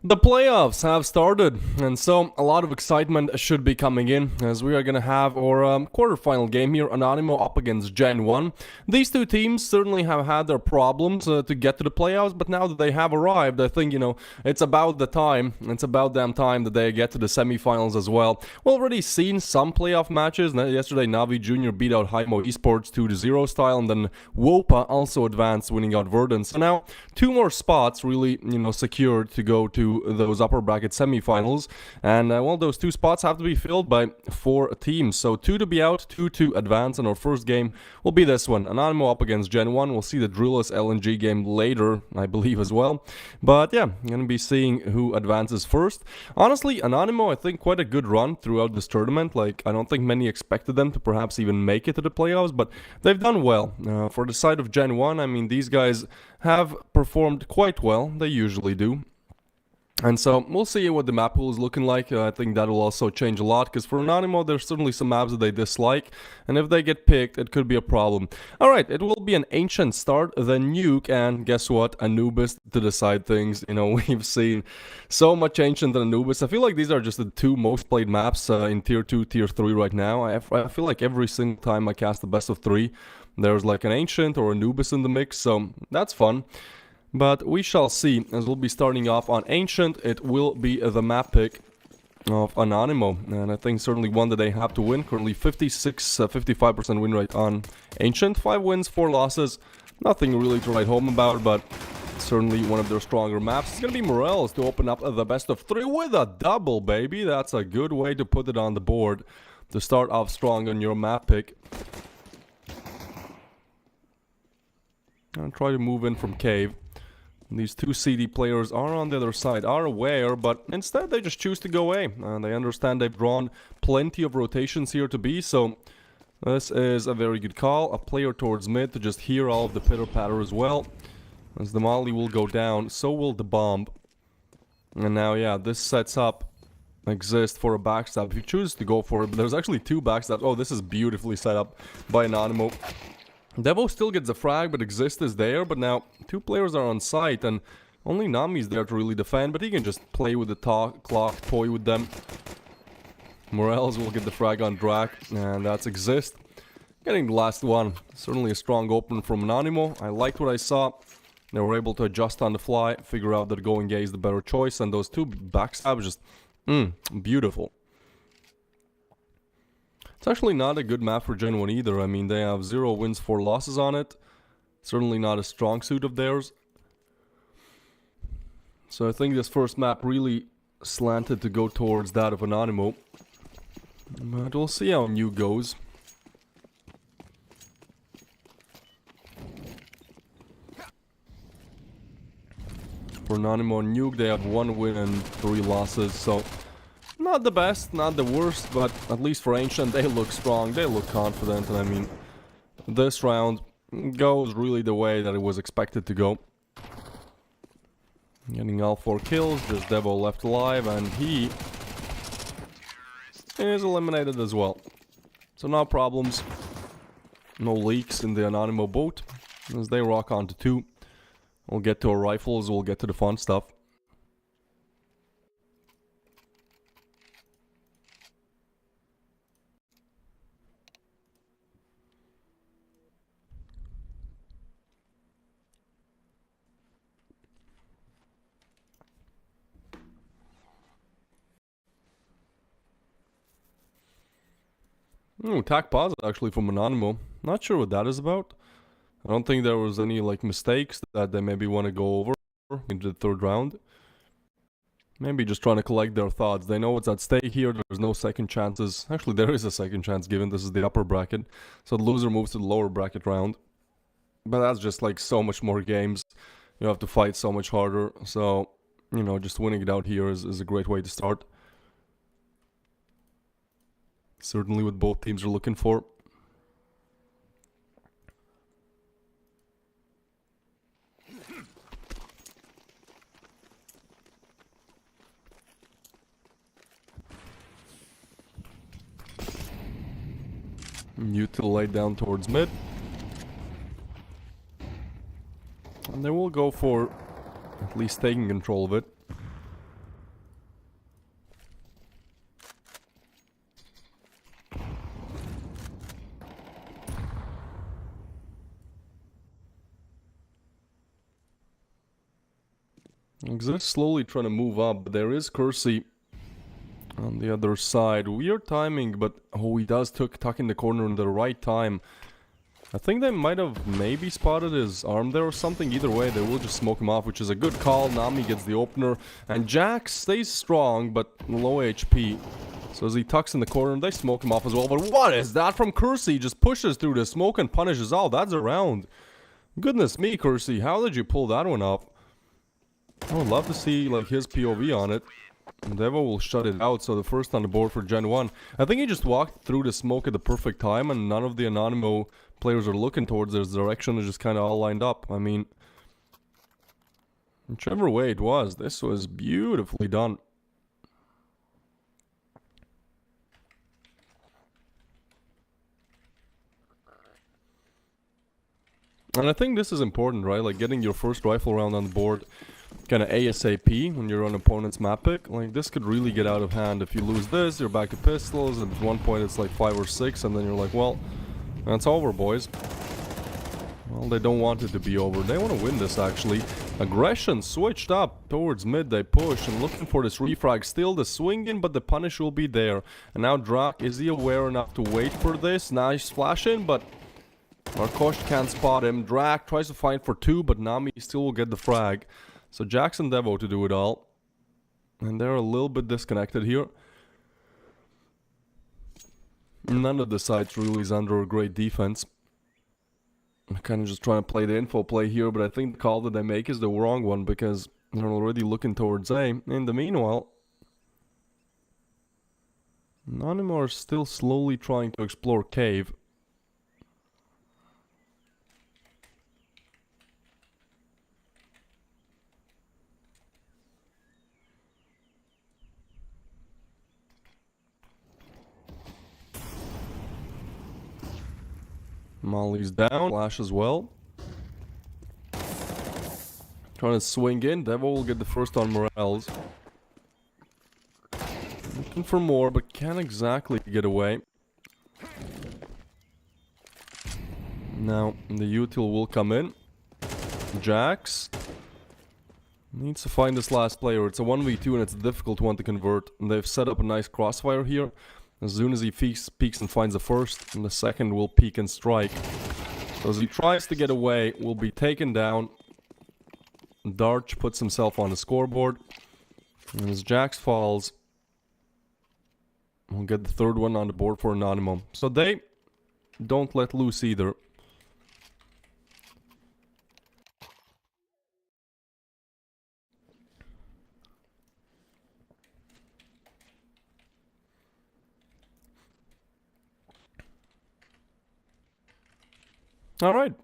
The playoffs have started, and so a lot of excitement should be coming in as we are going to have our quarterfinal game here, Anonimo up against Gen 1. These two teams certainly have had their problems to get to the playoffs, but now that they have arrived, I think, it's about the time, it's about damn time that they get to the semifinals as well. We've already seen some playoff matches. Yesterday, Navi Jr. beat out Hymo Esports 2-0 style, and then Wopa also advanced, winning out Verdant. So now, two more spots really, secured to go to those upper bracket semifinals, and well, those two spots have to be filled by 4 teams, so 2 to be out, 2 to advance, and our first game will be this one, Anonimo up against Gen 1. We'll see the DRILLAS LNG game later, I believe, as well, but yeah, I'm gonna be seeing who advances first. Honestly, Anonimo, I think, quite a good run throughout this tournament. Like, I don't think many expected them to perhaps even make it to the playoffs, but they've done well. For the side of Gen 1, I mean, these guys have performed quite well, they usually do. And so we'll see what the map pool is looking like. I think that will also change a lot, because for Anonimo there's certainly some maps that they dislike, and if they get picked it could be a problem. Alright, it will be an Ancient start, then Nuke, and guess what? Anubis to decide things. We've seen so much Ancient and Anubis. I feel like these are just the two most played maps in Tier 2, Tier 3 right now. I feel like every single time I cast the best of 3 there's like an Ancient or Anubis in the mix, so that's fun. But we shall see, as we'll be starting off on Ancient. It will be the map pick of Anonimo, and I think certainly one that they have to win. Currently 55% win rate on Ancient, 5 wins, 4 losses. Nothing really to write home about, but certainly one of their stronger maps. It's going to be Morels to open up the best of 3 with a double, baby. That's a good way to put it on the board, to start off strong on your map pick. I'll try to move in from Cave. These two CD players are on the other side, are aware, but instead they just choose to go away. And they understand they've drawn plenty of rotations here to be, so this is a very good call. A player towards mid to just hear all of the pitter-patter as well. As the molly will go down, so will the bomb. And now, yeah, this sets up Exist for a backstab if you choose to go for it, but there's actually 2 backstabs. Oh, this is beautifully set up by Anonimo. Devo still gets the frag, but Exist is there, but now 2 players are on site, and only Nami's there to really defend, but he can just play with the clock, toy with them. Morels will get the frag on Drac, and that's Exist. Getting the last one. Certainly a strong open from Anonimo. I liked what I saw. They were able to adjust on the fly, figure out that going A is the better choice, and those 2 backstabs just, beautiful. It's actually not a good map for Gen 1 either. I mean, they have 0 wins, 4 losses on it. Certainly not a strong suit of theirs. So I think this first map really slanted to go towards that of Anonimo. But we'll see how Nuke goes. For Anonimo and Nuke, they have 1 win and 3 losses, so not the best, not the worst, but at least for Ancient, they look strong, they look confident, and I mean, this round goes really the way that it was expected to go. Getting all 4 kills, just Devo left alive, and he is eliminated as well. So no problems, no leaks in the Anonimo boat, as they rock on to 2. We'll get to our rifles, we'll get to the fun stuff. Attack pause actually from Anonimo. Not sure what that is about. I don't think there was any like mistakes that they maybe want to go over into the 3rd round. Maybe just trying to collect their thoughts. They know what's at stake here. There's no second chances. Actually, there is a second chance given this is the upper bracket. So the loser moves to the lower bracket round. But that's just like so much more games. You have to fight so much harder. So, just winning it out here is a great way to start. Certainly what both teams are looking for. Util laid down towards mid. And they will go for at least taking control of it. Exist slowly trying to move up, but there is Kersey on the other side. Weird timing, but oh, he does tuck in the corner in the right time. I think they might have maybe spotted his arm there or something. Either way, they will just smoke him off, which is a good call. Nami gets the opener, and Jax stays strong, but low HP. So as he tucks in the corner, they smoke him off as well. But what is that from Kersey? Just pushes through the smoke and punishes. Oh, that's a round. Goodness me, Kersey. How did you pull that one up? I would love to see like his POV on it. Devo will shut it out, so the first on the board for Gen 1. I think he just walked through the smoke at the perfect time, and none of the Anonymous players are looking towards this direction. It's just kind of all lined up. I mean, whichever way it was, this was beautifully done. And I think this is important, right? Like getting your first rifle round on the board kind of ASAP when you're on opponent's map pick. Like this could really get out of hand. If you lose this, you're back to pistols, and at one point it's like 5 or 6, and then you're like, well, that's over, boys. Well, they don't want it to be over. They want to win this, actually. Aggression switched up towards mid. They push and looking for this refrag. Still the swing in, but the punish will be there. And now Drak, is he aware enough to wait for this? Nice flash in, but Markosh can't spot him. Drak tries to find for 2, but Nami still will get the frag. So Jackson Devo to do it all. And they're a little bit disconnected here. None of the sides really is under a great defense. I'm kind of just trying to play the info play here, but I think the call that they make is the wrong one because they're already looking towards A. In the meanwhile, Anonymous are still slowly trying to explore cave. Molly's down, Flash as well. Trying to swing in, Devo will get the first on Morales. Looking for more, but can't exactly get away. Now, the util will come in. Jax needs to find this last player. It's a 1v2 and it's a difficult one to convert. And they've set up a nice crossfire here. As soon as he peeks and finds the first, and the second will peek and strike. So as he tries to get away, will be taken down. Darch puts himself on the scoreboard. And as Jax falls, we'll get the third one on the board for Anonymous. So they don't let loose either. Alright.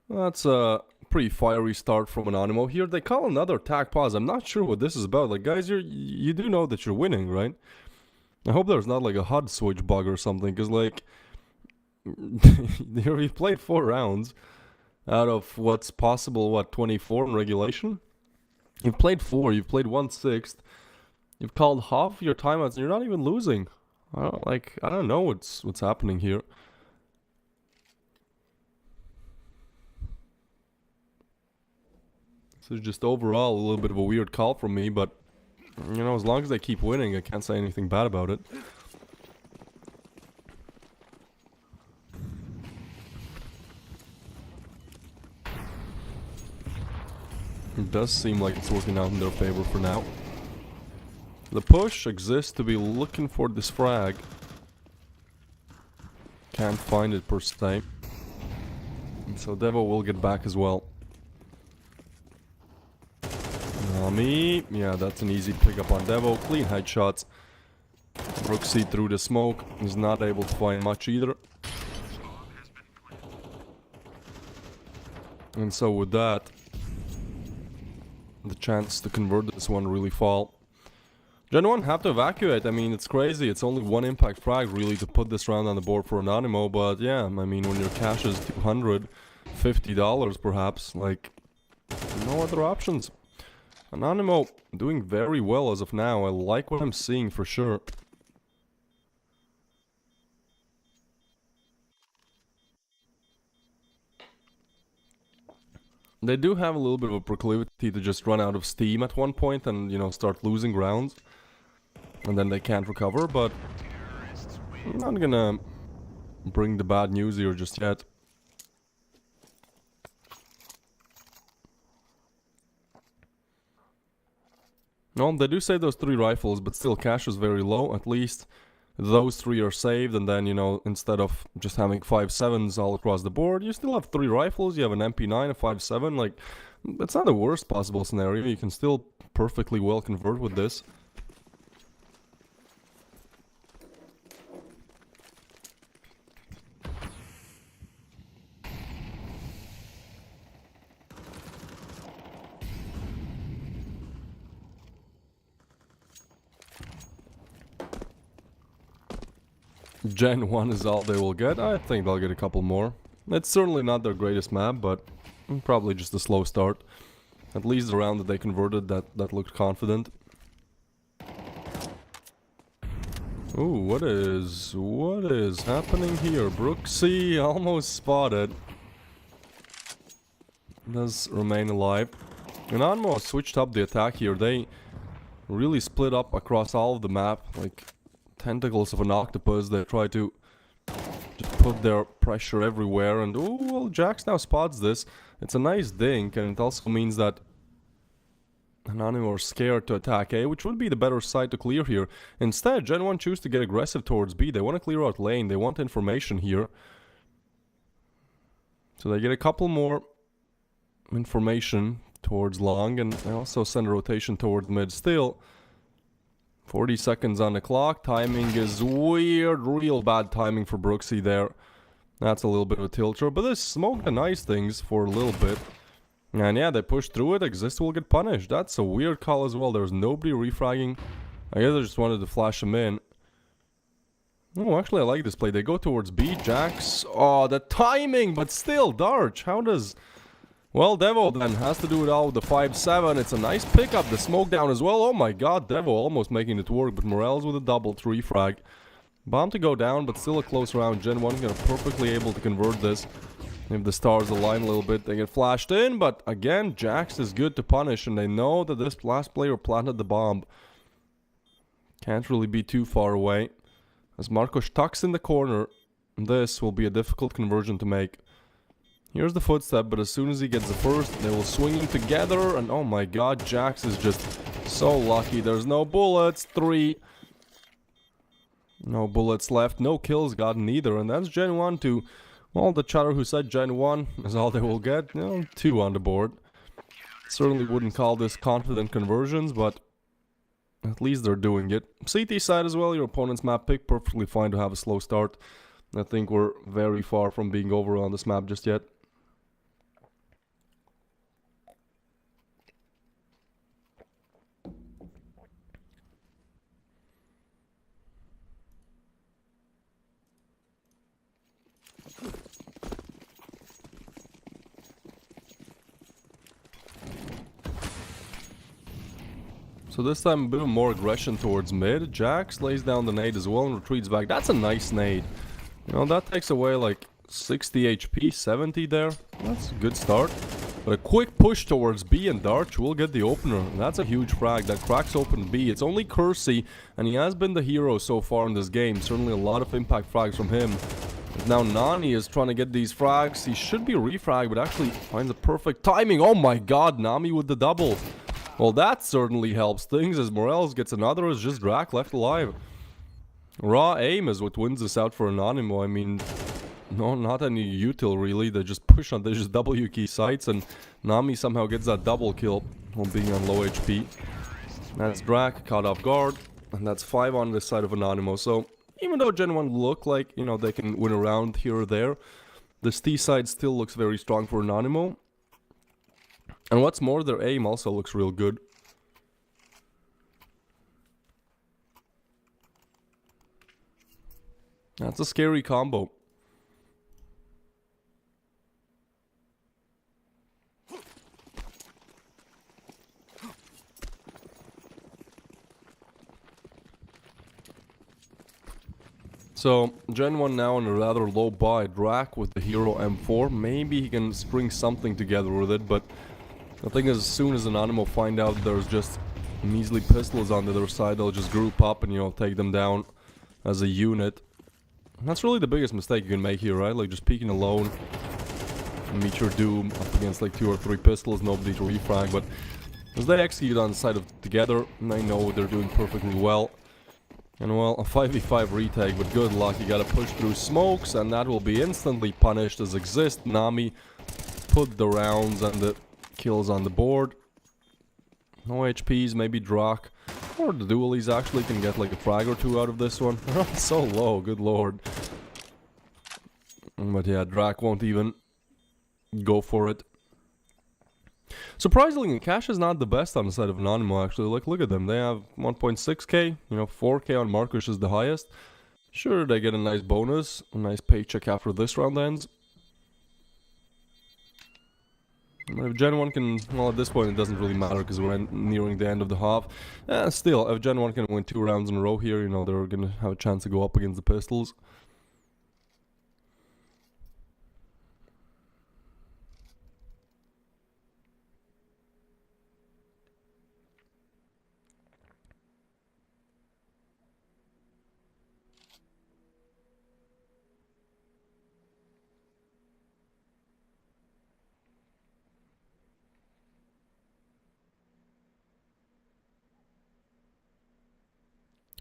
That's a pretty fiery start from Anonymous. Here they call another attack pause. I'm not sure what this is about. Like, guys, you do know that you're winning, right? I hope there's not like a HUD switch bug or something, because like you've played 4 rounds out of what's possible, what, 24 in regulation? You've played 4, you've played 1/6. You've called half your timeouts and you're not even losing. I don't know what's happening here. This is just overall a little bit of a weird call from me, but you know, as long as they keep winning, I can't say anything bad about it. It does seem like it's working out in their favor for now. The push exists to be looking for this frag. Can't find it per se. And so Devo will get back as well. Nami, yeah, that's an easy pickup on Devo. Clean headshots. Brooksy through the smoke. He's not able to find much either. And so with that, the chance to convert this one really fall. Gen 1 have to evacuate. I mean, it's crazy. It's only 1 impact frag really to put this round on the board for Anonymous. But yeah, I mean, when your cash is $250 perhaps, like, no other options. Anonymous doing very well as of now. I like what I'm seeing for sure. They do have a little bit of a proclivity to just run out of steam at one point and, you know, start losing rounds. And then they can't recover, but I'm not gonna bring the bad news here just yet. No, they do say those 3 rifles, but still cash is very low. At least those 3 are saved, and then, you know, instead of just having 5.7s all across the board, you still have 3 rifles, you have an MP9, a 5.7, like, it's not the worst possible scenario. You can still perfectly well convert with this. Gen 1 is all they will get. I think they'll get a couple more. It's certainly not their greatest map, but probably just a slow start. At least the round that they converted, that looked confident. Ooh, what is happening here? Brooksy almost spotted. Does remain alive. And Anmo switched up the attack here. They really split up across all of the map, like tentacles of an octopus. They try to just put their pressure everywhere, and oh well, Jax now spots this. It's a nice dink, and it also means that Anonymous are scared to attack A, which would be the better side to clear here. Instead, Gen 1 choose to get aggressive towards B. They want to clear out lane, they want information here. So they get a couple more information towards long, and they also send a rotation towards mid. Still 40 seconds on the clock. Timing is weird. Real bad timing for Brooksy there. That's a little bit of a tilter. But this smoked the nice things for a little bit. And yeah, they push through it. Exist will get punished. That's a weird call as well. There's nobody refragging. I guess I just wanted to flash him in. Oh, actually I like this play. They go towards B. Jax. Oh, the timing! But still, Darch. How does... Well, Devo then has to do it all with the 5.7. It's a nice pickup. The smoke down as well. Oh my god, Devo almost making it work, but Morales with a double 3 frag. Bomb to go down, but still a close round. Gen 1 gonna perfectly able to convert this. If the stars align a little bit, they get flashed in, but again, Jax is good to punish, and they know that this last player planted the bomb. Can't really be too far away. As Marcos tucks in the corner, this will be a difficult conversion to make. Here's the footstep, but as soon as he gets the first, they will swing him together, and oh my god, Jax is just so lucky. There's no bullets. 3. No bullets left. No kills gotten either, and that's Gen 1 to... Well, the chatter who said Gen 1 is all they will get. You know, 2 on the board. Certainly wouldn't call this confident conversions, but at least they're doing it. CT side as well, your opponent's map pick, perfectly fine to have a slow start. I think we're very far from being over on this map just yet. So this time a bit of more aggression towards mid. Jax lays down the nade as well and retreats back. That's a nice nade. You know, that takes away like 60 HP, 70 there. That's a good start. But a quick push towards B, and Darch will get the opener. And that's a huge frag that cracks open B. It's only Kersey, and he has been the hero so far in this game. Certainly a lot of impact frags from him. But now Nani is trying to get these frags. He should be refrag, but actually finds the perfect timing. Oh my god, Nami with the double. Well, that certainly helps things, as Morales gets another, as just Drak left alive. Raw aim is what wins this out for Anonymous. I mean, no, not any util really. They just push on, they just W key sites, and Nami somehow gets that double kill while being on low HP. That's Drak, caught off guard, and that's 5 on this side of Anonymous. So, even though Gen 1 look like, you know, they can win a round here or there, this T side still looks very strong for Anonymous. And what's more, their aim also looks real good. That's a scary combo. So, Gen 1 now on a rather low buy. Drak with the hero M4. Maybe he can string something together with it, but I think as soon as Anonymous find out there's just measly pistols on the other side, they'll just group up and, you know, take them down as a unit. And that's really the biggest mistake you can make here, right? Like, just peeking alone and meet your doom up against like 2 or 3 pistols, nobody to refrag, but as they execute on the side of together, they know they're doing perfectly well. And well, a 5v5 retake, but good luck, you gotta push through smokes, and that will be instantly punished as Exist. Nami put the rounds and the kills on the board. No HPs, maybe Drak, or the dualies actually can get like a frag or 2 out of this one. They're all so low, good lord. But yeah, Drak won't even go for it. Surprisingly, cash is not the best on the side of Anonymous, actually. Like, look at them. They have 1.6k, you know, 4k on Marcus is the highest. Sure, they get a nice bonus, a nice paycheck after this round ends. But if Gen 1 can, well, at this point it doesn't really matter because we're nearing the end of the half. Still, if Gen 1 can win 2 rounds in a row here, you know, they're gonna have a chance to go up against the pistols.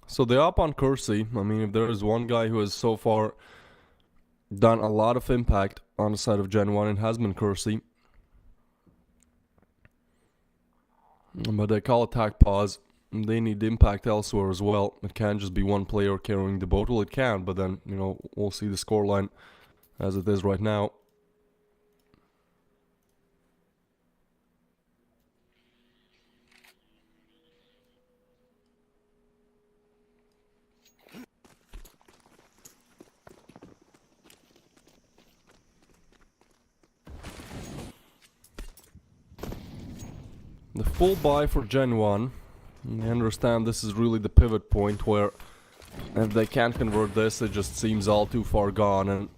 So they're up on Kersey. I mean, if there is one guy who has so far done a lot of impact on the side of Gen 1, it has been Kersey. But they call attack pause. They need impact elsewhere as well. It can't just be one player carrying the boat. Well, it can, but then, you know, we'll see the scoreline as it is right now. The full buy for Gen 1. I understand this is really the pivot point where if they can't convert this, it just seems all too far gone, and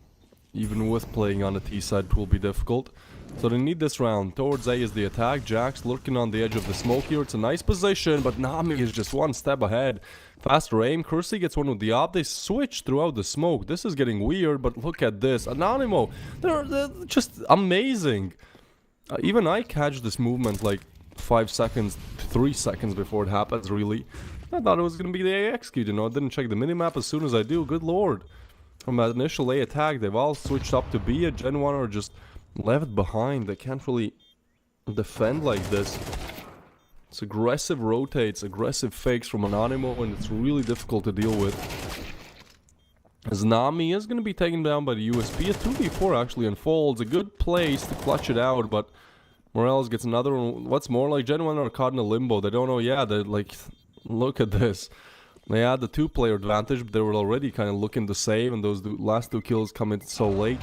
even with playing on the T side, it will be difficult. So they need this round. Towards A is the attack. Jax lurking on the edge of the smoke here. It's a nice position, but Nami is just one step ahead. Faster aim. Kersey gets one with the op. They switch throughout the smoke. This is getting weird, but look at this. Anonymous, they're just amazing. Even I catch this movement like 5 seconds, 3 seconds before it happens, really. I thought it was going to be the A execute, you know. I didn't check the minimap as soon as I do. Good lord. From that initial A attack, they've all switched up to B. Gen 1 are just left behind. They can't really defend like this. It's aggressive rotates, aggressive fakes from Anonymous, and it's really difficult to deal with. As Nami is going to be taken down by the USP. A 2v4 actually unfolds. A good place to clutch it out, but Morales gets another one. What's more, like, Gen 1 are caught in a limbo. They don't know, yeah, they're like, look at this. They had the 2-player advantage, but they were already kind of looking to save, and those last 2 kills come in so late.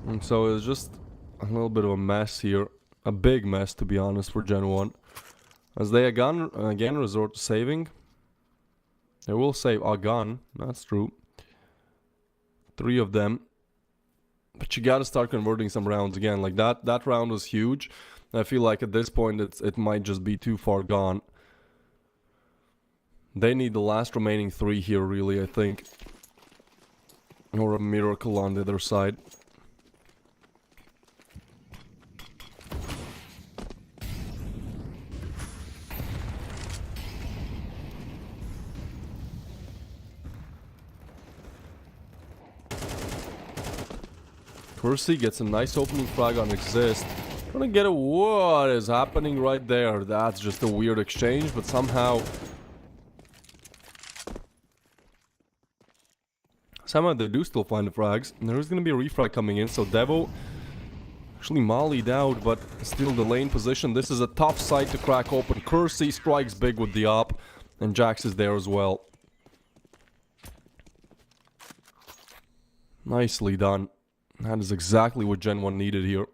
And so it's just a little bit of a mess here. A big mess, to be honest, for Gen 1. As they again resort to saving. They will save a gun, that's true. 3 of them. But you gotta start converting some rounds again. Like, that round was huge. I feel like at this point it might just be too far gone. They need the last remaining 3 here, really, I think. Or a miracle on the other side. Kersey gets a nice opening frag on Exist. Gonna get a... What is happening right there? That's just a weird exchange, but somehow they do still find the frags. And there is gonna be a refrag coming in, so Devo actually mollied out, but still the lane position. This is a tough site to crack open. Kersey strikes big with the op, and Jax is there as well. Nicely done. That is exactly what Gen 1 needed here.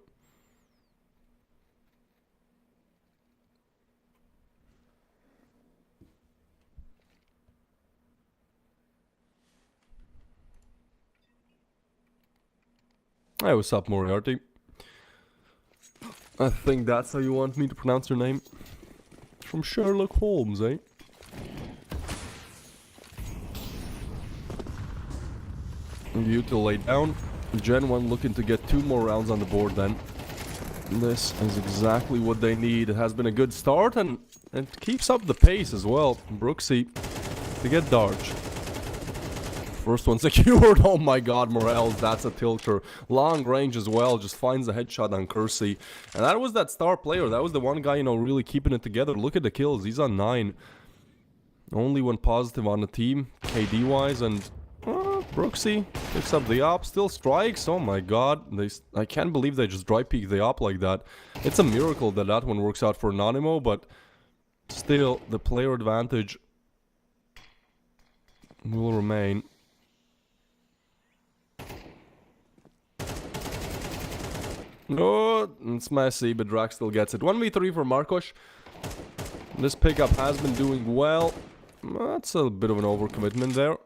Hey, what's up, Moriarty? I think that's how you want me to pronounce your name. From Sherlock Holmes, eh? You to lay down. Gen 1 looking to get 2 more rounds on the board then. This is exactly what they need. It has been a good start and it keeps up the pace as well. Brooksy to get Darch. First one secured. Oh my god, Morels, that's a tilter. Long range as well, just finds a headshot on Kersey. And that was that star player. That was the one guy, you know, really keeping it together. Look at the kills. He's on 9. Only one positive on the team, KD-wise, and Brooksy picks up the op, still strikes. Oh my god, I can't believe they just dry peek the op like that. It's a miracle that that one works out for Anonimo, but still, the player advantage will remain. Oh, it's messy, but Drax still gets it. 1v3 for Marcos. This pickup has been doing well. That's a bit of an overcommitment there.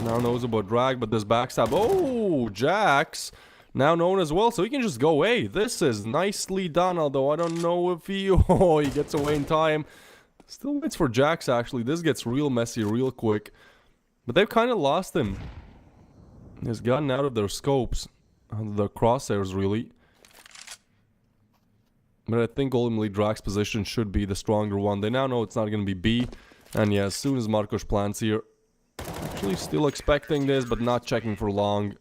Now knows about drag, but this backstab. Oh, Jax. Now known as well, so he can just go away. This is nicely done, although I don't know if he... Oh, he gets away in time. Still waits for Jax, actually. This gets real messy real quick. But they've kind of lost him. He's gotten out of their scopes. The crosshairs, really. But I think ultimately Drax's position should be the stronger one. They now know it's not going to be B. And yeah, as soon as Marcos plants here... Actually still expecting this, but not checking for long.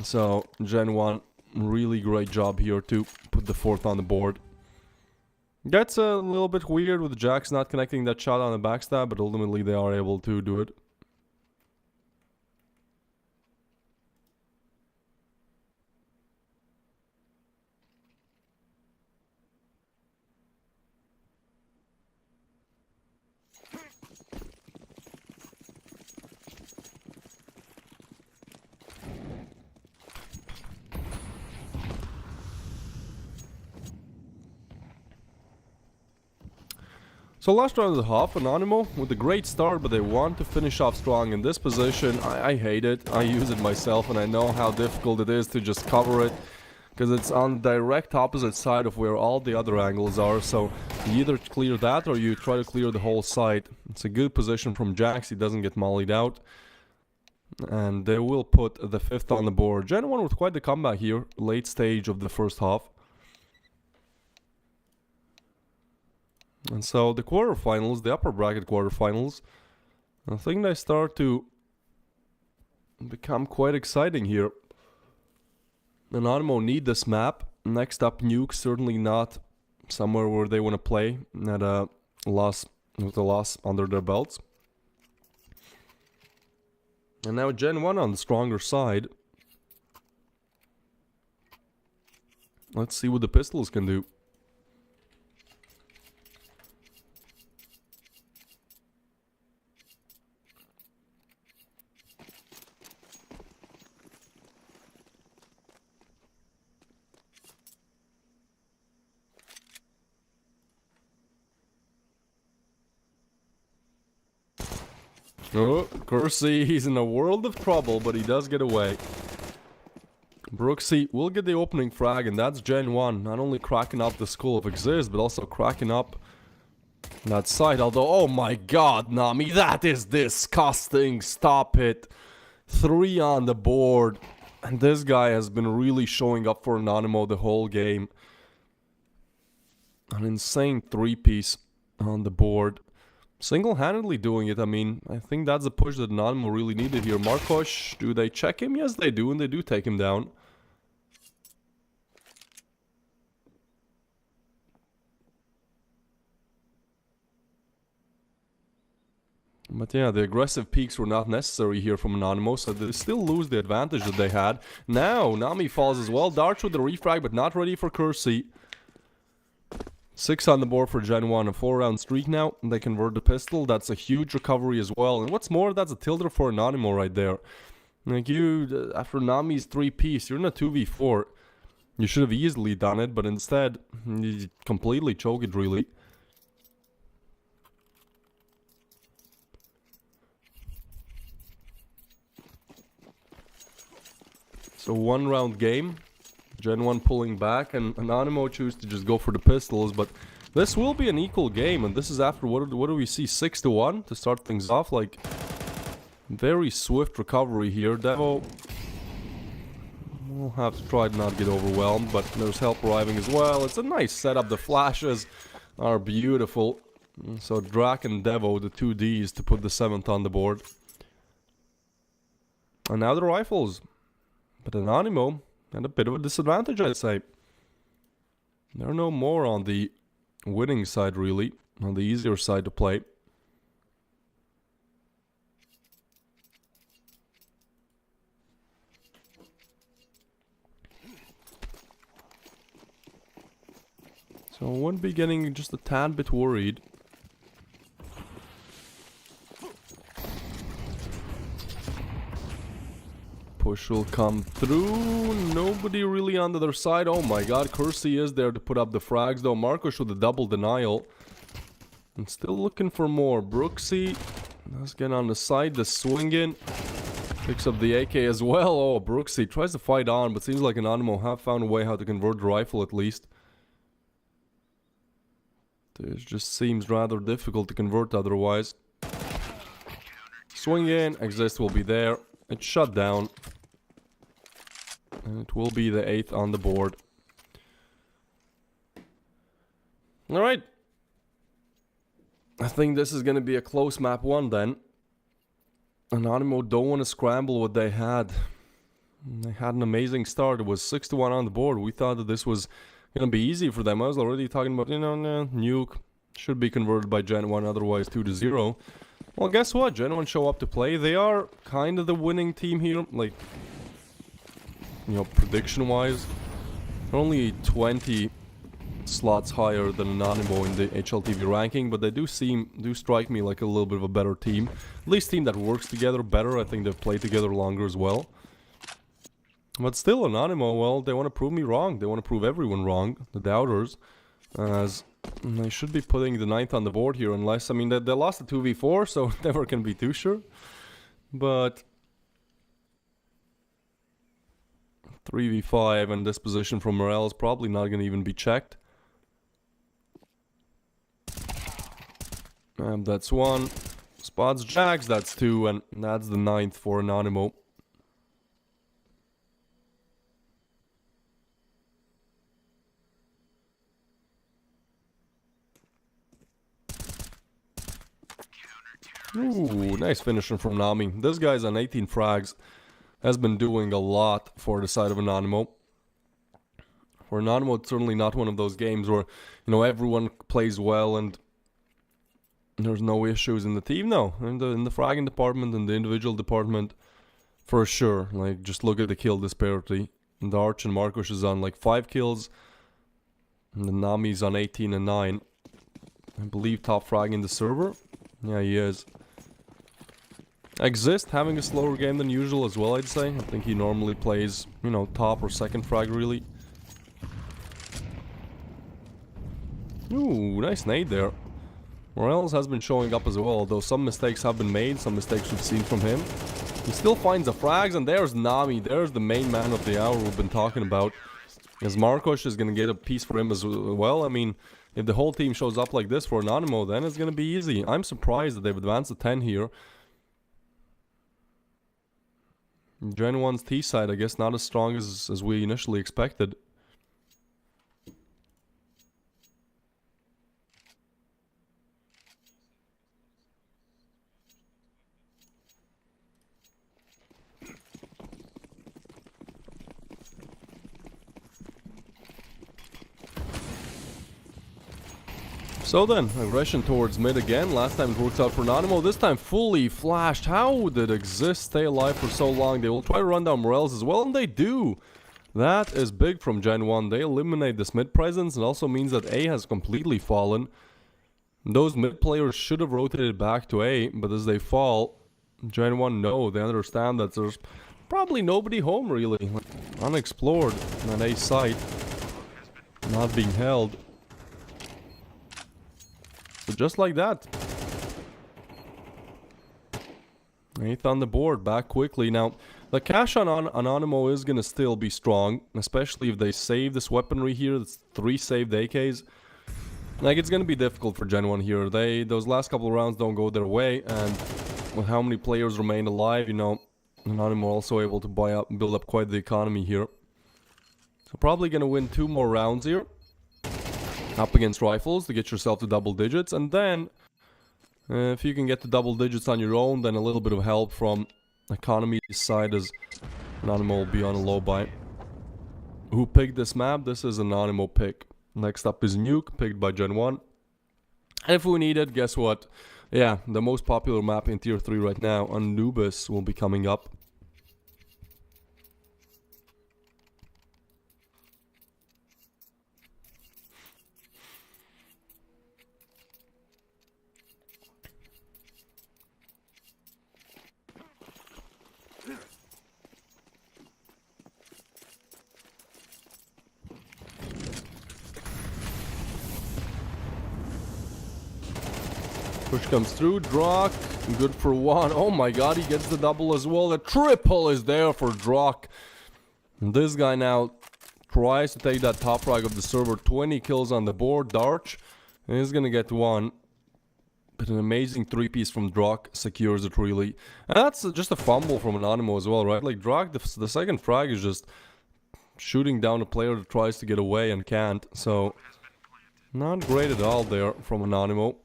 So, Gen 1, really great job here to put the 4th on the board. Gets a little bit weird with Jax not connecting that shot on the backstab, but ultimately they are able to do it. So last round of the half, Anonimo with a great start, but they want to finish off strong in this position. I hate it. I use it myself and I know how difficult it is to just cover it. Because it's on the direct opposite side of where all the other angles are. So you either clear that or you try to clear the whole site. It's a good position from Jax. He doesn't get mollied out. And they will put the 5th on the board. Gen 1 with quite the comeback here. Late stage of the first half. And so the quarterfinals, the upper bracket quarterfinals, I think they start to become quite exciting here. Anonimo need this map. Next up, Nuke, certainly not somewhere where they want to play at a loss, with a loss under their belts. And now Gen 1 on the stronger side. Let's see what the pistols can do. Oh, Kersey, he's in a world of trouble, but he does get away. Brooksy will get the opening frag, and that's Gen 1. Not only cracking up the skull of Exist, but also cracking up that side. Although, oh my god, Nami, that is disgusting. Stop it. 3 on the board. And this guy has been really showing up for Anonimo the whole game. An insane 3-piece on the board. Single-handedly doing it. I mean, I think that's a push that Anonimo really needed here. Marcos, do they check him? Yes, they do, and they do take him down. But yeah, the aggressive peaks were not necessary here from Anonimo, so they still lose the advantage that they had. Now, Nami falls as well. Darch with the refrag, but not ready for Kersey. 6 on the board for Gen 1, a 4-round streak now. They convert the pistol. That's a huge recovery as well. And what's more, that's a tilter for Anonimo right there. Like you, after Nami's 3-piece, you're in a 2v4. You should have easily done it, but instead, you completely choke it, really. It's a one-round game. Gen 1 pulling back, and Anonimo choose to just go for the pistols, but this will be an equal game, and this is after, what do we see, 6-1 to start things off. Like, very swift recovery here. Devo will have to try to not get overwhelmed, but there's help arriving as well. It's a nice setup. The flashes are beautiful. So Drac and Devo, the 2 Ds, to put the 7th on the board. And now the rifles. But Anonimo at a bit of a disadvantage, I'd say. There are no more on the winning side, really. On the easier side to play. So I wouldn't be getting just a tad bit worried. Push will come through. Nobody really on the other side. Oh my god, Kersey is there to put up the frags though. Marcos with a double denial. And still looking for more. Brooksy does get on the side. The swing in. Picks up the AK as well. Oh, Brooksy tries to fight on, but seems like Anonimo have found a way how to convert the rifle at least. This just seems rather difficult to convert otherwise. Swing in. Exist will be there. It's shut down. And it will be the 8th on the board. Alright. I think this is going to be a close map 1 then. Anonimo don't want to scramble what they had. They had an amazing start. It was 6-1 on the board. We thought that this was going to be easy for them. I was already talking about, you know, nuke should be converted by Gen 1, otherwise 2-0. Well, guess what? Gen 1 show up to play. They are kind of the winning team here. Like, you know, prediction-wise. They're only 20 slots higher than Anonimo in the HLTV ranking, but they do strike me like a little bit of a better team. At least team that works together better. I think they've played together longer as well. But still, Anonimo, well, they want to prove me wrong. They want to prove everyone wrong, the doubters. As they should be putting the 9th on the board here, unless, I mean, they lost the 2v4, so never can be too sure. But 3v5 and this position from Morel is probably not going to even be checked. And that's 1. Spots Jags, that's 2, and that's the 9th for Anonimo. Ooh, nice finisher from Nami. This guy's on 18 frags. Has been doing a lot for the side of Anonimo. For Anonimo, it's certainly not one of those games where, you know, everyone plays well and there's no issues in the team. No, in the fragging department and the individual department, for sure. Like, just look at the kill disparity. And the Arch and Marcos is on like 5 kills. And the Nami's on 18 and 9. I believe top frag in the server. Yeah, he is. Exist having a slower game than usual as well, I'd say. I think he normally plays, you know, top or second frag really. Ooh, nice nade there. Morales has been showing up as well, though some mistakes have been made, some mistakes we've seen from him. He still finds the frags, and there's Nami. There's the main man of the hour we've been talking about. As Marcos is going to get a piece for him as well. I mean, if the whole team shows up like this for Anonimo, then it's going to be easy. I'm surprised that they've advanced to 10 here. Gen 1's T side, I guess, not as strong as we initially expected. So then, aggression towards mid again. Last time it worked out for Anonimo. This time fully flashed. How did Exist stay alive for so long? They will try to run down Morels as well, and they do. That is big from Gen 1. They eliminate this mid presence, and also means that A has completely fallen. Those mid players should have rotated back to A, but as they fall, Gen 1 no. They understand that there's probably nobody home really. Unexplored on A site. Not being held. So just like that. 8th on the board, back quickly. Now, the cash on Anonimo is going to still be strong, especially if they save this weaponry here. That's 3 saved AKs. Like, it's going to be difficult for Gen 1 here. Those last couple of rounds don't go their way, and with how many players remain alive, you know, Anonimo also able to build up quite the economy here. So probably going to win 2 more rounds here. Up against rifles to get yourself to double digits, and then if you can get to double digits on your own, then a little bit of help from economy side as Anonimo will be on a low buy. Who picked this map? This is Anonimo pick. Next up is Nuke, picked by Gen 1. If we need it, guess what? Yeah, the most popular map in Tier 3 right now, Anubis, will be coming up. Push comes through, Drock, good for 1. Oh my god, he gets the double as well. The triple is there for Drock. And this guy now tries to take that top frag of the server. 20 kills on the board. Darch is gonna get 1. But an amazing 3-piece from Drock secures it really. And that's just a fumble from Anonimo as well, right? Like Drock, the second frag is just shooting down a player that tries to get away and can't. So, not great at all there from Anonimo.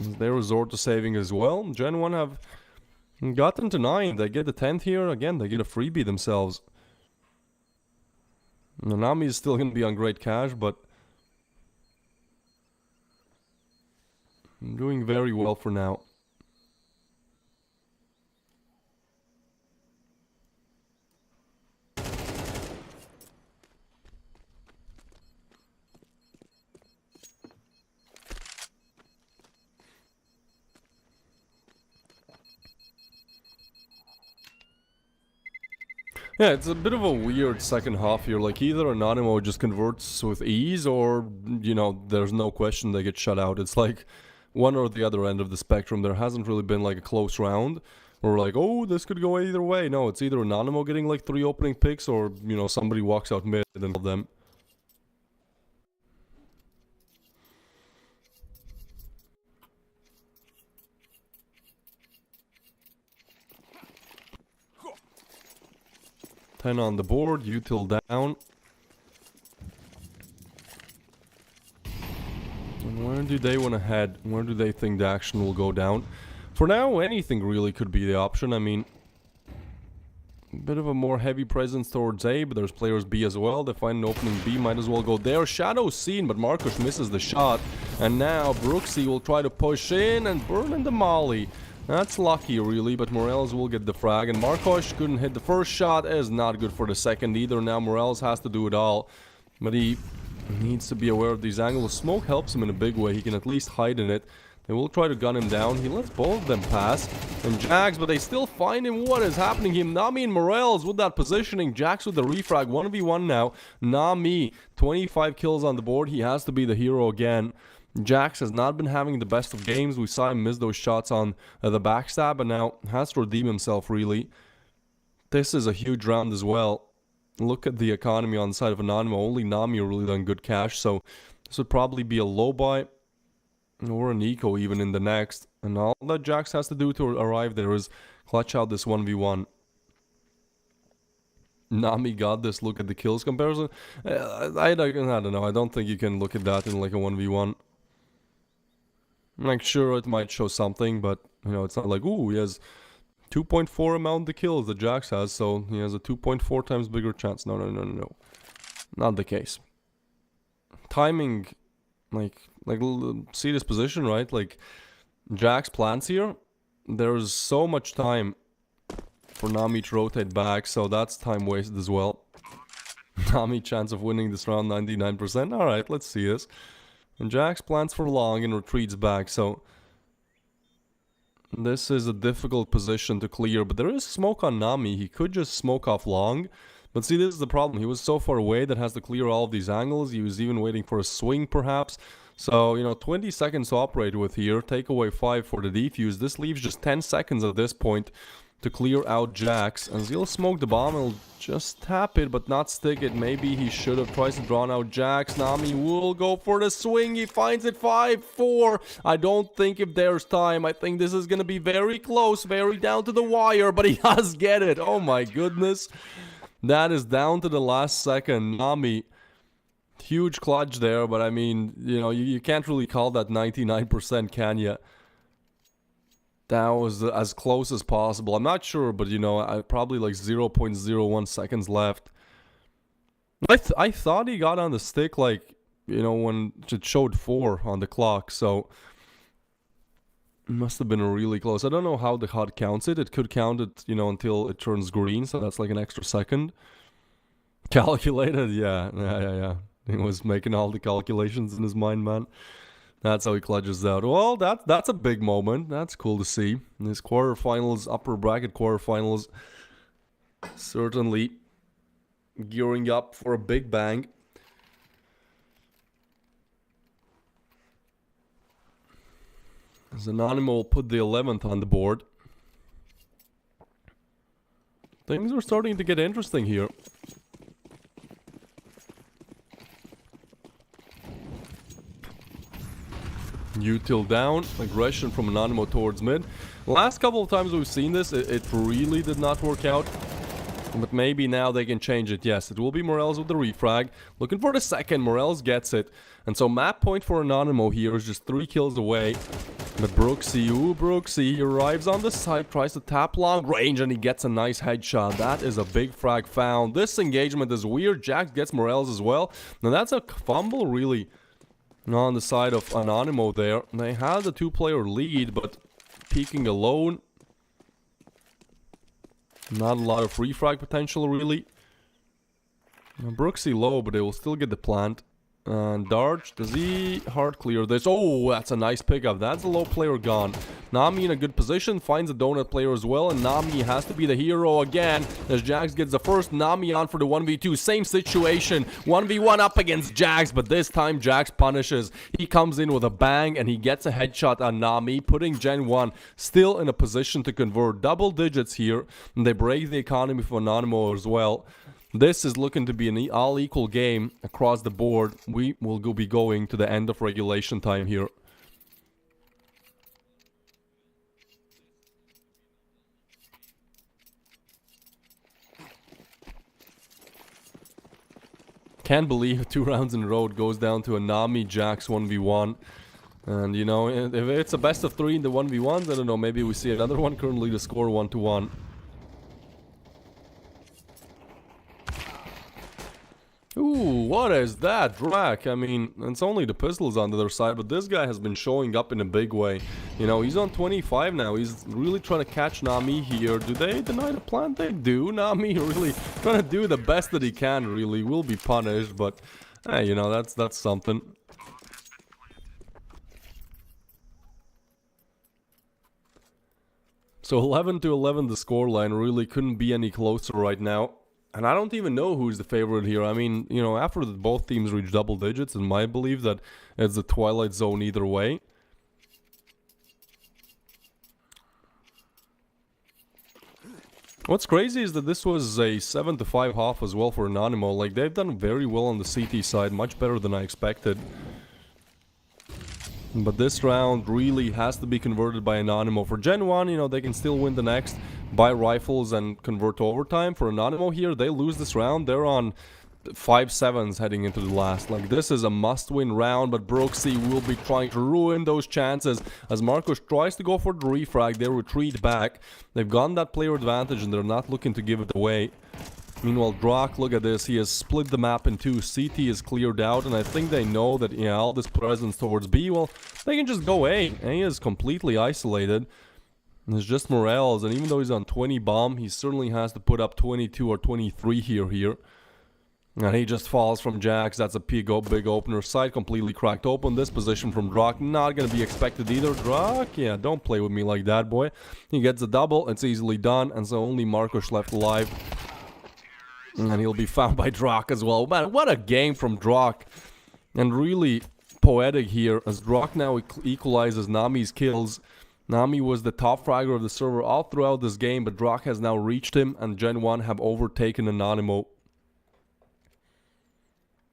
They resort to saving as well. Gen 1 have gotten to 9. They get the 10th here. Again, they get a freebie themselves. Nanami is still going to be on great cash, but doing very well for now. Yeah, it's a bit of a weird second half here. Like, either Anonimo just converts with ease, or, you know, there's no question they get shut out. It's like one or the other end of the spectrum. There hasn't really been like a close round, or like, oh, this could go either way. No, it's either Anonimo getting like 3 opening picks, or, you know, somebody walks out mid and them. Ten on the board, util down. And where do they want to head? Where do they think the action will go down? For now, anything really could be the option. I mean, a bit of a more heavy presence towards A, but there's players B as well. They find an opening B, might as well go there. Shadow seen, but Marcos misses the shot. And now Brooksy will try to push in and burn in the molly. That's lucky, really, but Morales will get the frag, and Marcos couldn't hit the first shot. Is not good for the second either. Now Morales has to do it all, but he needs to be aware of these angles. Smoke helps him in a big way. He can at least hide in it. They will try to gun him down. He lets both of them pass, and Jax, but they still find him. What is happening here? Nami and Morales with that positioning. Jax with the refrag. 1v1 now. Nami, 25 kills on the board. He has to be the hero again. Jax has not been having the best of games. We saw him miss those shots on the backstab, but now has to redeem himself, really. This is a huge round as well. Look at the economy on the side of Anonimo. Only Nami are really done good cash, so this would probably be a low buy or an eco even in the next. And all that Jax has to do to arrive there is clutch out this 1v1. Nami got this. Look at the kills comparison. I don't know. I don't think you can look at that in like a 1v1. Like, sure, it might show something, but, you know, it's not like, ooh, he has 2.4 amount the kills that Jax has, so he has a 2.4 times bigger chance. No. Not the case. Timing, like, see this position, right? Like, Jax plants here. There's so much time for Nami to rotate back, so that's time wasted as well. Nami chance of winning this round, 99%. Alright, let's see this. And Jax plants for long and retreats back, so this is a difficult position to clear, but there is smoke on Nami. He could just smoke off long, but see, this is the problem. He was so far away that has to clear all of these angles. He was even waiting for a swing, perhaps, So, you know, 20 seconds to operate with here. Take away 5 for the defuse. This leaves just 10 seconds at this point to clear out Jax. And he'll smoke the bomb. He'll just tap it, but not stick it. Maybe he should have. Tries to draw out Jax. Nami will go for the swing. He finds it 5-4. I don't think if there's time. I think this is going to be very close. Very down to the wire. But he does get it. Oh my goodness. That is down to the last second. Nami. Huge clutch there. But I mean, you know, you can't really call that 99%, can you? That was as close as possible. I'm not sure, but you know, probably like 0.01 seconds left. I thought he got on the stick like, you know, when it showed 4 on the clock, so it must have been really close. I don't know how the HUD counts it. It could count it, you know, until it turns green, so that's like an extra second. Calculated, yeah. He was making all the calculations in his mind, man. That's how he clutches out. Well, that's a big moment. That's cool to see. In his quarterfinals, upper bracket quarterfinals, certainly gearing up for a big bang. As Anonymous will put the 11th on the board. Things are starting to get interesting here. Util down, aggression from Anonymous towards mid. Last couple of times we've seen this, it really did not work out. But maybe now they can change it. Yes, it will be Morels with the refrag. Looking for the second, Morels gets it. And so map point for Anonymous here is just 3 kills away. But Brooksy, he arrives on the side, tries to tap long range, and he gets a nice headshot. That is a big frag found. This engagement is weird. Jax gets Morels as well. Now that's a fumble, really. On the side of Anonymous there. They had a 2-player lead, but peeking alone. Not a lot of refrag potential, really. Now, Brooksy low, but they will still get the plant. And Darch, does he hard clear this? Oh, that's a nice pickup. That's a low player gone. Nami in a good position, finds a donut player as well, and Nami has to be the hero again. As Jax gets the first, Nami on for the 1v2. Same situation, 1v1 up against Jax, but this time Jax punishes. He comes in with a bang, and he gets a headshot on Nami, putting Gen 1 still in a position to convert double digits here. And they break the economy for Anonymous as well. This is looking to be an all-equal game across the board. We will be going to the end of regulation time here. Can't believe 2 rounds in a row it goes down to a Nami Jax 1v1. And you know, if it's a best of 3 in the 1v1s, I don't know, maybe we see another one. Currently the score 1-1. Ooh, what is that? Drak. I mean, it's only the pistols on the other side, but this guy has been showing up in a big way. You know, he's on 25 now. He's really trying to catch Nami here. Do they deny the plant? They do. Nami really trying to do the best that he can, really. Will be punished, but, hey, you know, that's something. So 11-11 the scoreline. Really couldn't be any closer right now. And I don't even know who's the favorite here. I mean, you know, after both teams reach double digits, in my belief that it's the Twilight Zone either way. What's crazy is that this was a 7-5 half as well for Anonymous. Like, they've done very well on the CT side, much better than I expected. But this round really has to be converted by Anonymous. For Gen 1, you know, they can still win the next, buy rifles and convert to overtime. For Anonymous here, they lose this round. They're on 5-7s heading into the last. Like, this is a must-win round, but Brooksy will be trying to ruin those chances. As Marcos tries to go for the refrag, they retreat back. They've gotten that player advantage and they're not looking to give it away. Meanwhile, Drak, look at this, he has split the map in 2, CT is cleared out, and I think they know that, you know, all this presence towards B, well, they can just go A. A is completely isolated. And it's just Morels, and even though he's on 20 bomb, he certainly has to put up 22 or 23 here. And he just falls from Jax. That's a big opener. Side completely cracked open. This position from Drak, not going to be expected either. Drak, yeah, don't play with me like that, boy. He gets a double, it's easily done, and so only Marcos left alive. And he'll be found by Drak as well. Man, what a game from Drak. And really poetic here as Drock now equalizes Nami's kills. Nami was the top fragger of the server all throughout this game, but Drock has now reached him, and Gen 1 have overtaken Anonimo.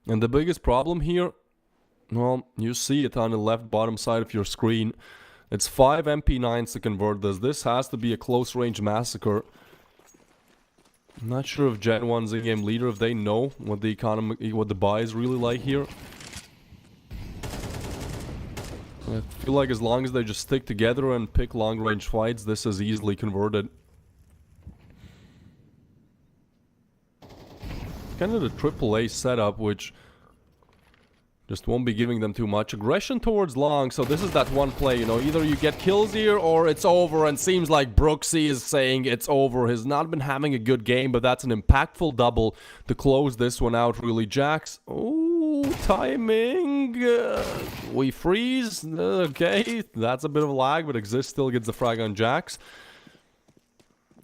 And the biggest problem here, well, you see it on the left bottom side of your screen. It's 5 MP9s to convert this. This has to be a close-range massacre. I'm not sure if Gen 1's in-game leader, if they know what the economy, what the buy is really like here. I feel like as long as they just stick together and pick long-range fights, this is easily converted. Kind of the AAA setup, which just won't be giving them too much. Aggression towards long, so this is that one play, you know, either you get kills here or it's over, and seems like Brooksy is saying it's over. He's not been having a good game, but that's an impactful double to close this one out, really. Jax, oh, timing, we freeze, okay, that's a bit of a lag, but Exist still gets the frag on Jax.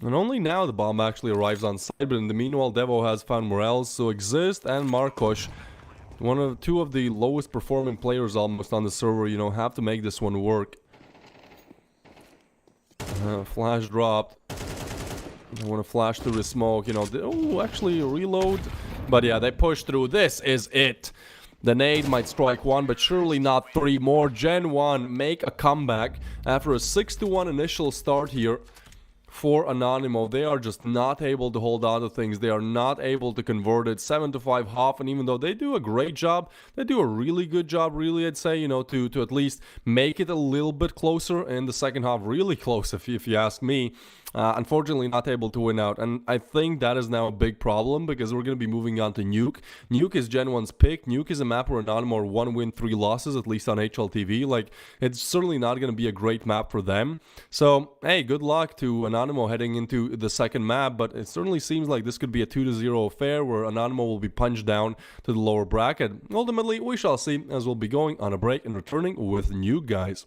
And only now the bomb actually arrives on site, but in the meanwhile Devo has found Morels, so Exist and Markosh, two of the lowest performing players almost on the server, you know, have to make this one work. Flash dropped. I want to flash through the smoke, you know. Oh, actually reload. But yeah, they push through. This is it. The nade might strike one, but surely not three more. Gen 1 make a comeback after a 6-1 initial start here. For Anonimo, they are just not able to hold on to things. They are not able to convert it. 7-5 half, and even though they do a great job, they do a really good job, really, I'd say, you know, to at least make it a little bit closer in the second half. Really close, if you ask me. Unfortunately, not able to win out, and I think that is now a big problem because we're going to be moving on to Nuke. Nuke is Gen 1's pick. Nuke is a map where Anonimo are 1 win, 3 losses, at least on HLTV. Like, it's certainly not going to be a great map for them. So, hey, good luck to Anonimo heading into the second map, but it certainly seems like this could be a 2-0 affair where Anonimo will be punched down to the lower bracket. Ultimately, we shall see, as we'll be going on a break and returning with Nuke, guys.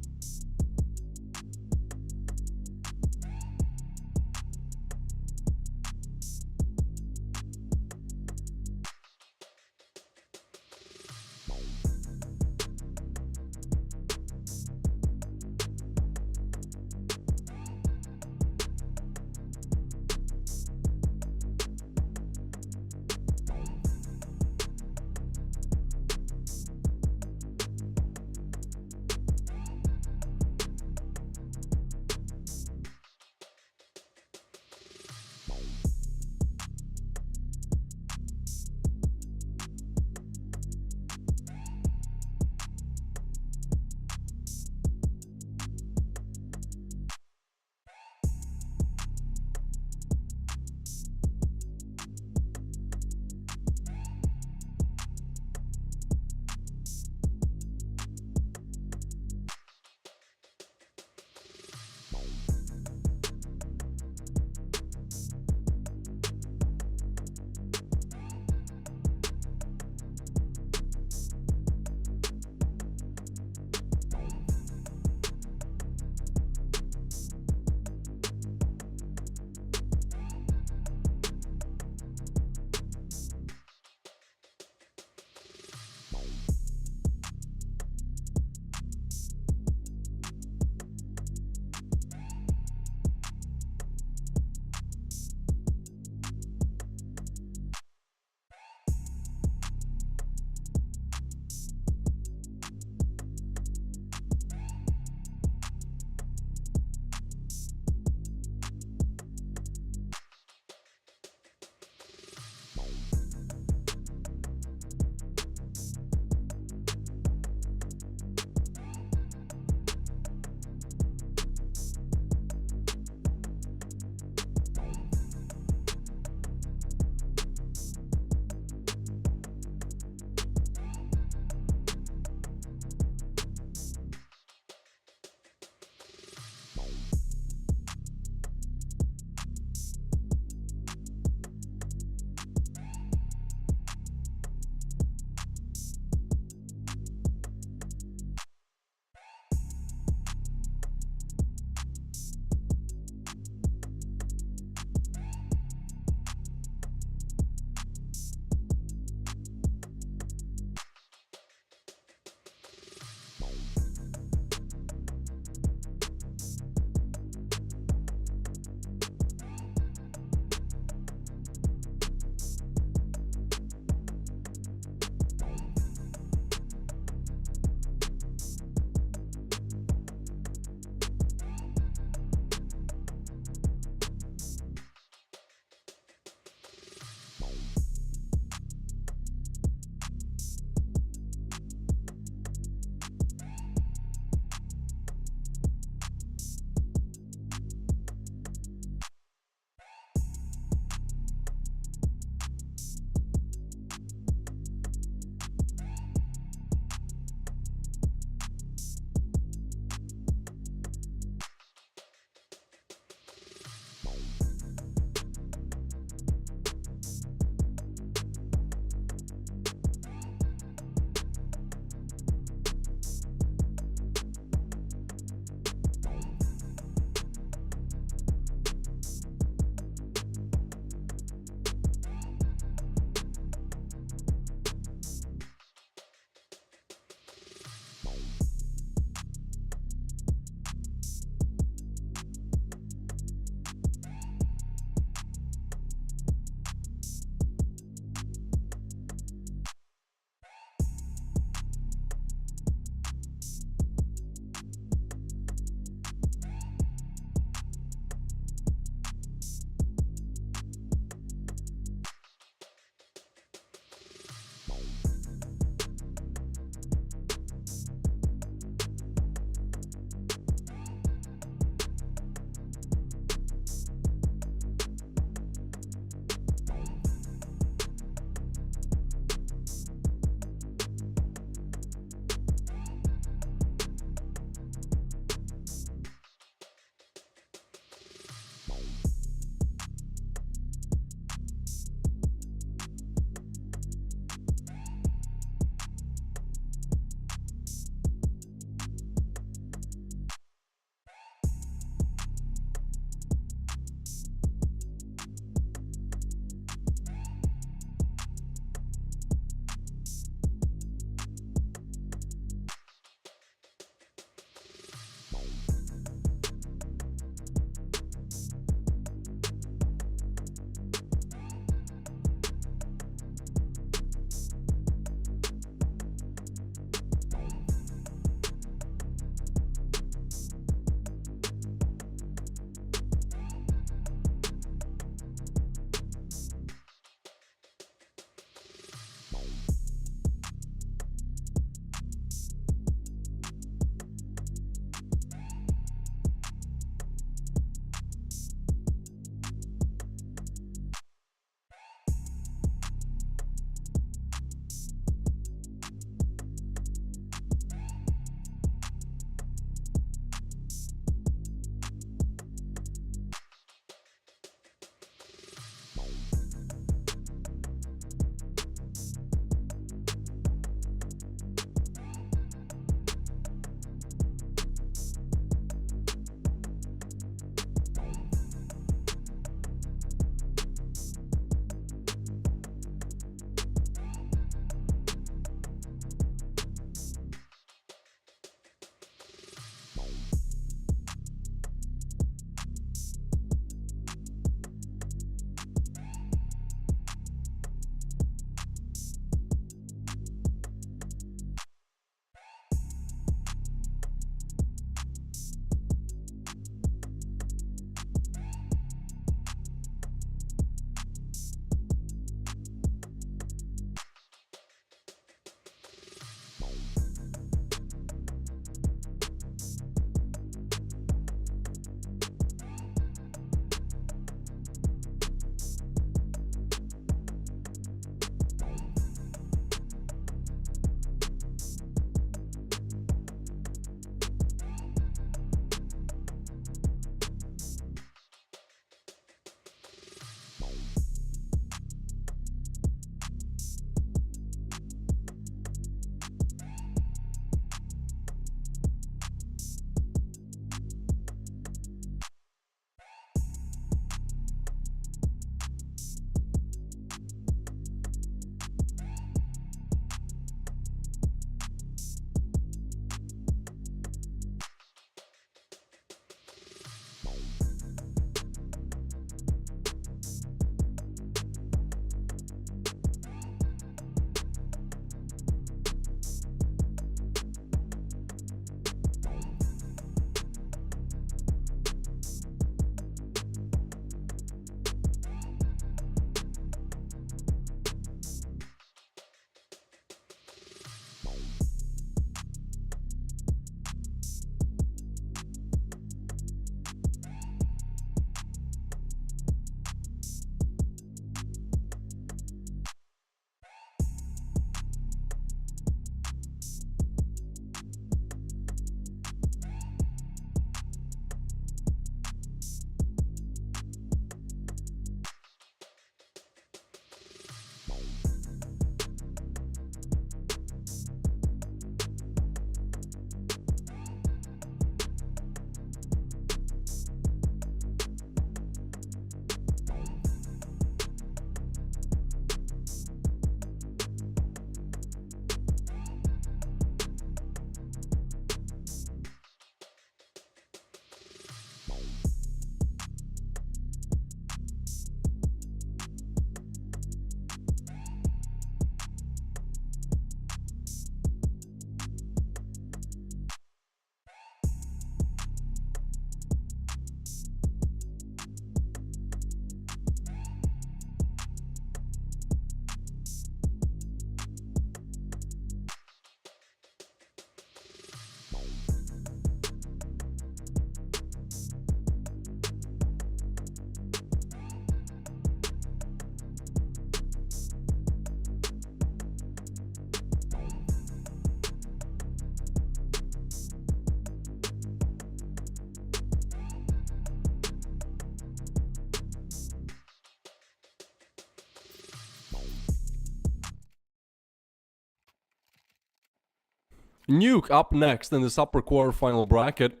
Nuke up next in this upper quarterfinal bracket.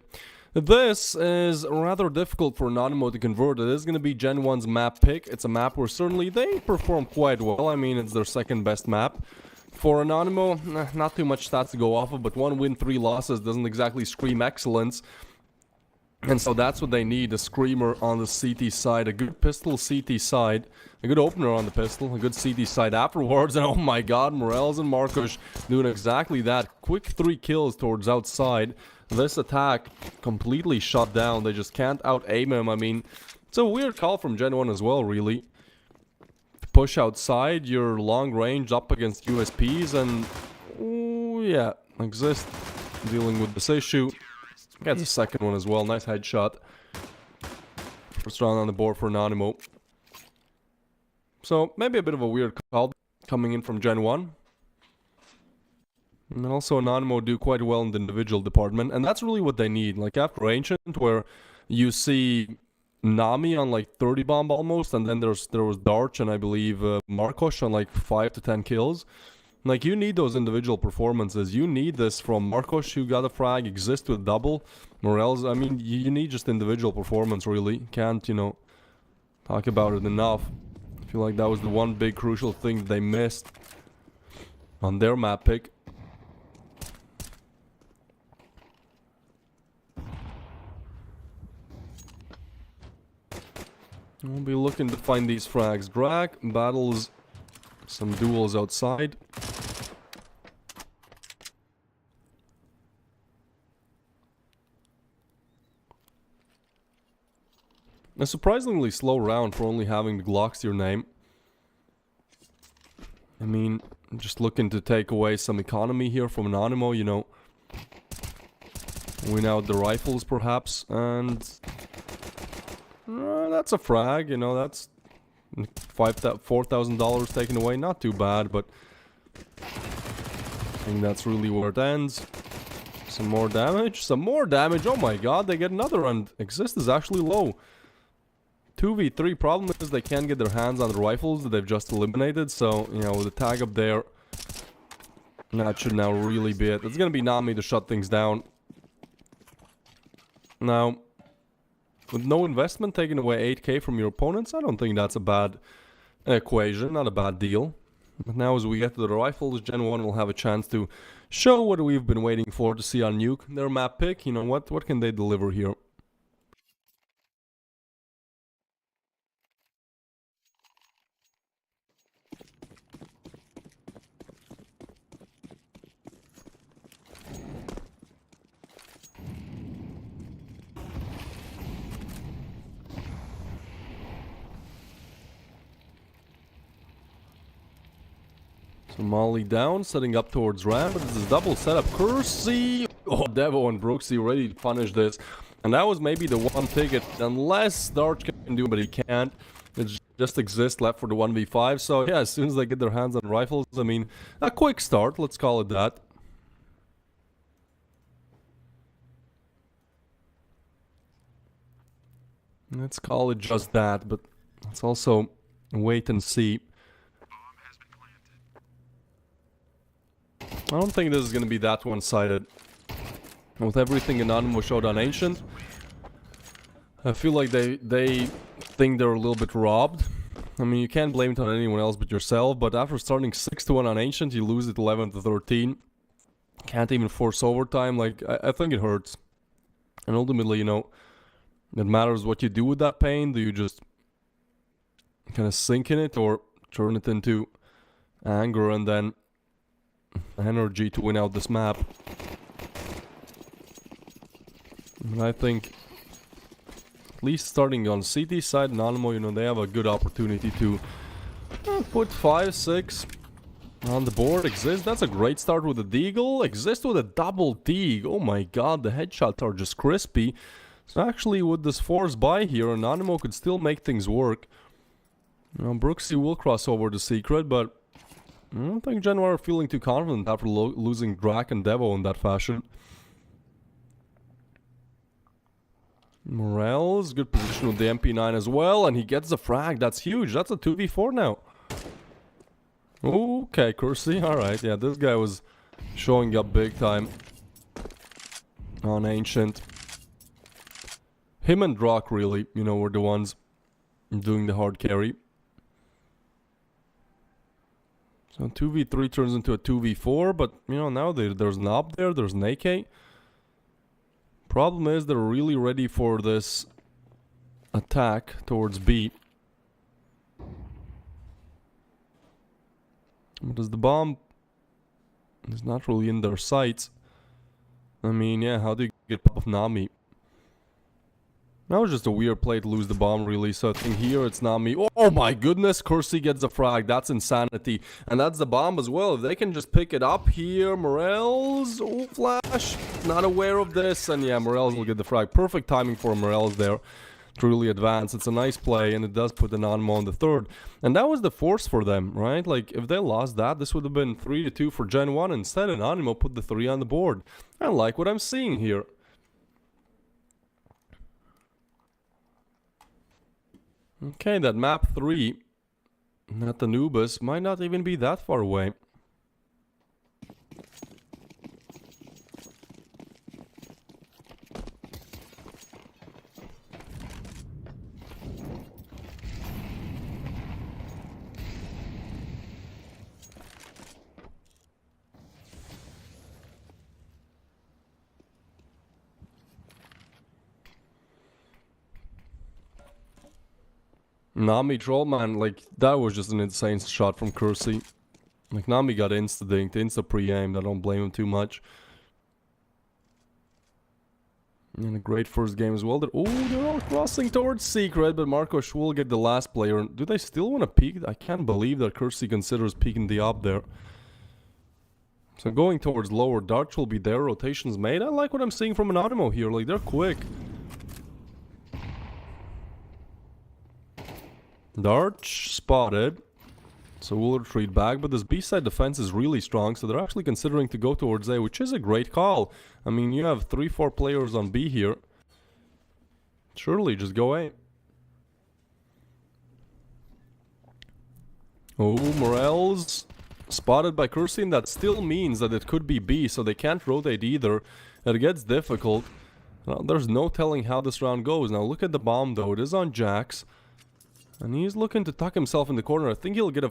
This is rather difficult for Anonymous to convert. It is going to be Gen 1's map pick. It's a map where certainly they perform quite well. I mean, it's their second best map. For Anonymous, not too much stats to go off of, but 1 win, 3 losses doesn't exactly scream excellence. And so that's what they need, a screamer on the CT side, a good pistol CT side, a good opener on the pistol, a good CT side afterwards, and oh my god, Morels and Marcos doing exactly that. Quick 3 kills towards outside. This attack completely shut down, they just can't out-aim him. I mean, it's a weird call from Gen 1 as well, really. Push outside, you're long range up against USPs, and ooh, yeah, Exist dealing with this issue. Gets a second one as well. Nice headshot. First round on the board for Anonymous. So, maybe a bit of a weird call coming in from Gen 1. And also Anonymous do quite well in the individual department. And that's really what they need. Like after Ancient, where you see Nami on like 30 bomb almost. And then there was Darch and I believe Marcos on like 5 to 10 kills. Like, you need those individual performances. You need this from Marcos, who got a frag, Exist with double. Morels, I mean, you need just individual performance, really. Can't, you know, talk about it enough. I feel like that was the one big crucial thing that they missed on their map pick. We'll be looking to find these frags. Drag, battles, some duels outside. A surprisingly slow round for only having the Glocks to your name. I mean, I'm just looking to take away some economy here from Anonymous, you know. Win out the rifles, perhaps, and... that's a frag, you know, that's... $4,000 taken away, not too bad, but... I think that's really where it ends. Some more damage, oh my god, they get another, and Exist is actually low. 2v3, problem is they can't get their hands on the rifles that they've just eliminated, so, you know, with the tag up there, that should now really be it. It's gonna be Nami to shut things down. Now, with no investment taking away 8k from your opponents, I don't think that's a bad equation, not a bad deal. But now as we get to the rifles, Gen 1 will have a chance to show what we've been waiting for to see on Nuke. Their map pick, you know, what can they deliver here? So Molly down, setting up towards Ram, but this is double setup. Cursey! Oh, Devo and Brooksy ready to punish this. And that was maybe the one ticket, unless Darch can do, but he can't. It just Exist left for the 1v5. So yeah, as soon as they get their hands on rifles, I mean, a quick start, let's call it that. Let's call it just that, but let's also wait and see. I don't think this is going to be that one-sided. With everything Anonymous showed on Ancient, I feel like they think they're a little bit robbed. I mean, you can't blame it on anyone else but yourself, but after starting 6-1 on Ancient, you lose it 11-13. Can't even force overtime, like, I think it hurts. And ultimately, you know, it matters what you do with that pain. Do you just kind of sink in it or turn it into anger and then energy to win out this map? And I think, at least starting on CT side, Anonymous, you know, they have a good opportunity to put 5-6 on the board. Exist, that's a great start with the Deagle. Exist with a double Deagle. Oh my god, the headshots are just crispy. So actually, with this force buy here, Anonymous could still make things work. You know, Brooksy will cross over the secret, but I don't think Gen 1 are feeling too confident after losing Drak and Devo in that fashion. Morels, good position with the MP9 as well, and he gets a frag. That's huge. That's a 2v4 now. Okay, Cursey. Alright, yeah, this guy was showing up big time on Ancient. Him and Drock really, you know, were the ones doing the hard carry. So 2v3 turns into a 2v4, but, you know, now there's an op there, there's an AK. Problem is, they're really ready for this attack towards B. Because the bomb is not really in their sights. I mean, yeah, how do you get off Nami? That was just a weird play to lose the bomb, really. So I think here it's Nami. Oh my goodness, Kersey gets a frag. That's insanity. And that's the bomb as well. If they can just pick it up here, Morels. Oh, flash. Not aware of this. And yeah, Morels will get the frag. Perfect timing for Morels there to really advance. It's a nice play, and it does put Anonymous on the third. And that was the force for them, right? Like, if they lost that, this would have been 3-2 for Gen 1. Instead, Anonymous put the 3 on the board. I like what I'm seeing here. Okay, that map 3, not the Anubis, might not even be that far away. Nami Trollman, like, that was just an insane shot from Kersey. Like, Nami got insta-dinked, insta-pre-aimed, I don't blame him too much. And a great first game as well. They're all crossing towards Secret, but Marcos will get the last player. Do they still want to peek? I can't believe that Kersey considers peeking the up there. So going towards lower, Darch will be there, rotations made. I like what I'm seeing from Anonymous here, like, they're quick. Darch spotted, so we'll retreat back, but this B-side defense is really strong, so they're actually considering to go towards A, which is a great call. I mean, you have 3-4 players on B here. Surely, just go A. Oh, Morels spotted by Kersey, and that still means that it could be B, so they can't rotate either. It gets difficult. Well, there's no telling how this round goes. Now look at the bomb though, it is on Jax. And he's looking to tuck himself in the corner. I think he'll get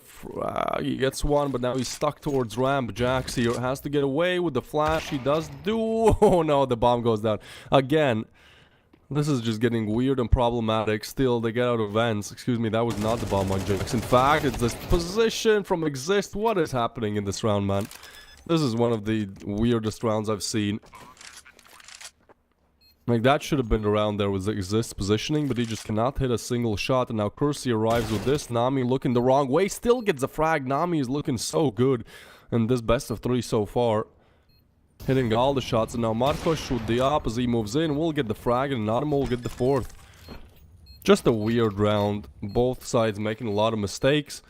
he gets one, but now he's stuck towards ramp. Jax here has to get away with the flash. He does do... Oh no, the bomb goes down. Again, this is just getting weird and problematic. Still, they get out of vents. Excuse me, that was not the bomb on Jax. In fact, it's this position from Exist. What is happening in this round, man? This is one of the weirdest rounds I've seen. Like, that should have been around there with the Exist positioning, but he just cannot hit a single shot. And now Kersey arrives with this. Nami looking the wrong way, still gets a frag. Nami is looking so good in this best of 3 so far. Hitting all the shots. And now Marcos with the op as he moves in. We'll get the frag, and Anonymous will get the 4th. Just a weird round. Both sides making a lot of mistakes.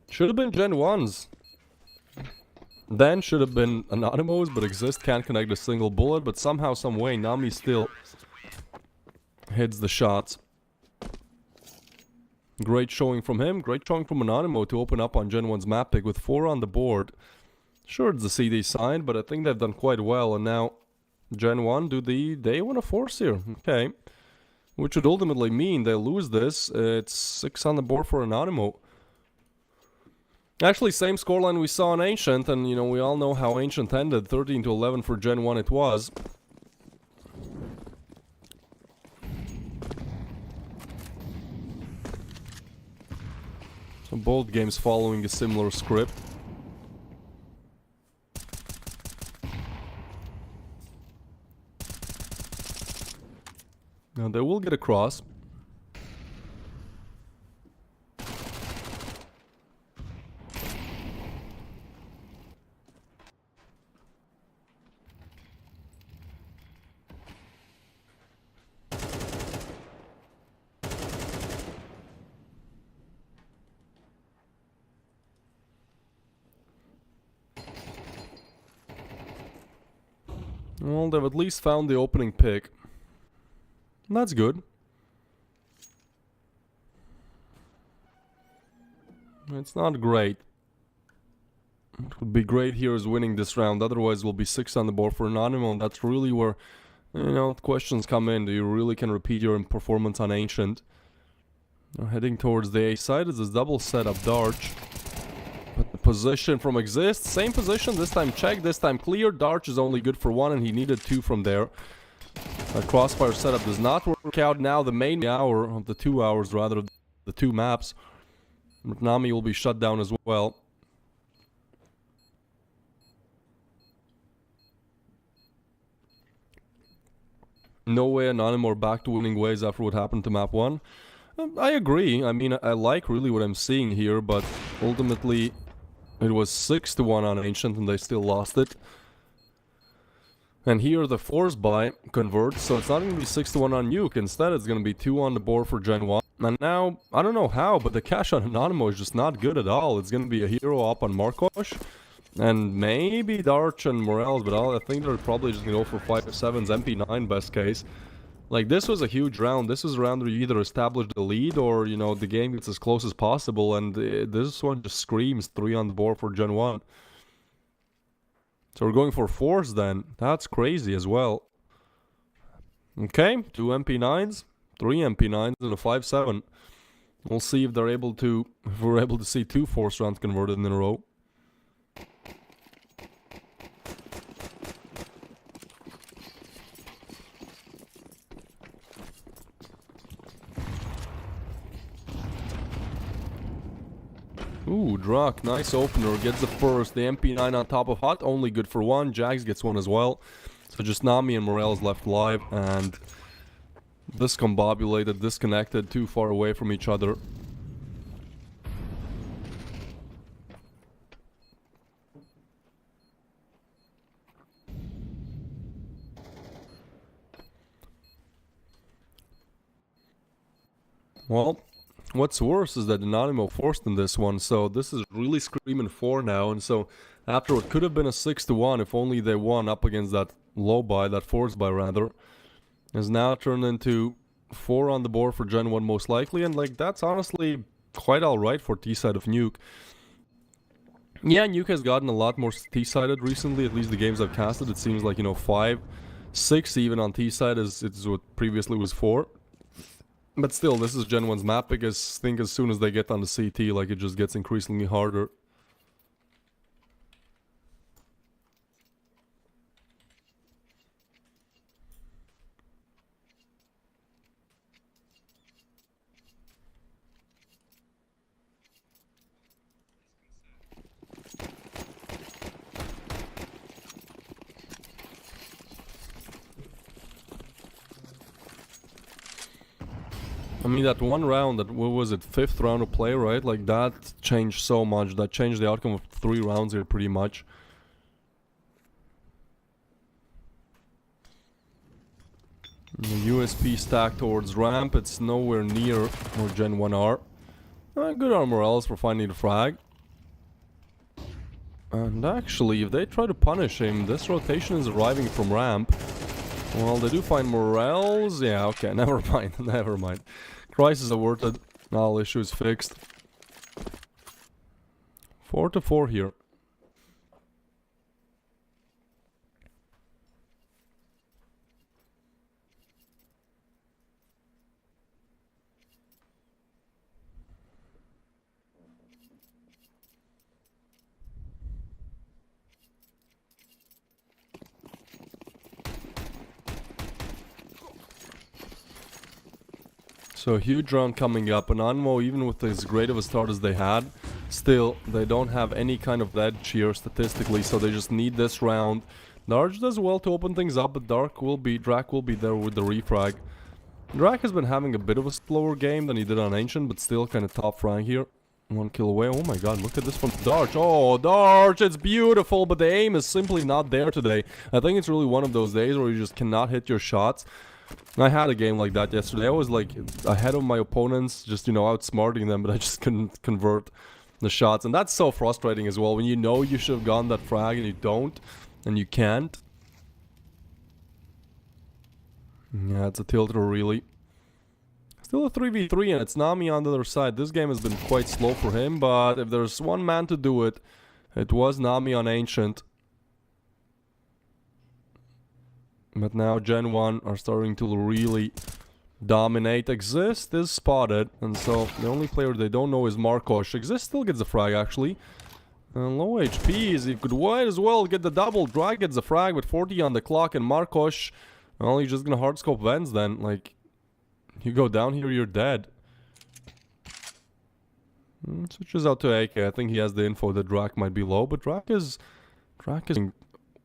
Should have been Gen 1s. Then should have been Anonymous, but Exist can't connect a single bullet. But somehow, some way, Nami still hits the shots. Great showing from him. Great showing from Anonymous to open up on Gen 1's map pick with 4 on the board. Sure, it's the CD sign, but I think they've done quite well. And now, Gen 1, they want to force here? Okay. Which would ultimately mean they lose this. It's 6 on the board for Anonymous. Actually, same scoreline we saw in Ancient, and you know, we all know how Ancient ended. 13-11 for Gen 1 it was. So both games following a similar script. Now they will get across. Well, they've at least found the opening pick. That's good. It's not great. What would be great here is winning this round, otherwise we'll be 6 on the board for Anonymous, and that's really where, questions come in. Do you really can repeat your performance on Ancient? Now heading towards the A side is this double setup Darch. But the position from Exist, same position, this time check, this time clear. Darch is only good for 1 and he needed 2 from there. That crossfire setup does not work out. Now the main hour of the 2 hours, rather, the 2 maps. Nami will be shut down as well. No way Anonymous are back to winning ways after what happened to map 1. I agree. I mean, I like really what I'm seeing here, but ultimately it was 6-1 on Ancient and they still lost it. And here the force buy converts, so it's not going to be 6-1 on Nuke. Instead, it's going to be 2 on the board for Gen 1. And now, I don't know how, but the cash on Anonymous is just not good at all. It's going to be a hero up on Markosh. And maybe Darch and Morales, but I think they're probably just going to go for 5-7s, MP9 best case. Like, this was a huge round. This is a round where you either establish the lead or, the game gets as close as possible. And this one just screams 3 on the board for Gen 1. So we're going for 4s then. That's crazy as well. Okay, 2 MP9s, 3 MP9s, and a 5-7. We'll see if they're able to, if we're able to see 2 force rounds converted in a row. Ooh, Drak, nice opener, gets the first. The MP9 on top of Hot, only good for 1. Jags gets 1 as well. So just Nami and Morales left live, and discombobulated, disconnected, too far away from each other. Well, what's worse is that Anonymous forced in this one, so this is really screaming 4 now, and so after what could have been a 6-1 if only they won up against that low buy, that force buy rather, is now turned into 4 on the board for Gen 1 most likely, and like that's honestly quite alright for T-side of Nuke. Yeah, Nuke has gotten a lot more T-sided recently, at least the games I've casted. It seems like, 5, 6 even on T-side is what previously was 4. But still, this is Gen 1's map, because I think as soon as they get on the CT, like, it just gets increasingly harder. I mean, that one round, that, what was it, 5th round of play, right? Like, that changed so much. That changed the outcome of 3 rounds here, pretty much. The USP stack towards ramp, it's nowhere near where Gen 1 are. Good on Morales for finding the frag. And actually, if they try to punish him, this rotation is arriving from ramp. Well, they do find Morales. Yeah, okay, never mind, never mind. Crisis averted. All issues fixed. 4-4 here. So a huge round coming up, and Anmo, even with as great of a start as they had, still, they don't have any kind of edge here statistically, so they just need this round. Darch does well to open things up, but Drak will be there with the refrag. Drak has been having a bit of a slower game than he did on Ancient, but still kind of top frag here. 1 kill away. Oh my god, look at this from Darch. Oh, Darch, it's beautiful, but the aim is simply not there today. I think it's really one of those days where you just cannot hit your shots. I had a game like that yesterday. I was like ahead of my opponents, just, outsmarting them, but I just couldn't convert the shots. And that's so frustrating as well, when you know you should have gotten that frag and you don't, and you can't. Yeah, it's a tilter really. Still a 3v3, and it's Nami on the other side. This game has been quite slow for him, but if there's one man to do it, It was Nami on Ancient. But now Gen 1 are starting to really dominate. Exist is spotted, and so the only player they don't know is Markosh. Exist still gets the frag, actually. Low HP, he could might as well get the double. Drag gets the frag with 40 on the clock, and Markosh, well, he's just gonna hardscope Vents then. Like, you go down here, you're dead. Switches out to AK. I think he has the info that Drak might be low, but Drak is...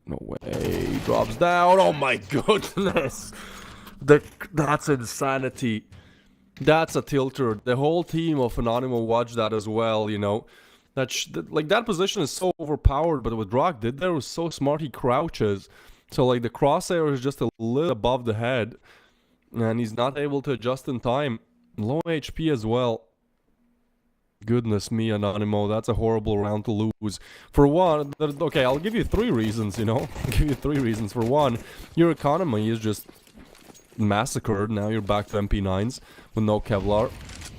No way. He drops down. Oh my goodness. That's insanity. That's a tilter. The whole team of Anonymous watched that as well, you know. That position is so overpowered, but what Drak did there was so smart. He crouches. So like the crosshair is just a little above the head. And he's not able to adjust in time. Low HP as well. Goodness me, Anonymous, that's a horrible round to lose. For one, okay, I'll give you 3 reasons, you know. I'll give you 3 reasons. For one, your economy is just massacred. Now you're back to MP9s with no Kevlar.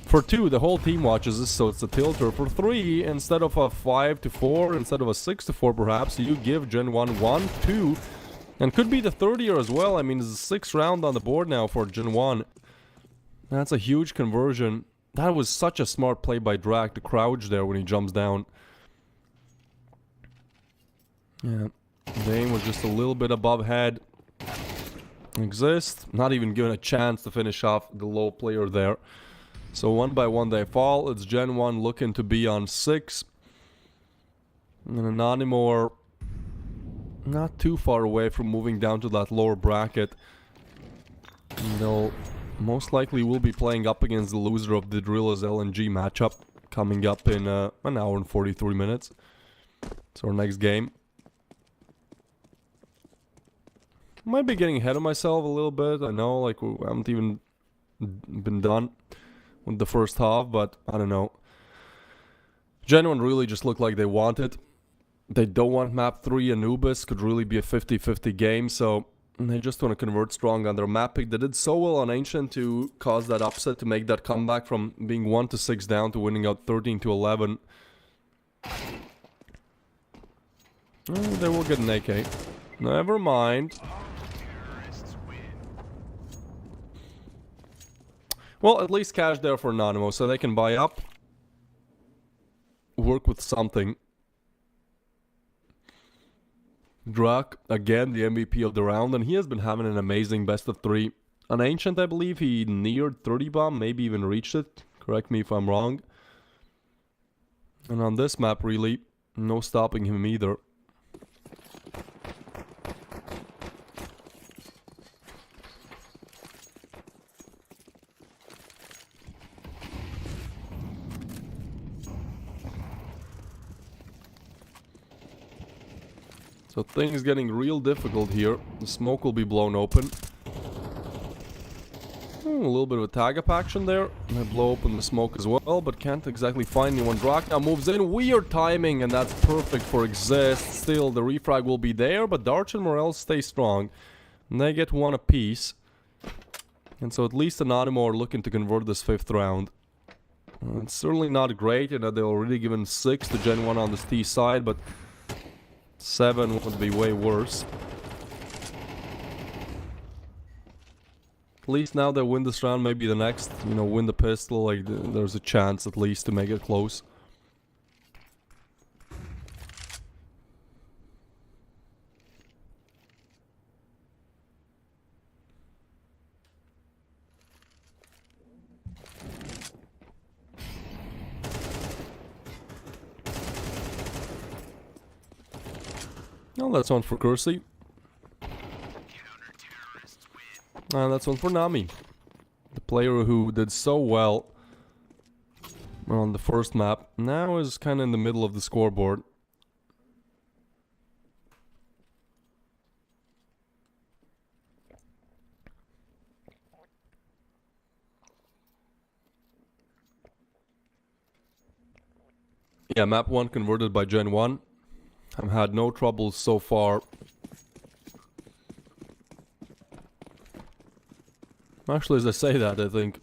For 2, the whole team watches this, so it's a tilter. For 3, instead of a 5-4, instead of a 6-4 perhaps, you give Gen 1 1, 2, and could be the 3rd year as well. I mean, it's the 6th round on the board now for Gen 1. That's a huge conversion. That was such a smart play by Drak to crouch there when he jumps down. Yeah, the aim was just a little bit above head. Exist, not even given a chance to finish off the low player there. So 1 by 1 they fall. It's Gen 1 looking to be on 6. And Anonymous not too far away from moving down to that lower bracket. They'll most likely will be playing up against the loser of the DRILLAS LNG matchup coming up in an hour and 43 minutes. It's our next game. Might be getting ahead of myself a little bit. I know, like, we haven't even been done with the first half, but I don't know. Gen 1 really just looked like they want it. They don't want map 3. Anubis could really be a 50-50 game, so they just want to convert strong on their map pick. They did so well on Ancient to cause that upset, to make that comeback from being 1-6 down to winning out 13-11. They will get an AK. Never mind. Well, at least cash there for Anonymous, so they can buy up. Work with something. Drak, again, the MVP of the round, and he has been having an amazing best of 3. On Ancient, I believe he neared 30 bomb, maybe even reached it. Correct me if I'm wrong. And on this map, really, no stopping him either. So things getting real difficult here. The smoke will be blown open. A little bit of a tag-up action there. They blow open the smoke as well, but can't exactly find anyone. Drak now moves in. Weird timing, and that's perfect for Exist. Still, the refrag will be there, but Darch and Morel stay strong. And they get 1 apiece. And so at least Anonymous are looking to convert this 5th round. It's certainly not great, you know, they're already given 6 to Gen 1 on this T side, but 7 would be way worse. At least now they win this round, maybe the next, you know, win the pistol, like, there's a chance at least to make it close. Oh, that's one for Kersey. And that's one for Nami. The player who did so well on the first map now is kind of in the middle of the scoreboard. Yeah, map 1 converted by Gen 1. I've had no troubles so far. Actually, as I say that, I think...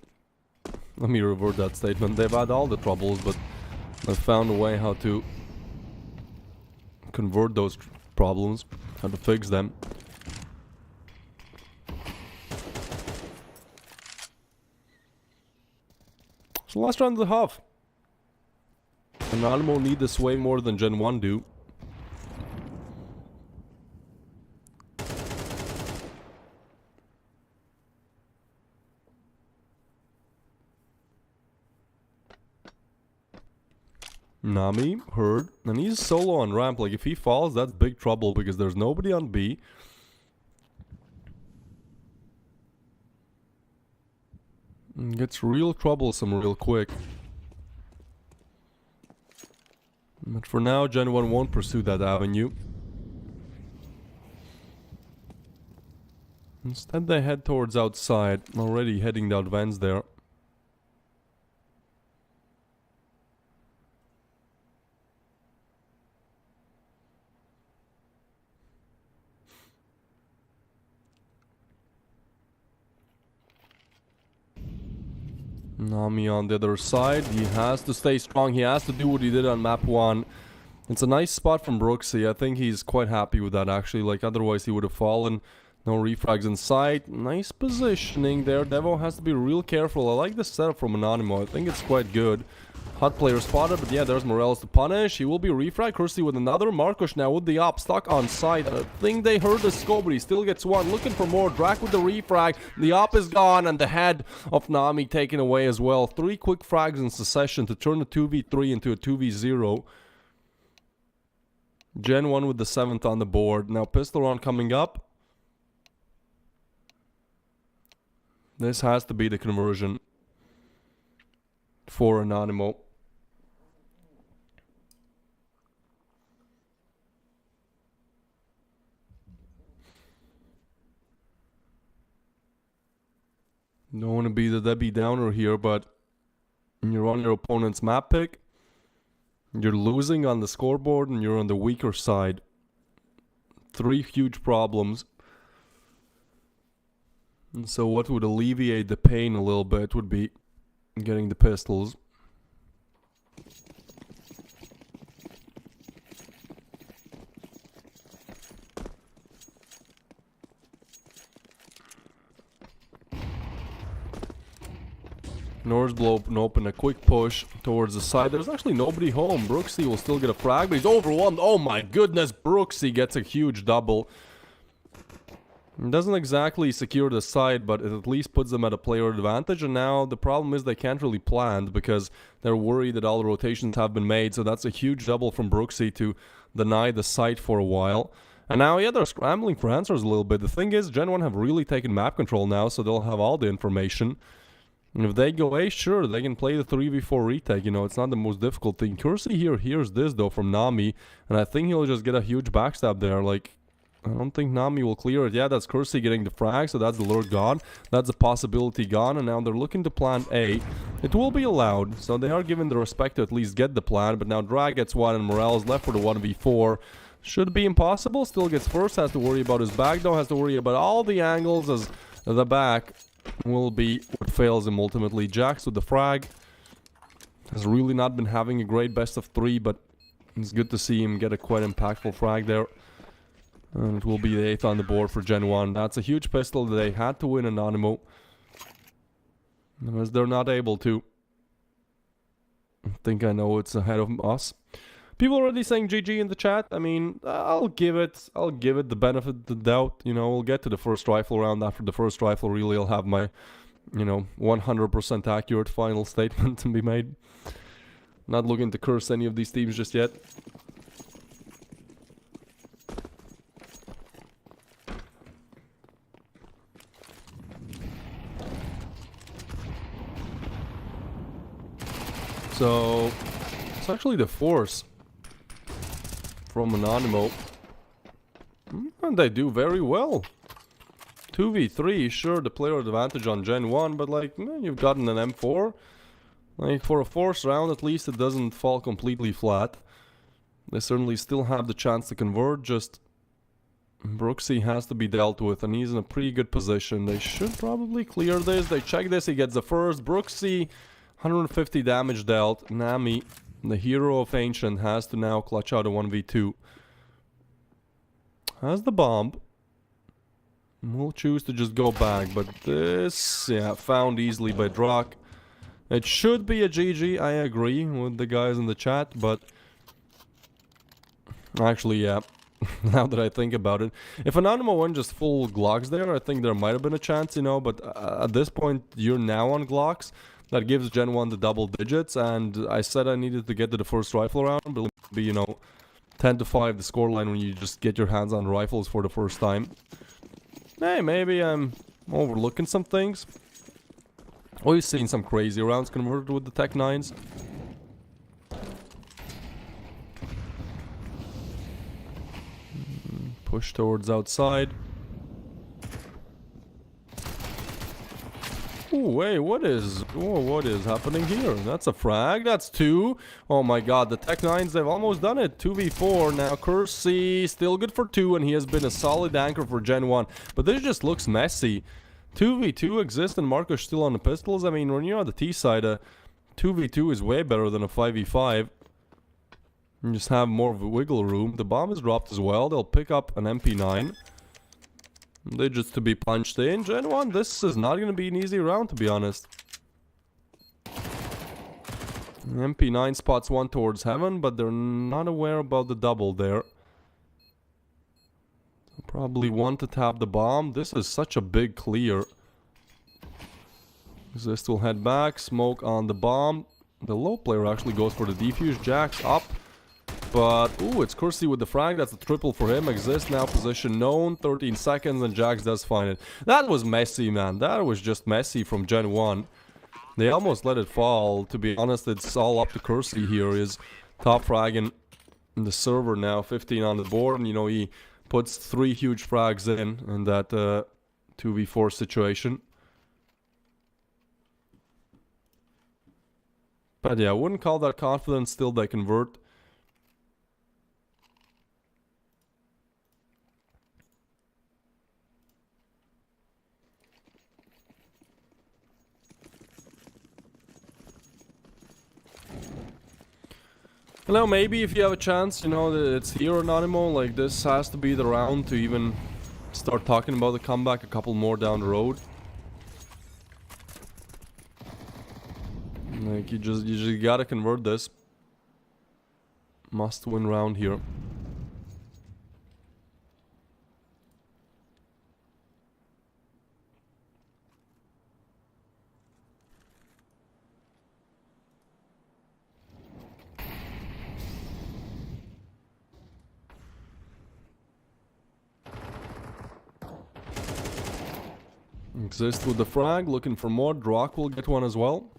Let me revert that statement. They've had all the troubles, but they've found a way how to convert those problems, how to fix them. So last round of the half. Anonymous need this way more than Gen 1 do. Nami, heard, and he's solo on ramp. Like, if he falls, that's big trouble because there's nobody on B. And gets real troublesome real quick. But for now, Gen 1 won't pursue that avenue. Instead, they head towards outside, already heading down vents there. Nami on the other side. He has to stay strong. He has to do what he did on map 1. It's a nice spot from Brooksy. I think he's quite happy with that, actually. Like, otherwise he would have fallen. No refrags in sight. Nice positioning there. Devo has to be real careful. I like this setup from Anonymous. I think it's quite good. Hot player spotted, but yeah, there's Morales to punish. He will be refrag. Kirsty with another. Marcos now with the op, stuck on site. I think they heard the scope, but he still gets one. Looking for more. Drac with the refrag. The op is gone, and the head of Nami taken away as well. 3 quick frags in succession to turn a 2v3 into a 2v0. Gen 1 with the 7th on the board. Now pistol round coming up. This has to be the conversion for Anonymous. Don't want to be the Debbie Downer here, but you're on your opponent's map pick. You're losing on the scoreboard and you're on the weaker side. 3 huge problems. And so what would alleviate the pain a little bit would be getting the pistols. Nor's blow open a quick push towards the side. There's actually nobody home. Brooksy will still get a frag, but he's overwhelmed. Oh my goodness, Brooksy gets a huge double. It doesn't exactly secure the side, but it at least puts them at a player advantage. And now the problem is they can't really plant because they're worried that all the rotations have been made. So that's a huge double from Brooksy to deny the site for a while. And now, yeah, they're scrambling for answers a little bit. The thing is, Gen 1 have really taken map control now, so they'll have all the information. And if they go A, sure, they can play the 3v4 retake. You know, it's not the most difficult thing. Kersey here hears this, though, from Nami. And I think he'll just get a huge backstab there. Like, I don't think Nami will clear it. Yeah, that's Kersey getting the frag, so that's the lure gone. That's a possibility gone, and now they're looking to plant A. It will be allowed, so they are given the respect to at least get the plan. But now Drag gets one, and Morales left for the 1v4. Should be impossible. Still gets first, has to worry about his back, though. Has to worry about all the angles as the back will be what fails him ultimately. Jax with the frag has really not been having a great best of 3, but it's good to see him get a quite impactful frag there. And it will be the 8th on the board for Gen 1. That's a huge pistol. They had to win Anonymous, as they're not able to. I think I know it's ahead of us. People already saying GG in the chat. I mean, I'll give it the benefit of the doubt. You know, we'll get to the first rifle round. After the first rifle, really, I'll have my, you know, 100% accurate final statement to be made. Not looking to curse any of these teams just yet. So, it's actually the force from Anonymous. And they do very well. 2v3, sure, the player advantage on Gen 1, but like, you've gotten an M4. Like, for a force round, at least it doesn't fall completely flat. They certainly still have the chance to convert, just Brooksy has to be dealt with, and he's in a pretty good position. They should probably clear this. They check this, he gets the first. Brooksy, 150 damage dealt. Nami, the hero of Ancient, has to now clutch out a 1v2. has the bomb. We'll choose to just go back, but this, yeah, found easily by Drak. It should be a GG, I agree with the guys in the chat, but... Actually, yeah, now that I think about it. If Anonymous went just full Glocks there, I think there might have been a chance, you know, but at this point, you're now on Glocks. That gives Gen 1 the double digits, and I said I needed to get to the first rifle round, but it'll be, you know, 10 to 5 the scoreline when you just get your hands on rifles for the first time. Hey, maybe I'm overlooking some things. We've seen some crazy rounds converted with the Tech 9s. Push towards outside. Ooh, wait, what is happening here? That's a frag, that's 2. Oh my god, the Tech 9s, they've almost done it. 2v4, now Kersey, still good for 2, and he has been a solid anchor for Gen 1. But this just looks messy. 2v2 exists and Marco's still on the pistols. I mean, when you're on the T side, 2v2 is way better than a 5v5. You just have more wiggle room. The bomb is dropped as well. They'll pick up an MP9. They just to be punched in. Gen 1, this is not going to be an easy round, to be honest. MP9 spots one towards heaven, but they're not aware about the double there. Probably want to tap the bomb. This is such a big clear. Exist will head back. Smoke on the bomb. The low player actually goes for the defuse. Jack's up. But, ooh, it's Kersey with the frag. That's a triple for him. Exist now, position known. 13 seconds, and Jax does find it. That was messy, man. That was just messy from Gen 1. They almost let it fall. To be honest, it's all up to Kersey here. Is top fragging in the server now. 15 on the board. And, you know, he puts 3 huge frags in that 2v4 situation. But, yeah, I wouldn't call that confidence. Still, they convert. You know, maybe if you have a chance, you know, it's here Anonymous, like this has to be the round to even start talking about the comeback a couple more down the road. Like, you just gotta convert this. Must win round here. Exist with the frag, looking for more. Drak will get one as well.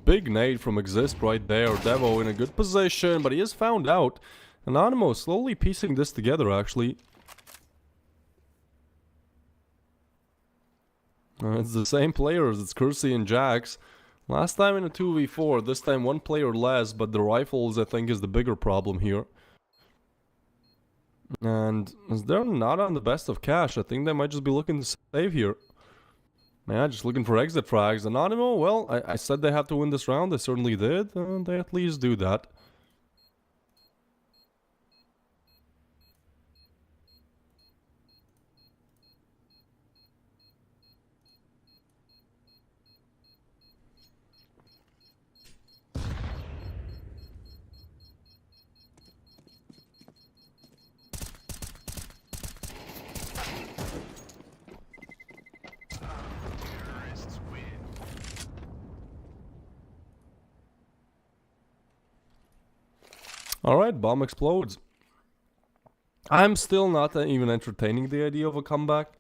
Big nade from Exist right there. Devo in a good position, but he is found out. Anonymous slowly piecing this together, actually. It's the same players, it's Kersey and Jax. Last time in a 2v4, this time one player less, but the rifles I think is the bigger problem here. And as they're not on the best of cash, I think they might just be looking to save here. Man, just looking for exit frags. Anonymous, well, I said they had to win this round, they certainly did, and they at least do that. Alright, bomb explodes. I'm still not even entertaining the idea of a comeback.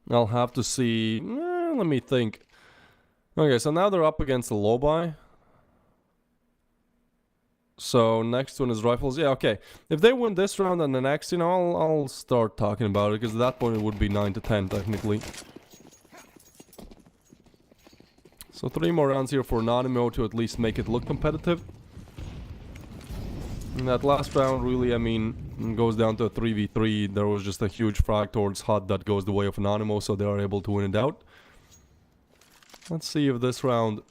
I'll have to see. Let me think. Okay, so now they're up against the low buy. So next one is rifles. Yeah, okay. If they win this round and the next, you know, I'll start talking about it, because at that point it would be 9 to 10 technically. So 3 more rounds here for Anonymous to at least make it look competitive. And that last round really, I mean, goes down to a 3v3. There was just a huge frag towards HUD that goes the way of Anonymous, so they are able to win it out. Let's see if this round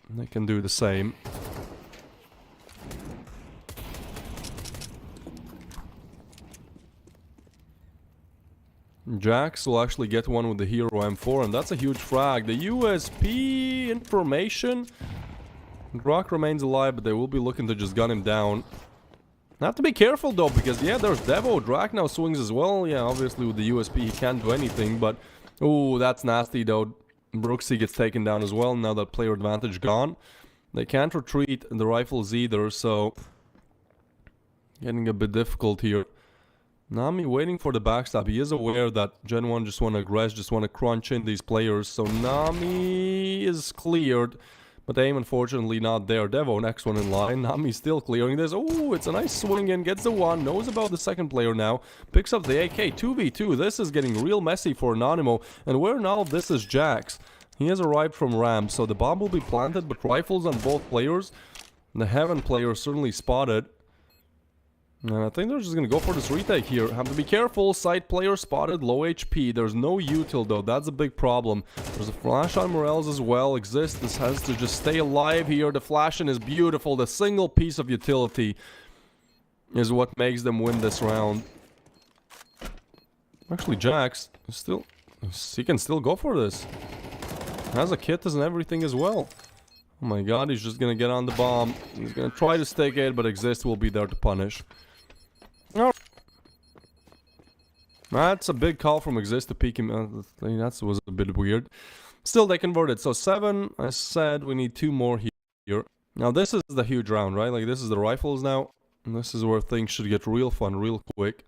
they can do the same. Jax will actually get one with the hero M4, and that's a huge frag. The USP information. Rock remains alive, but they will be looking to just gun him down. Have to be careful though, because yeah, there's Devo. Drak now swings as well. Yeah, obviously with the USP he can't do anything, but oh, that's nasty though. Brooksy gets taken down as well. Now that player advantage gone. They can't retreat the rifles either, so getting a bit difficult here. Nami waiting for the backstab. He is aware that Gen 1 just want to aggress, just want to crunch in these players. So Nami is cleared, but aim unfortunately not there. Devo, next one in line. Nami still clearing this. Oh, it's a nice swing in. Gets the one. Knows about the second player now. Picks up the AK. 2v2. This is getting real messy for Anonymous. And where now this is Jax. He has arrived from Ram. So the bomb will be planted, but rifles on both players. The Heaven player certainly spotted. And I think they're just gonna go for this retake here. Have to be careful. Side player spotted, low HP. There's no util though. That's a big problem. There's a flash on Morels as well. This has to just stay alive here. The flashing is beautiful. The single piece of utility is what makes them win this round. Actually, Jax still, he can still go for this. Has a kit and everything as well. Oh my god, he's just gonna get on the bomb. He's gonna try to stake it, but Exist will be there to punish. Oh. That's a big call from Exist to peek him. That was a bit weird. Still, they converted. So 7, I said we need 2 more here. Now this is the huge round, right? Like this is the rifles now. And this is where things should get real fun real quick.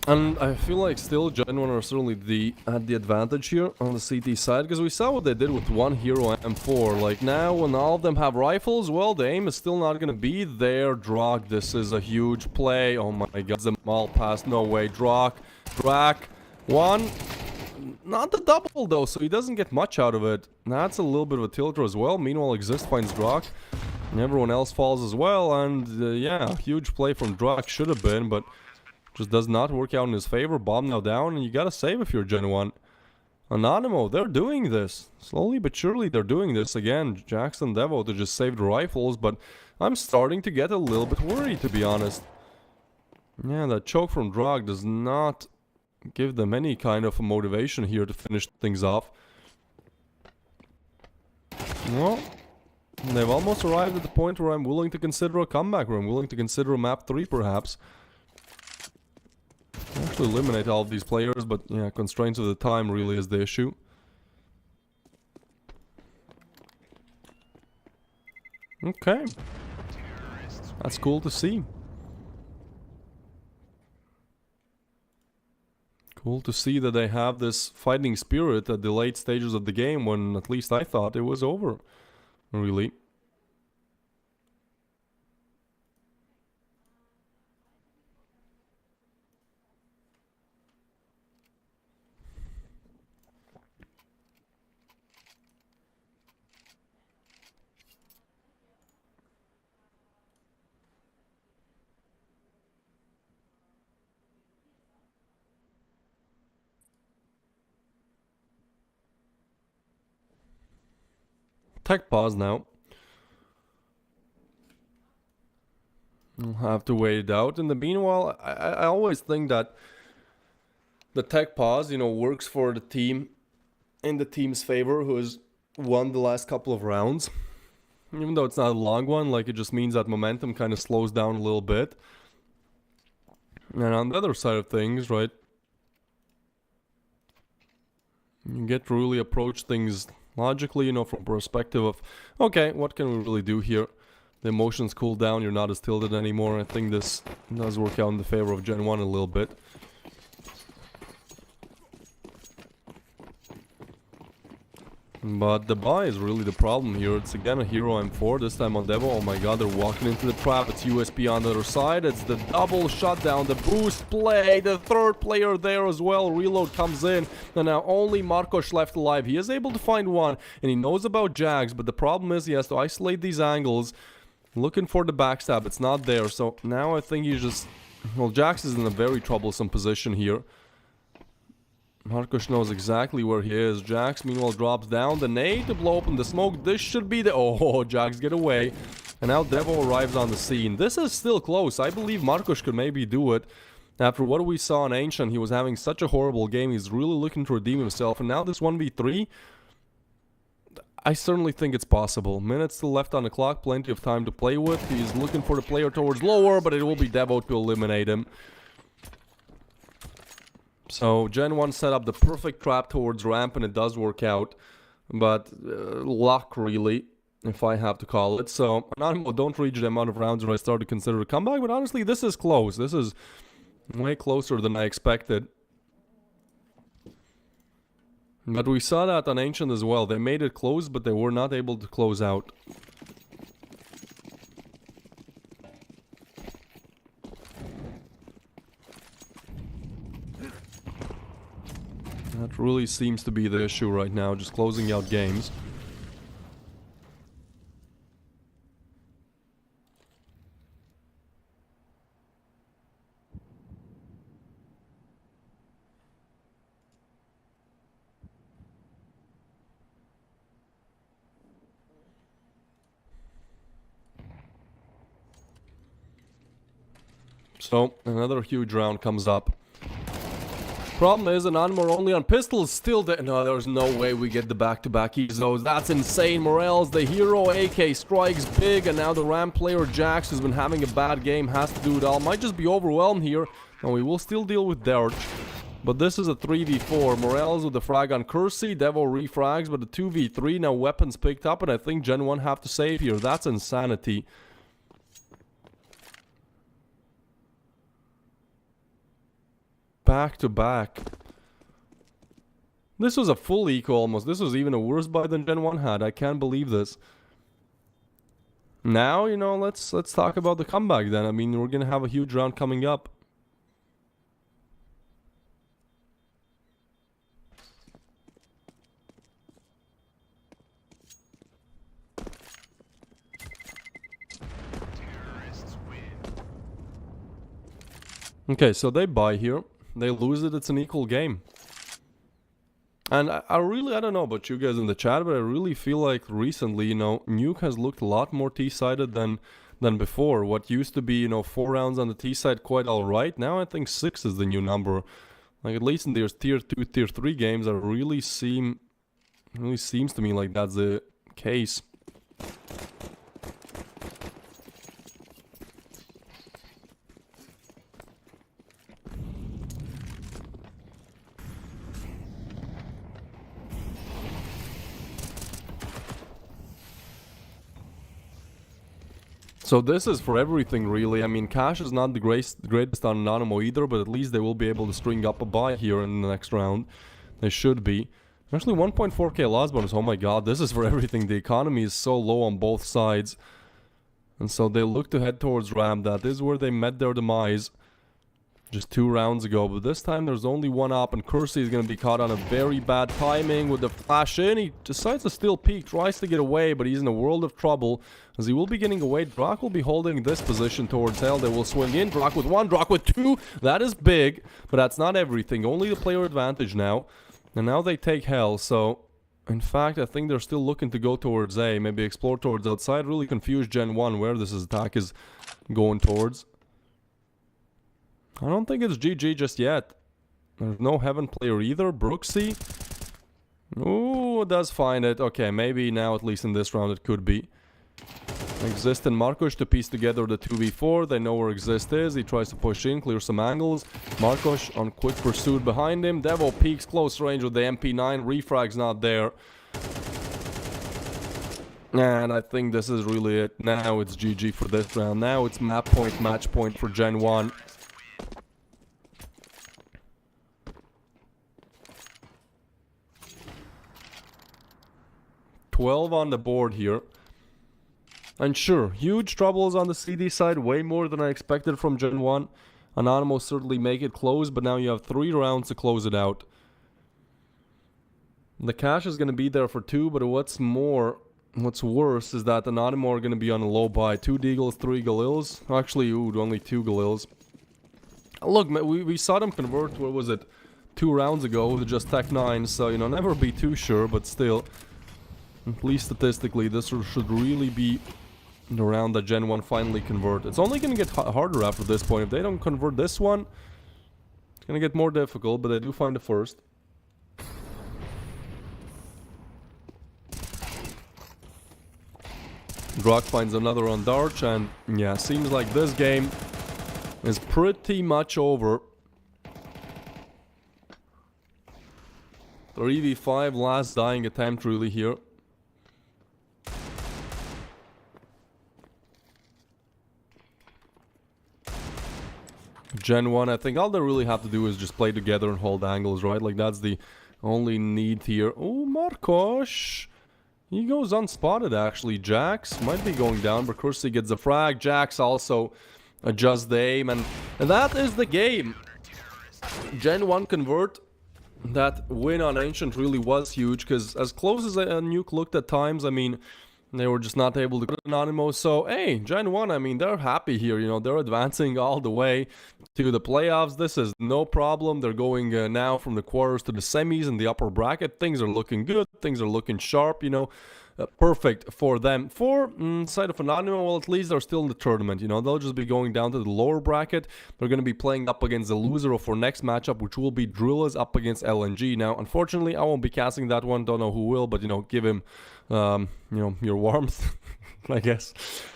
And I feel like still Gen 1 are certainly at the advantage here on the CT side, because we saw what they did with one hero M4. Like now when all of them have rifles, well, the aim is still not gonna be there. Drak, this is a huge play. Oh my god, them all passed, no way. Drak, one. Not the double though, so he doesn't get much out of it. That's a little bit of a tilter as well. Meanwhile, Exist finds Drak, and everyone else falls as well. And yeah, huge play from Drak should have been, but just does not work out in his favor. Bomb now down, and you gotta save if you're Gen 1. Anonymous, they're doing this. Slowly but surely they're doing this again. Jackson Devo to just save the rifles, but I'm starting to get a little bit worried, to be honest. Yeah, that choke from Drog does not give them any kind of motivation here to finish things off. Well, they've almost arrived at the point where I'm willing to consider a comeback, where I'm willing to consider a map 3 perhaps. Actually eliminate all of these players, but yeah, constraints of the time really is the issue. Okay. That's cool to see. Cool to see that they have this fighting spirit at the late stages of the game, when at least I thought it was over. Really. Tech pause now. We'll have to wait it out. In the meanwhile, I always think that the tech pause, you know, works for the team in the team's favor who has won the last couple of rounds. Even though it's not a long one, like it just means that momentum kind of slows down a little bit. And on the other side of things, right, you get to really approach things logically, you know, from perspective of, okay, what can we really do here? The emotions cool down, you're not as tilted anymore. I think this does work out in the favor of Gen 1 a little bit. But the buy is really the problem here. It's again a hero M4, this time on Devo. Oh my god, they're walking into the trap. It's USP on the other side. It's the double shutdown, the boost play. The third player there as well. Reload comes in. And now only Marcos left alive. He is able to find one, and he knows about Jags. But the problem is he has to isolate these angles. Looking for the backstab. It's not there. So now I think he's just... Well, Jax is in a very troublesome position here. Marcos knows exactly where he is. Jax, meanwhile, drops down. The nade to blow open the smoke. This should be the... Oh, Jax get away. And now Devo arrives on the scene. This is still close. I believe Marcos could maybe do it. After what we saw in Ancient, he was having such a horrible game. He's really looking to redeem himself. And now this 1v3, I certainly think it's possible. Minutes still left on the clock. Plenty of time to play with. He's looking for the player towards lower, but it will be Devo to eliminate him. So, Gen 1 set up the perfect trap towards ramp, and it does work out. But, luck, really, if I have to call it. So, Anonymous don't reach the amount of rounds where I start to consider a comeback. But honestly, this is close. This is way closer than I expected. But we saw that on Ancient as well. They made it close, but they were not able to close out. That really seems to be the issue right now, just closing out games. So, another huge round comes up. Problem is, Anonymous only on pistols, still no, there's no way we get the back-to-back Ezos. That's insane. Morel's the hero, AK strikes big, and now the ramp player Jax, who's been having a bad game, has to do it all. Might just be overwhelmed here, and we will still deal with Derch. But this is a 3v4. Morel's with the frag on Kersey, Devo refrags, but a 2v3, now weapons picked up, and I think Gen 1 have to save here. That's insanity. Back to back. This was a full eco almost. This was even a worse buy than Gen 1 had. I can't believe this. Now, you know, let's talk about the comeback then. I mean, we're gonna have a huge round coming up. Okay, so they buy here. They lose it, it's an equal game. And I really, I don't know about you guys in the chat, but I really feel like recently, you know, Nuke has looked a lot more T-sided than before. What used to be, you know, 4 rounds on the T-side quite alright, now I think 6 is the new number. Like, at least in their tier 2, tier 3 games, it really seems to me like that's the case. So this is for everything really. I mean, cash is not the greatest on Anonymous either, but at least they will be able to string up a buy here in the next round. They should be. Actually 1.4k loss bonus, oh my god, this is for everything. The economy is so low on both sides. And so they look to head towards ramp. That is where they met their demise just 2 rounds ago, but this time there's only one op, and Kersey is going to be caught on a very bad timing with the flash in. He decides to still peek, tries to get away, but he's in a world of trouble as he will be getting away. Drak will be holding this position towards hell. They will swing in. Drak with 1, Drak with 2. That is big, but that's not everything. Only the player advantage now. And now they take hell, so in fact, I think they're still looking to go towards A, maybe explore towards outside. Really confused Gen 1 where this attack is going towards. I don't think it's GG just yet. There's no Heaven player either. Brooksy. Ooh, does find it. Okay, maybe now, at least in this round, it could be. Exist and Marcos to piece together the 2v4. They know where Exist is. He tries to push in, clear some angles. Marcos on quick pursuit behind him. Devo peeks close range with the MP9. Refrag's not there. And I think this is really it. Now it's GG for this round. Now it's map point, match point for Gen 1. 12 on the board here. And sure, huge troubles on the CD side, way more than I expected from Gen 1. Anonymous certainly make it close, but now you have 3 rounds to close it out. The cash is going to be there for 2, but what's worse is that Anonymous are going to be on a low buy. 2 Deagles, 3 Galils. Actually, only 2 Galils. Look, we saw them convert, what was it, 2 rounds ago with just Tech 9, so, you know, never be too sure, but still, at least statistically, this should really be the round that Gen 1 finally convert. It's only going to get harder after this point. If they don't convert this one, it's going to get more difficult, but they do find the first. Grok finds another on Darch, and yeah, seems like this game is pretty much over. 3v5, last dying attempt really here. Gen 1, I think all they really have to do is just play together and hold angles, right? Like, that's the only need here. Oh, Markos! He goes unspotted, actually. Jax might be going down, but Kursi gets a frag. Jax also adjusts the aim, and that is the game. Gen 1 convert. That win on Ancient really was huge, because as close as a nuke looked at times, I mean, they were just not able to get Anonymous. So, hey, Gen 1, I mean, they're happy here, you know, they're advancing all the way to the playoffs. This is no problem. They're going now from the quarters to the semis in the upper bracket. Things are looking good. Things are looking sharp, you know. Perfect for them. For side of Anonymous, well, at least they're still in the tournament, you know. They'll just be going down to the lower bracket. They're going to be playing up against the loser of our next matchup, which will be DRILLAS up against LNG. Now, unfortunately, I won't be casting that one. Don't know who will, but, you know, give him, you know, your warmth, I guess.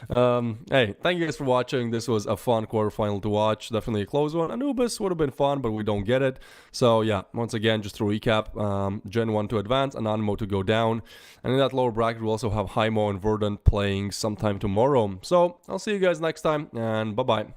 Hey, thank you guys for watching. This was a fun quarterfinal to watch. Definitely a close one. Anubis would have been fun, but we don't get it. So, yeah, once again, just to recap, Gen 1 to advance, Anonymous to go down. And in that lower bracket, we'll also have Hymo and Verdant playing sometime tomorrow. So, I'll see you guys next time, and bye-bye.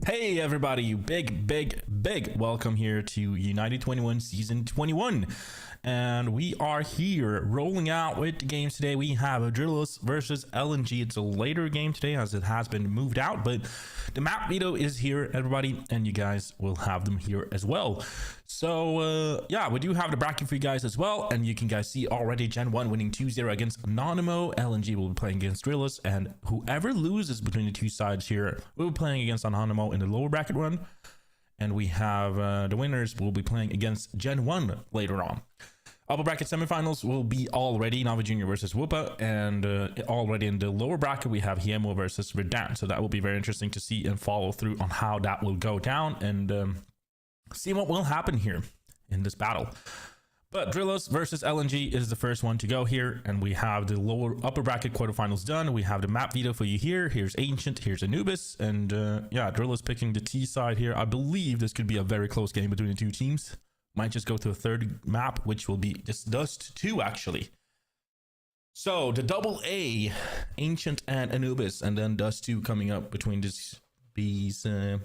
Hey everybody, you big welcome here to United21 Season 21. And we are here rolling out with the games today. We have a DRILLAS versus LNG. It's a later game today as it has been moved out, but the map video is here, everybody, and you guys will have them here as well. So yeah, we do have the bracket for you guys as well, and you can guys see already Gen 1 winning 2-0 against Anonymous. LNG will be playing against DRILLAS, and whoever loses between the two sides here will be playing against Anonymous in the lower bracket run. And we have the winners will be playing against Gen 1 later on. Upper bracket semifinals will be already Nava Junior versus Whoopa, and already in the lower bracket we have Hiemo versus Verdant. So that will be very interesting to see and follow through on how that will go down and see what will happen here in this battle. But DRILLAS versus LNG is the first one to go here, and we have the upper bracket quarterfinals done. We have the map video for you here. Here's Ancient, here's Anubis, and yeah, DRILLAS picking the T side here. I believe this could be a very close game between the two teams. Might just go to a third map, which will be just Dust 2 actually. So the double A, Ancient and Anubis, and then Dust 2 coming up between these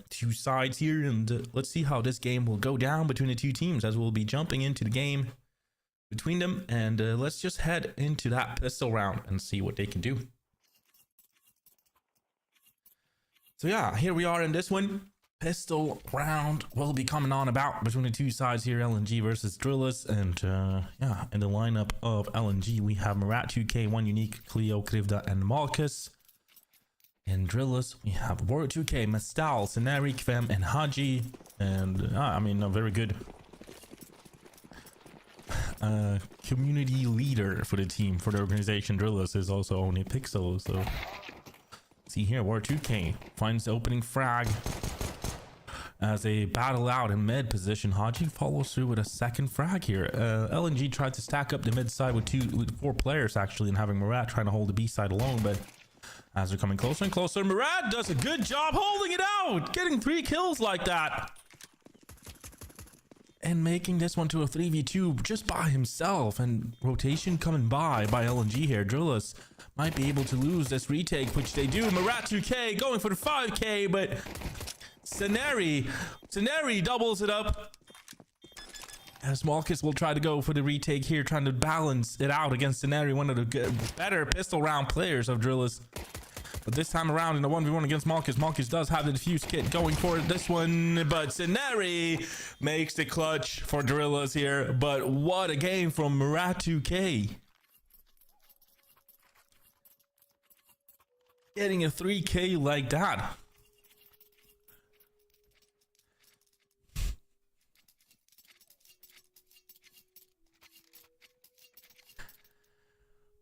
two sides here, and let's see how this game will go down between the two teams as we'll be jumping into the game between them, and let's just head into that pistol round and see what they can do. So yeah, here we are in this one. Pistol round will be coming on about between the two sides here, LNG versus DRILLAS, and yeah, in the lineup of LNG we have Murat 2K, 1 Unique, Cleo, Krivda, and Malkus. In DRILLAS we have War 2K, Mestal, Senari, Kvem, and Haji, and I mean a very good community leader for the team, for the organization. DRILLAS is also only Pixel. So see here, War 2K finds the opening frag as they battle out in mid position. Haji follows through with a second frag here. LNG tried to stack up the mid side with 4 players actually, and having Murat trying to hold the B side alone, but as they're coming closer and closer, Murat does a good job holding it out, getting 3 kills like that, and making this one to a 3v2 just by himself. And rotation coming by LNG here. DRILLAS might be able to lose this retake, which they do. Murat 2K going for the 5k, but Senari doubles it up, as Malkus will try to go for the retake here, trying to balance it out against Senari, one of the better pistol round players of DRILLAS. But this time around in the 1v1 against Malkus, Malkus does have the defuse kit going for this one, but Senari makes the clutch for DRILLAS here. But what a game from Murat 2K. Getting a 3k like that.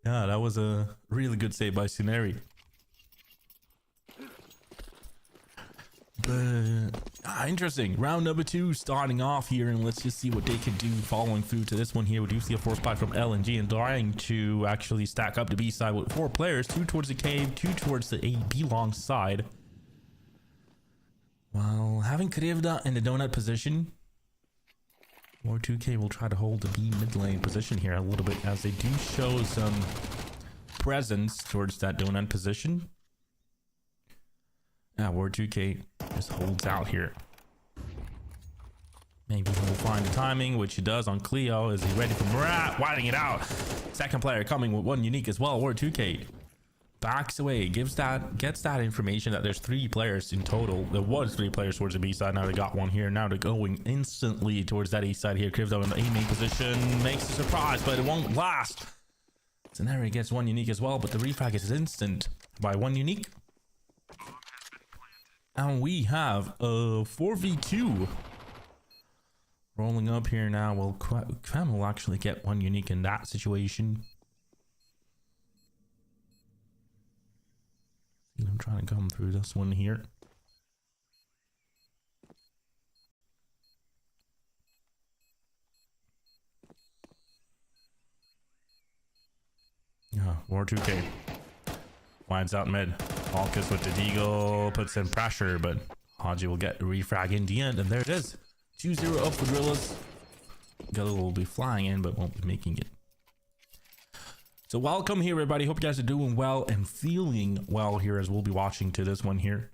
Yeah, that was a really good save by Senari. But interesting. Round number 2 starting off here, and let's just see what they can do following through to this one here. We do see a force fight from LNG and trying to actually stack up the B side with 4 players, 2 towards the cave, 2 towards the A B long side. While having Krivda in the donut position, War 2K will try to hold the B mid lane position here a little bit, as they do show some presence towards that donut position. Yeah, War 2K just holds out here. Maybe he'll find the timing, which he does on Cleo. Is he ready for Murat? Widening it out. Second player coming with 1 Unique as well. War 2K backs away, gets that information that there's 3 players in total. There was 3 players towards the B side. Now they got 1 here. Now they're going instantly towards that A side here. Krivda in the A main position makes a surprise, but it won't last. Senari gets 1 Unique as well, but the refrag is instant by 1 Unique. And we have a 4v2 rolling up here now. Well, Kvem will actually get 1 Unique in that situation. I'm trying to come through this one here. Yeah, War 2K winds out mid. Malkus with the deagle puts in pressure, but Haji will get a refrag in the end, and there it is. 2-0 up for DRILLAS. Gullah will be flying in, but won't be making it. So welcome here, everybody. Hope you guys are doing well and feeling well here as we'll be watching to this one here.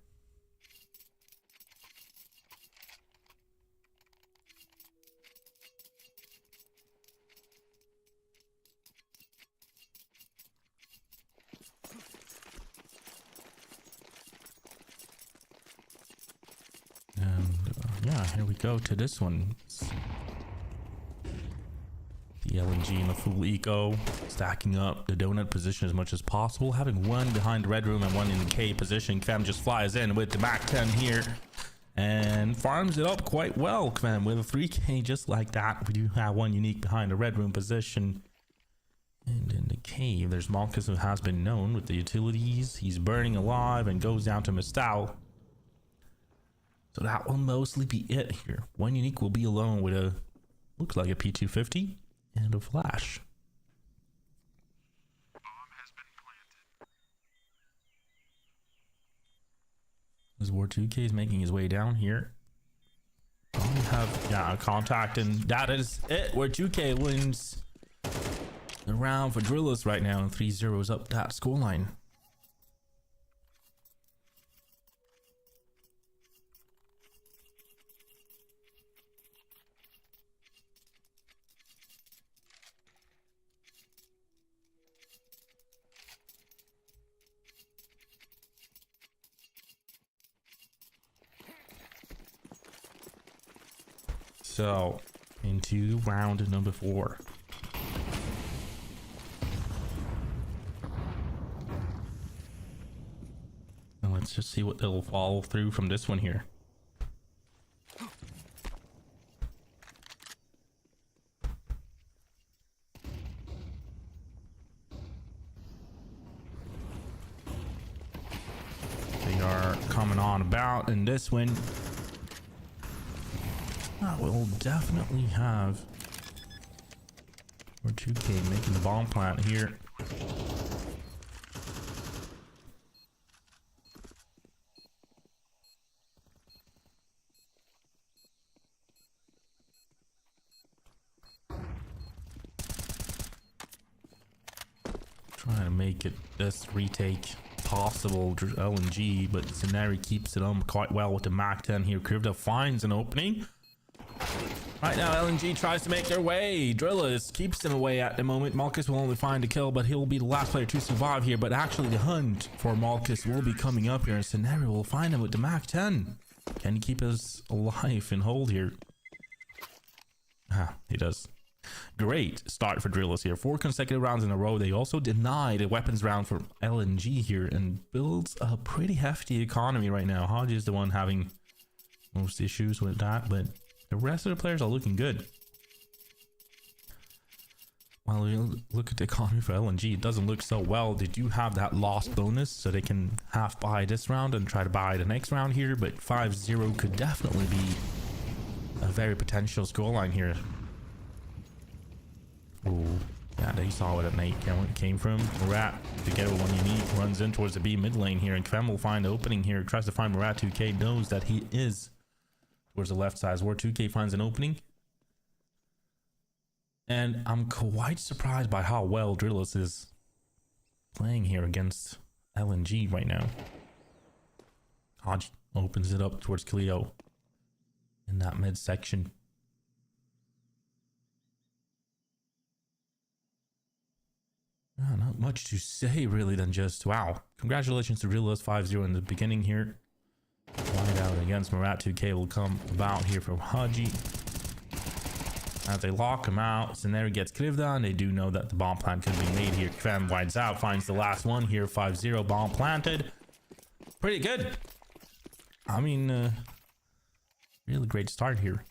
yeah, here we go to this one. The LNG in the full eco, stacking up the donut position as much as possible, having one behind the red room and one in the K position. Kvem just flies in with the Mac 10 here and farms it up quite well. Kvem with a 3K just like that. We do have one unique behind the red room position. And in the cave, there's Malkus, who has been known with the utilities. He's burning alive and goes down to Mistal. So that will mostly be it here. One unique will be alone with a, looks like a P250 and a flash. As War2K is making his way down here. We have, yeah, a contact, and that is it. War2K wins the round for DRILLAS right now, and 3-0 is up that scoreline. So, into round number 4. And let's just see what they'll follow through from this one here. They are coming on about in this one. We'll definitely have War2K making the bomb plant here. Trying to make it this retake possible LNG, but Scenari keeps it on quite well with the Mac 10 here. Krivda finds an opening. Right now, LNG tries to make their way. DRILLAS keeps them away at the moment. Malkus will only find a kill, but he'll be the last player to survive here. But actually, the hunt for Malkus will be coming up here, and Scenario will find him with the Mac 10. Can he keep us alive and hold here? Ah, he does. Great start for DRILLAS here. 4 consecutive rounds in a row. They also denied a weapons round for LNG here and builds a pretty hefty economy right now. Hodge is the one having most issues with that, but the rest of the players are looking good. While we look at the economy for LNG, it doesn't look so well. They do have that loss bonus, so they can half buy this round and try to buy the next round here, but 5-0 could definitely be a very potential scoreline here. Oh, yeah, they saw where that nade came from. Murat, together with one unique, runs in towards the B mid lane here, and Kvem will find the opening here. Tries to find Murat. 2K knows that he is towards the left side. War2K finds an opening. And I'm quite surprised by how well DRILLAS is playing here against LNG right now. Hodge opens it up towards Cleo in that mid section. Not much to say really than just, wow. Congratulations to DRILLAS 5-0 in the beginning here. Wide out against Murat. 2K will come about here from Haji. As they lock him out, Scenario gets Krivda, and they do know that the bomb plant could be made here. Kvem wides out, finds the last one here. 5-0, bomb planted. Pretty good. I mean, really great start here.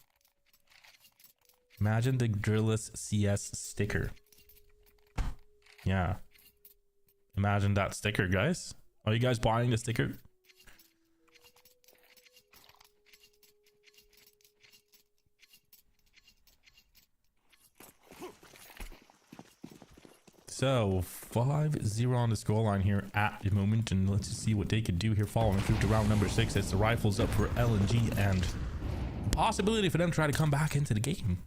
Imagine the DRILLAS CS sticker. Yeah. Imagine that sticker, guys. Are you guys buying the sticker? So 5-0 on the scoreline here at the moment, and let's see what they could do here following through to round number 6. It's the rifles up for LNG and possibility for them to try to come back into the game.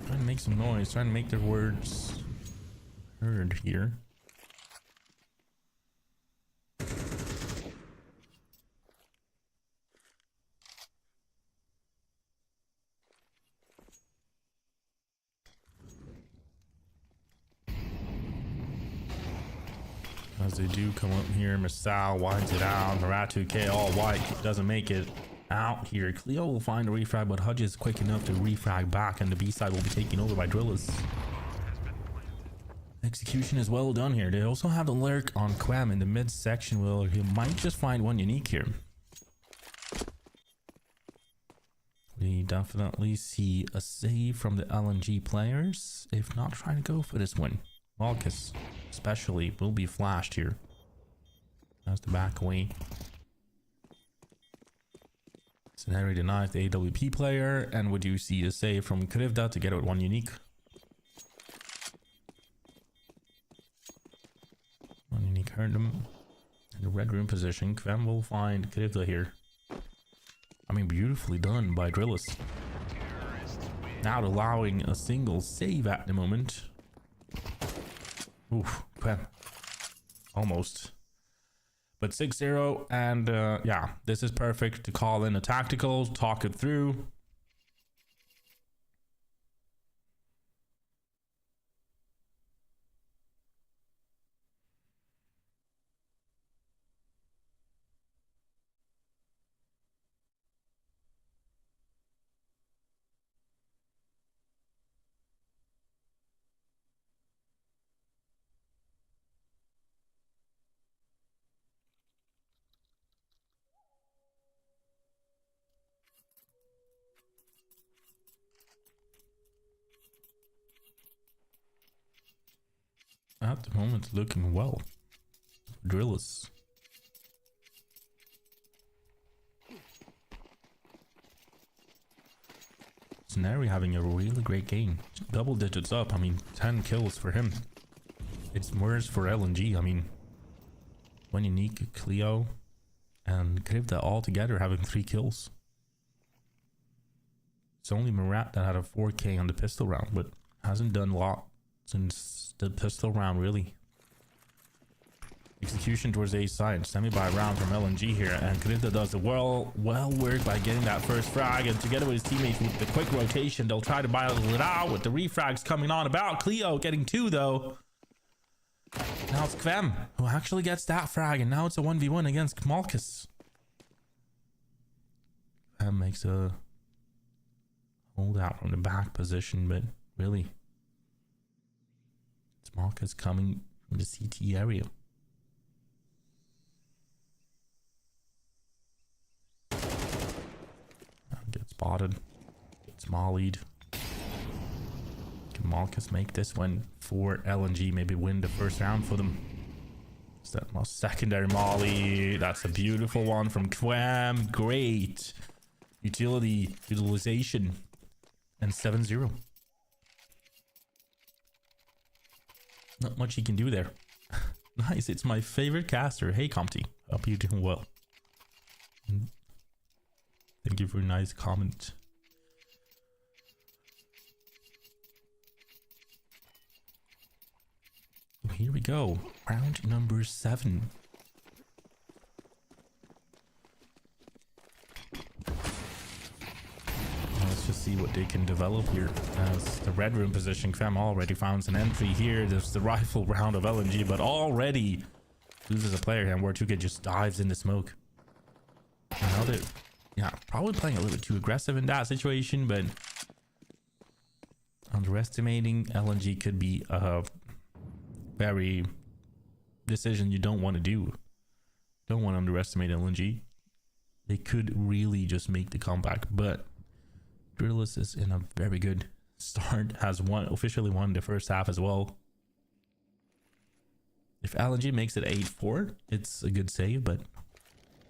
Trying to make some noise, trying to make their words heard here. As as they do come up here. Masal winds it out. Maratu all white doesn't make it out here. Cleo will find a refrag, but Hudge is quick enough to refrag back, and the B side will be taken over by DRILLAS. Execution is well done here. They also have the lurk on Quam in the mid section. Well, he might just find one unique here. We definitely see a save from the LNG players. If not, trying to go for this one. Malkus especially will be flashed here. That's the back away. Scenario denies the AWP player, and we do see a save from Krivda to get out one unique. One unique hurt him. In the red room position, Kvem will find Krivda here. I mean, beautifully done by DRILLAS. Not allowing a single save at the moment. Oof, Kvem. Almost. But 6-0, and yeah, this is perfect to call in a tactical, talk it through. At the moment, looking well. DRILLAS. Scenario having a really great game. Double digits up. I mean, 10 kills for him. It's worse for LNG. I mean, one unique, Cleo and Krivda all together having 3 kills. It's only Marat that had a 4K on the pistol round, but hasn't done a lot since the pistol round, really. Execution towards A side, semi-buy round from LNG here, and Krivda does the well work by getting that first frag, and together with his teammates with the quick rotation, they'll try to battle it out with the refrags coming on about. Cleo getting 2 though. Now it's Kvem who actually gets that frag, and now it's a 1v1 against Malkus. Kvem makes a hold out from the back position, but really Malkus coming from the CT area. Get spotted. Gets mollied. Can Malkus make this one for LNG? Maybe win the first round for them. Is that most secondary molly? That's a beautiful one from Quam. Great utilization. And 7-0. Not much he can do there. Nice, it's my favorite caster. Hey Comty, hope you're doing well. Thank you for a nice comment. Here we go, round number 7. Let's just see what they can develop here. As the red room position, Kvem already found an entry here. There's the rifle round of LNG, but already loses a player here, where 2K just dives into smoke. Now they're, yeah, probably playing a little bit too aggressive in that situation, but underestimating LNG could be a very decision you don't want to do. Don't want to underestimate LNG. They could really just make the comeback, but DRILLAS is in a very good start, has officially won the first half as well. If LNG makes it 8-4, it's a good save, but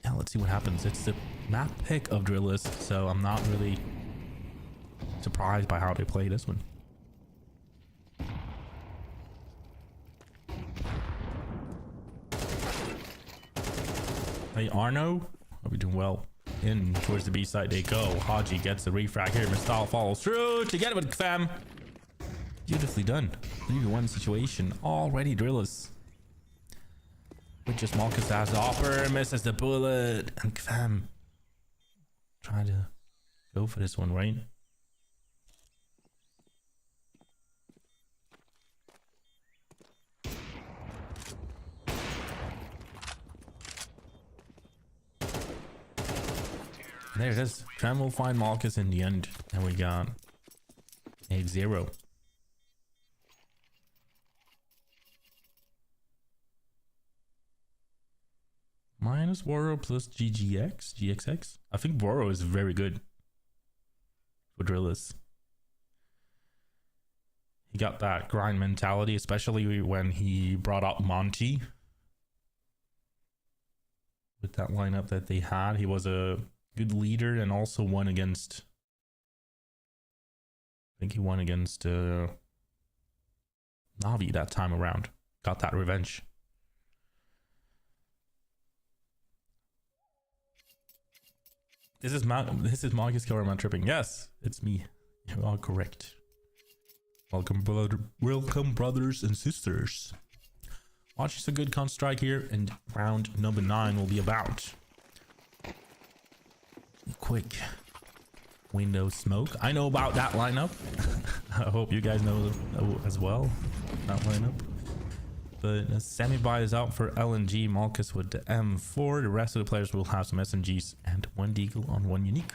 yeah, let's see what happens. It's the map pick of DRILLAS, so I'm not really surprised by how they play this one. Hey Arno, hope you're doing well. In towards the B side they go. Haji gets the refrag here. Mistal follows through to get it with Kvem. Beautifully done. 3-1 situation. Already DRILLAS. With just Malkus has the offer. Misses the bullet. And Kvem trying to go for this one, right? There it is. Trem will find Marcus in the end. And we got 8-0. Minus Boro plus GXX. I think Boro is very good for DRILLAS. He got that grind mentality, especially when he brought up Monty. With that lineup that they had, he was a good leader and also won against... I think he won against Navi that time around. Got that revenge. This is Marcus Killer, am I tripping? Yes, it's me. You are correct. Welcome, brothers and sisters. Watch us a good con strike here, and round number 9 will be about. Quick window smoke. I know about that lineup. I hope you guys know as well that lineup. But semi-buy is out for LNG. Malchus with the M4. The rest of the players will have some SMGs and 1 deagle on 1 unique.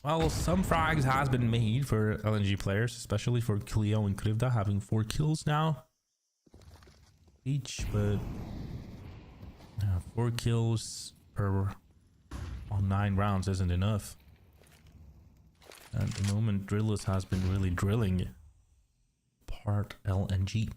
Well, some frags has been made for LNG players, especially for Cleo and Krivda having 4 kills now each, but 4 kills per on 9 rounds isn't enough. At the moment, DRILLAS has been really drilling part LNG.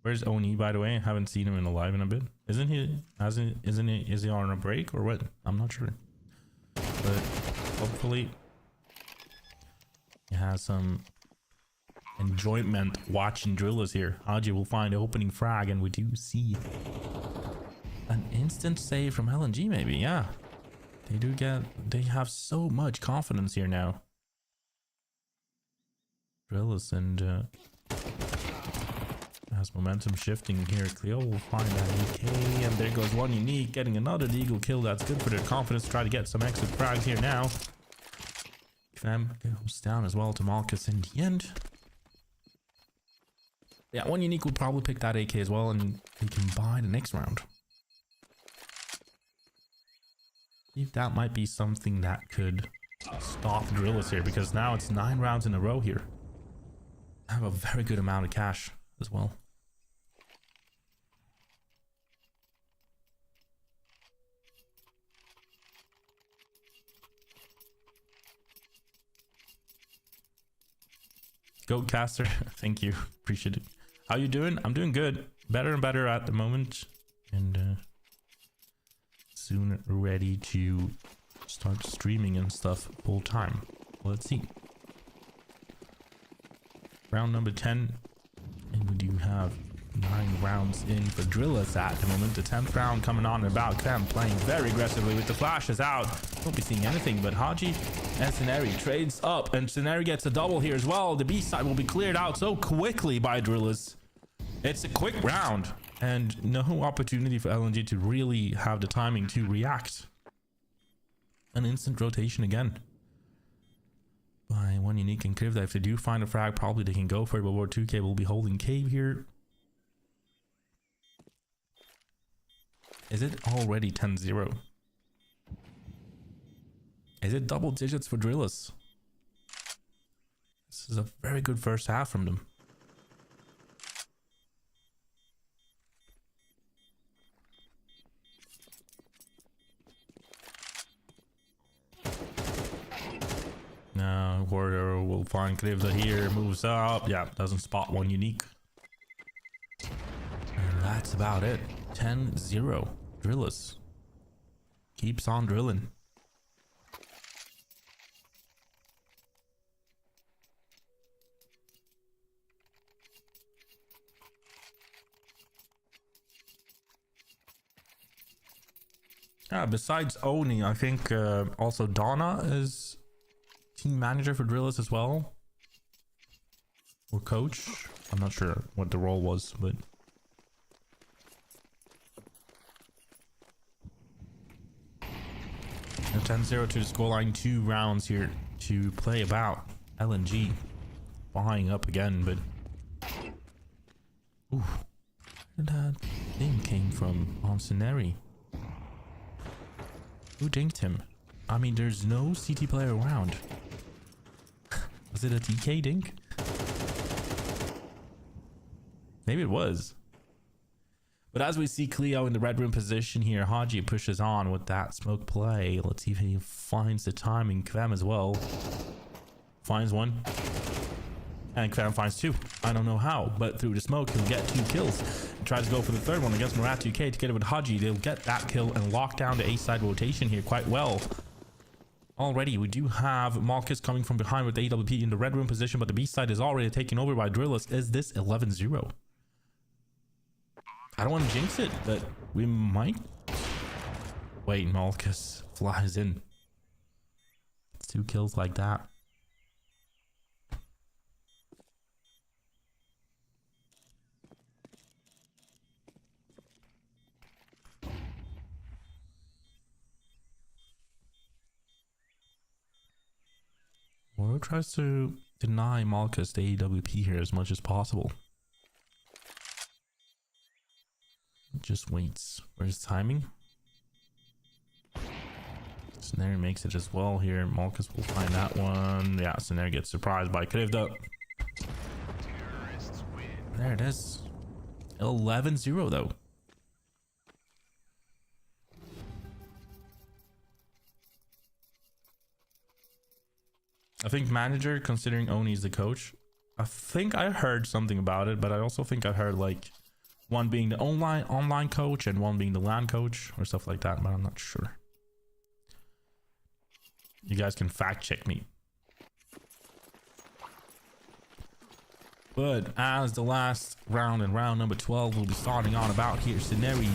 Where's Oni, by the way? I haven't seen him in a live in a bit. Isn't he? Is he on a break or what? I'm not sure. But hopefully he has some enjoyment watching DRILLAS here. Haji will find an opening frag, and we do see an instant save from LNG maybe. Yeah, they have so much confidence here now. DRILLAS and has momentum shifting here. Cleo will find that AK, and there goes 1 unique, getting another deagle kill. That's good for their confidence. Try to get some extra frags here now. Fem goes down as well to Malchus in the end. Yeah, 1 unique will probably pick that AK as well, and he can buy the next round. I believe that might be something that could stop DRILLAS here, because now it's 9 rounds in a row here. I have a very good amount of cash as well. Goat caster, thank you, appreciate it. How you doing? I'm doing good, better and better at the moment, and soon ready to start streaming and stuff full time. Let's see. Round number 10, and we do have 9 rounds in for DRILLAS at the moment. The 10th round coming on and about. Clem playing very aggressively with the flashes out. Won't be seeing anything, but Haji and Scenari trades up, and Scenari gets a double here as well. The B side will be cleared out so quickly by DRILLAS. It's a quick round, and no opportunity for LNG to really have the timing to react. An instant rotation again by 1 unique and Krivda. If they do find a frag, probably they can go for it, but War 2K will be holding cave here. Is it already 10-0? Is it double digits for DRILLAS? This is a very good first half from them. Now Warrior will find Krivda here, moves up. Yeah, doesn't spot 1 unique. And that's about it. 10-0. DRILLAS keeps on drilling. Besides Oni, I think also Donna is team manager for DRILLAS as well, or coach. I'm not sure what the role was, but A 10-0 to the scoreline. 2 rounds here to play about. LNG buying up again, but ooh, where did that thing came from on Scenari? Who dinked him? I mean, there's no CT player around. Was it a TK dink? Maybe it was. But as we see Cleo in the red room position here, Haji pushes on with that smoke play. Let's see if he finds the timing. Kvem as well. Finds one. And Kvem finds 2. I don't know how, but through the smoke, he'll get 2 kills. He tries to go for the third one against Murat2K together with Haji. They'll get that kill and lock down the A-side rotation here quite well. Already, we do have Marcus coming from behind with AWP in the red room position, but the B-side is already taken over by DRILLAS. Is this 11-0? I don't want to jinx it, but we might. Wait, Marcus flies in. 2 kills like that. Or tries to deny Marcus the AWP here as much as possible. Just waits for his timing. Snare makes it as well here. Marcus will find that one. Yeah, Snare gets surprised by Krivda. There it is. 11-0 though. I think manager, considering Oni's the coach. I think I heard something about it, but I also think I heard like one being the online coach and one being the LAN coach or stuff like that, but I'm not sure. You guys can fact check me. But as the last round and round number 12 will be starting on about here, Scenari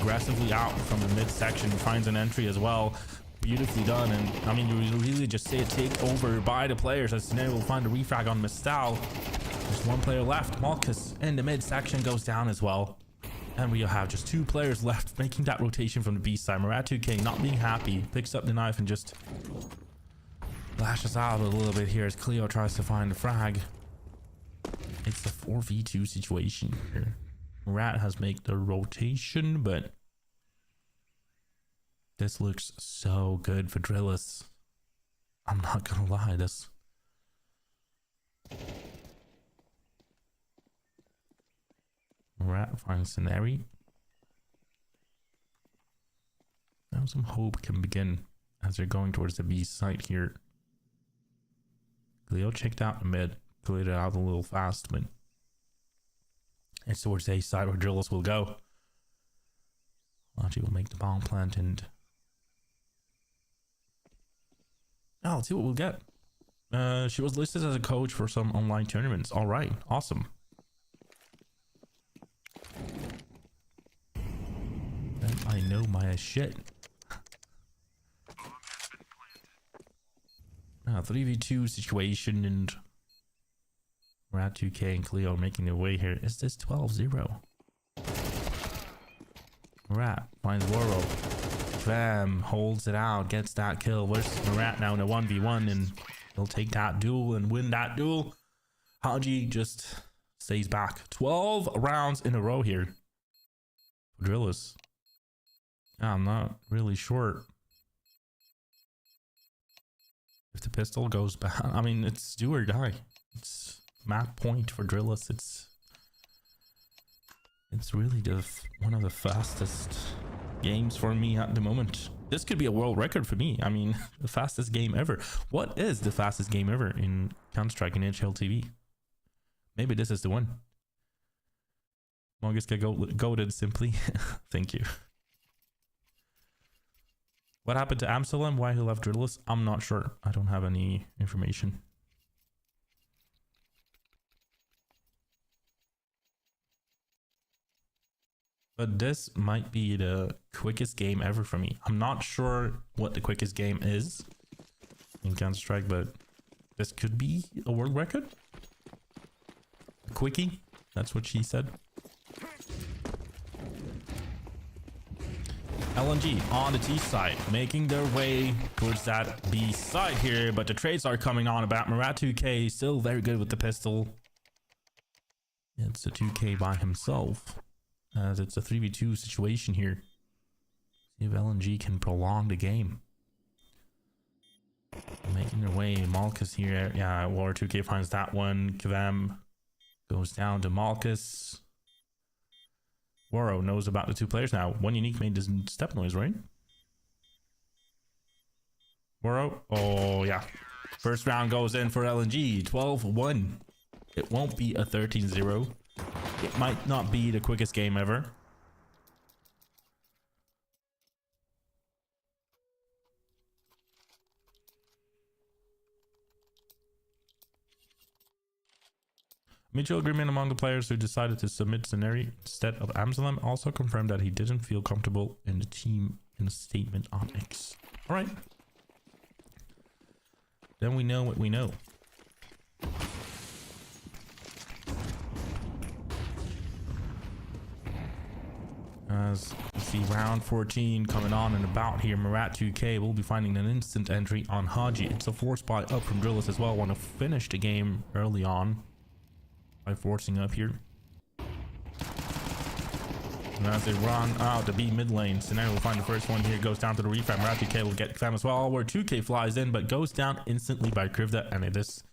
aggressively out from the mid section, finds an entry as well. Beautifully done, and I mean, you really just say a takeover by the players as Scenari will find a refrag on Mistal. There's 1 player left. Marcus in the mid section goes down as well. And we have just 2 players left making that rotation from the B side. Murat2K not being happy, picks up the knife and just lashes out a little bit here as Cleo tries to find the frag. It's the 4v2 situation here. Murat has made the rotation, but this looks so good for DRILLAS. I'm not gonna lie, this. Murat finds Scenari. Now some hope can begin as they're going towards the B site here. Cleo checked out the mid, cleared it out a little fast, but it's towards the A side where DRILLAS will go. Lachi will make the bomb plant and let's see what we'll get. She was listed as a coach for some online tournaments. All right, awesome. Then I know my shit. 3v2 situation, and Murat2K and Cleo making their way here. Is this 12-0? Murat finds Woro. Bam, holds it out, gets that kill. Where's Murat now in a 1v1, and he'll take that duel and win that duel. Haji just stays back. 12 rounds in a row here. DRILLAS. I'm not really sure if the pistol goes back. I mean, it's do or die. It's map point for DRILLAS. It's really one of the fastest games for me at the moment. This could be a world record for me. I mean, the fastest game ever. What is the fastest game ever in Counter-Strike in HLTV? Maybe this is the one. Longest get goated simply. Thank you. What happened to Amsterdam? Why he left DRILLAS? I'm not sure. I don't have any information. But this might be the quickest game ever for me. I'm not sure what the quickest game is in Counter-Strike, but this could be a world record. A quickie. That's what she said. LNG on the T side, making their way towards that B side here, but the trades are coming on about Murat2K, still very good with the pistol. It's a 2K by himself, as it's a 3v2 situation here. See if LNG can prolong the game. Making their way, Malkus here. Yeah, War 2K finds that one. Kvem goes down to Malkus. Waro knows about the two players now. One Unique made this step noise, right? Waro? Oh, yeah. First round goes in for LNG. 12-1. It won't be a 13-0. It might not be the quickest game ever. Mutual agreement among the players who decided to submit Zeneri instead of Amsterdam also confirmed that he didn't feel comfortable in the team in a statement on X. Alright. Then we know what we know. As you see round 14 coming on and about here, Murat2K will be finding an instant entry on Haji. It's a 4-spot up from DRILLAS as well. Want to finish the game early on by forcing up here. And as they run out the B mid lane, Scenario will find the first one here, goes down to the reframe. Murat2K will get Fam as well, where 2K flies in, but goes down instantly by Krivda, and it is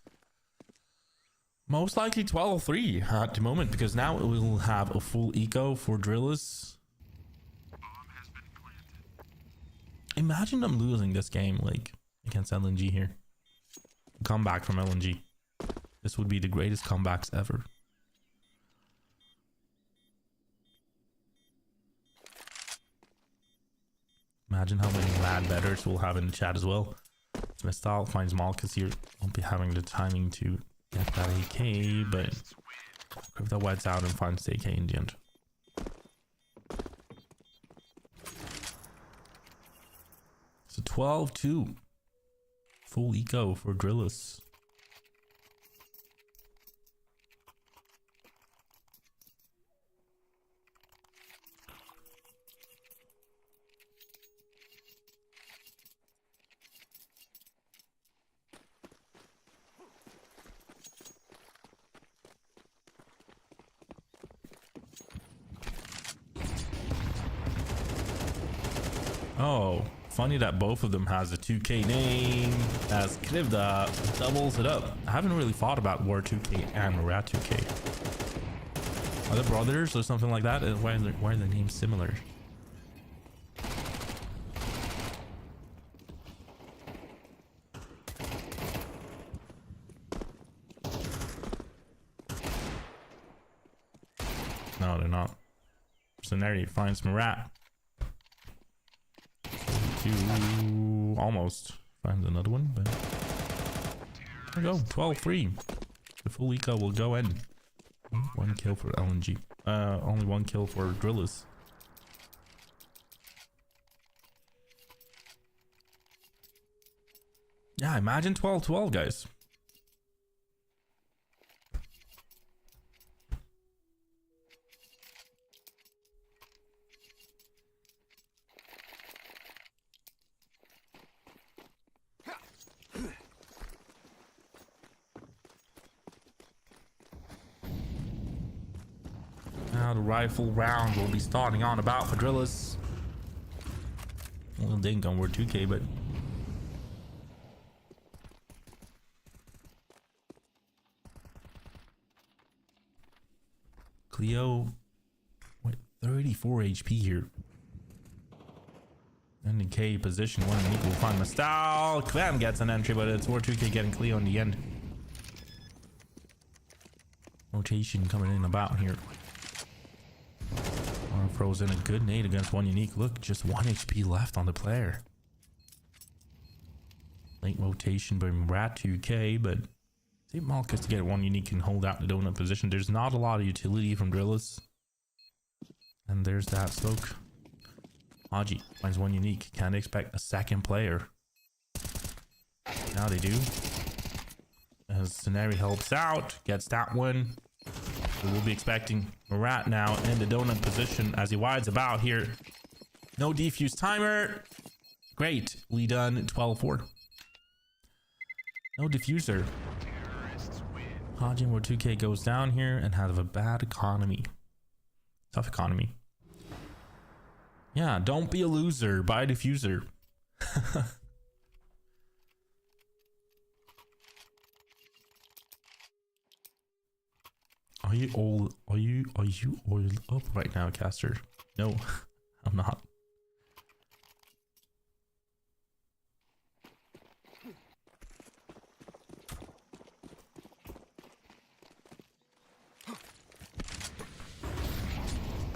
most likely 12-3 at the moment, because now it will have a full eco for DRILLAS. Imagine them losing this game, like, against LNG here. Comeback from LNG. This would be the greatest comebacks ever. Imagine how many mad betters we'll have in the chat as well. Mistal finds Malkus here. Won't be having the timing to get that AK, but Krivda whites out and finds the AK in the end. So 12-2. Full eco for DRILLAS. Oh, funny that both of them has a 2K name, as Krivda doubles it up. I haven't really thought about War 2K and Murat2K. Are they brothers or something like that? Why are their names similar? No, they're not. Scenario finds Murat. Almost finds another one, but there we go. 12-3. The full eco will go in. One kill for LNG. Only one kill for DRILLAS. Yeah, imagine 12-12, guys. Now the rifle round will be starting on about for DRILLAS. Well, they didn't go War 2K, but Cleo, what, 34 HP here. And in K position, one Unique will find Mistal. Kvem gets an entry, but it's War 2K getting Cleo in the end. Rotation coming in about here. Throws in a good nade against one Unique. Look, just 1 HP left on the player. Late rotation by Murat2K, but see Malkus to get one Unique and hold out the donut position. There's not a lot of utility from DRILLAS. And there's that smoke. Haji finds one Unique. Can't expect a second player. Now they do. As Scenario helps out, gets that one. So we'll be expecting Murat now in the donut position as he wides about here. No defuse timer. Great. We done 12-4. No diffuser. Haji where 2K goes down here and have a bad economy. Tough economy. Yeah, don't be a loser. Buy a diffuser. Are you oiled up right now, caster? No, I'm not.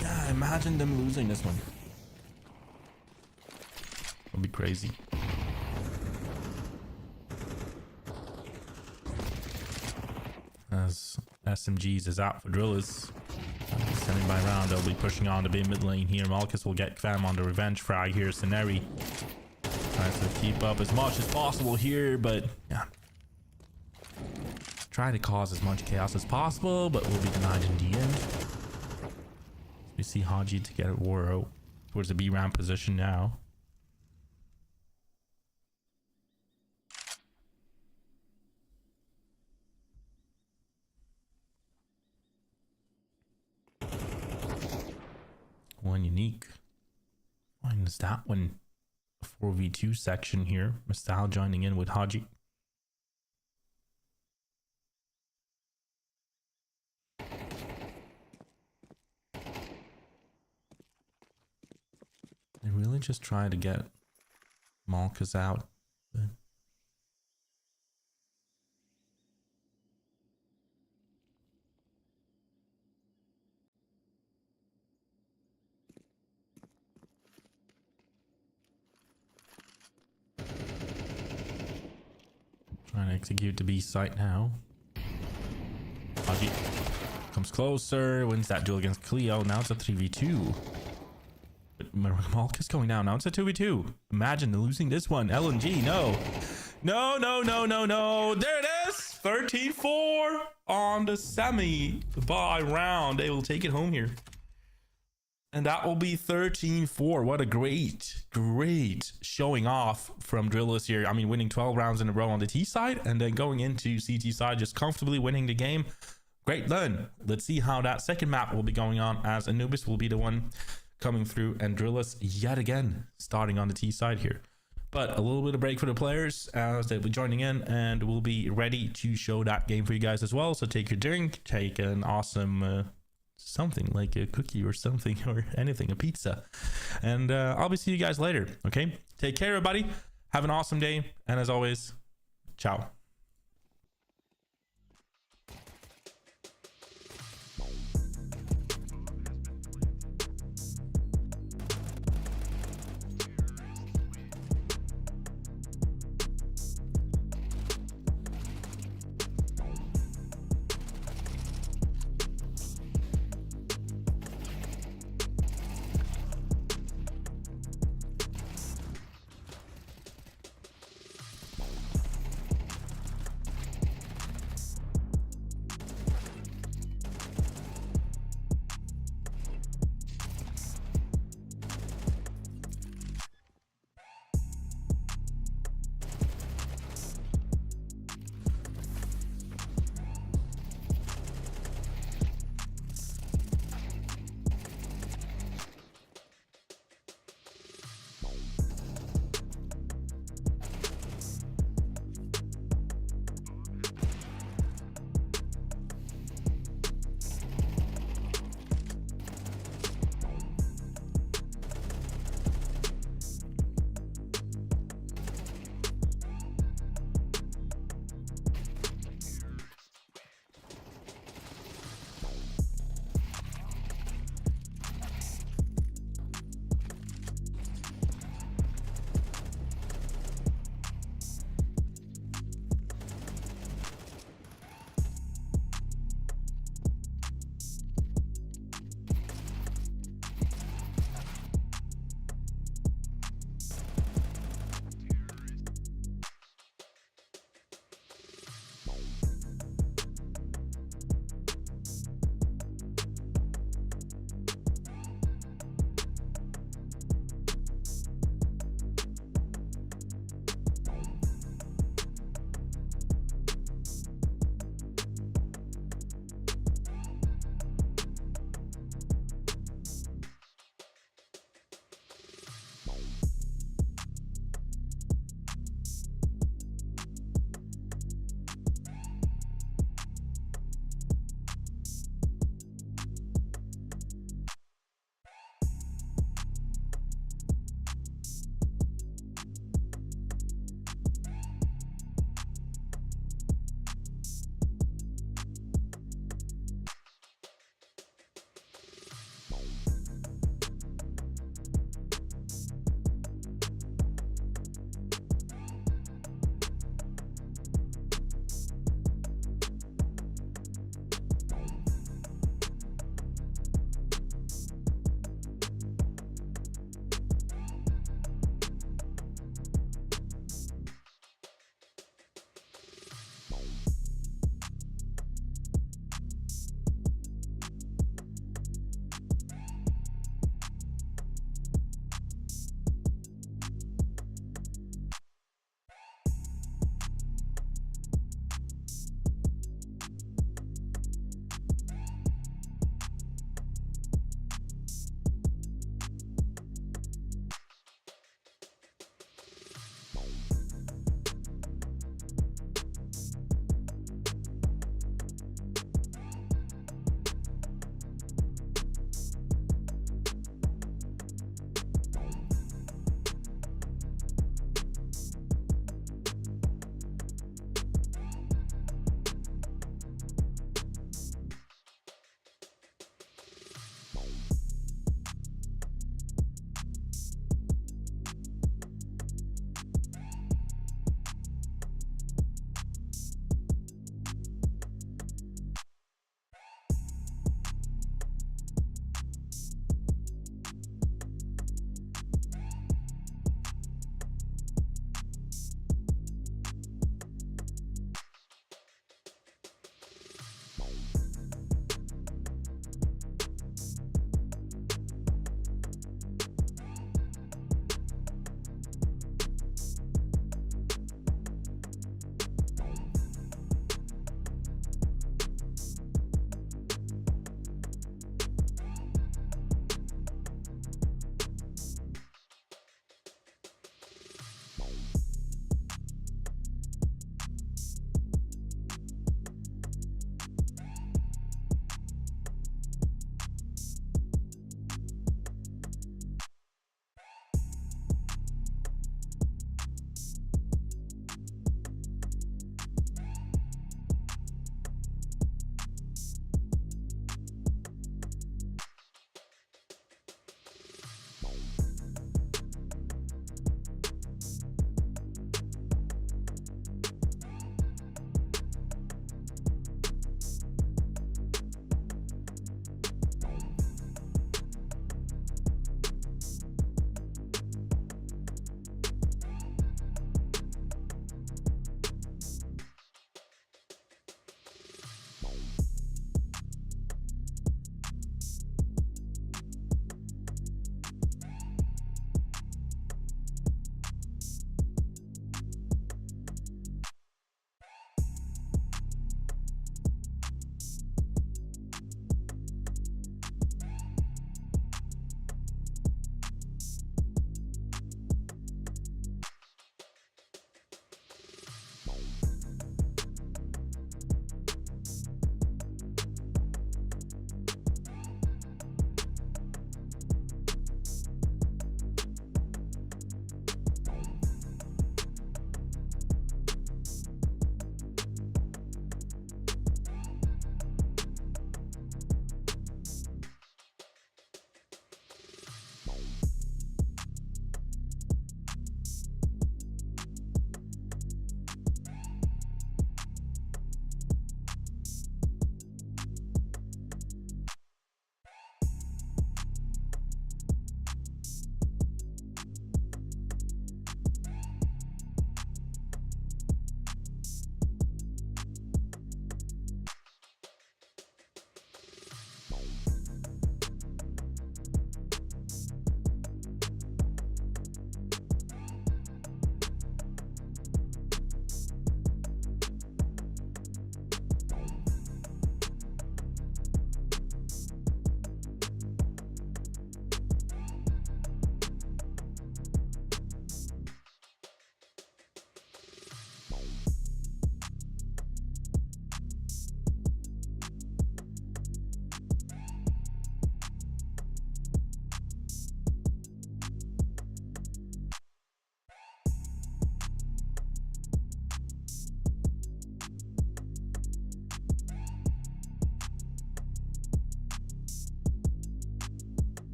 Yeah, imagine them losing this one. That'd be crazy. As SMGs is out for DRILLAS. Sending by round, they'll be pushing on to be mid lane here. Malkus will get Fam on the revenge frag here. Sceneri tries to keep up as much as possible here, but yeah. Try to cause as much chaos as possible, but will be denied in the end. We see Haji to get a Waro towards the B ramp position now. One unique. Fine, is that one? A 4v2 section here. Mistal joining in with Haji. They really just try to get Malkus out. But trying to execute the B site now. Haji comes closer, wins that duel against Cleo. Now it's a 3v2. But Malkus going down. Now it's a 2v2. Imagine losing this one. LNG, no. No. There it is. 13-4 on the semi by round. They will take it home here. And that will be 13-4. What a great showing off from DRILLAS here. I mean, winning 12 rounds in a row on the T side and then going into CT side, just comfortably winning the game. Great done. Let's see how that second map will be going on, as Anubis will be the one coming through and DRILLAS yet again starting on the T side here. But a little bit of break for the players as they'll be joining in, and we'll be ready to show that game for you guys as well. So take your drink, take an awesome something like a cookie or something or anything, a pizza, and I'll be seeing you guys later. Okay, take care everybody, have an awesome day, and as always, ciao.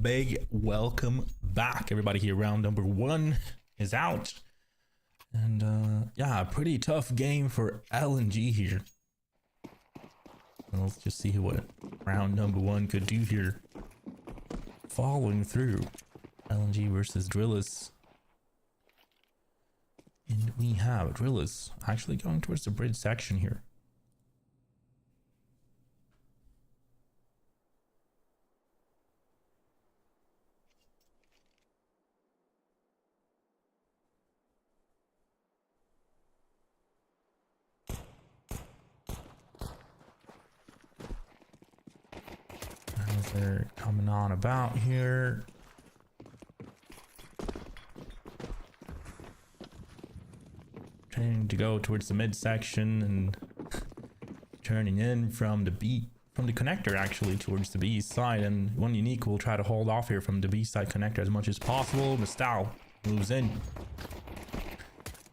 big welcome back, everybody. Here, round number 1 is out, and yeah, pretty tough game for LNG here. Let's just see what round number 1 could do here. Following through, LNG versus DRILLAS. And we have DRILLAS actually going towards the bridge section here. As they're coming on about here. Trying to go towards the midsection and turning in from the connector actually towards the B side, and one unique will try to hold off here from the B side connector as much as possible. Mistal moves in.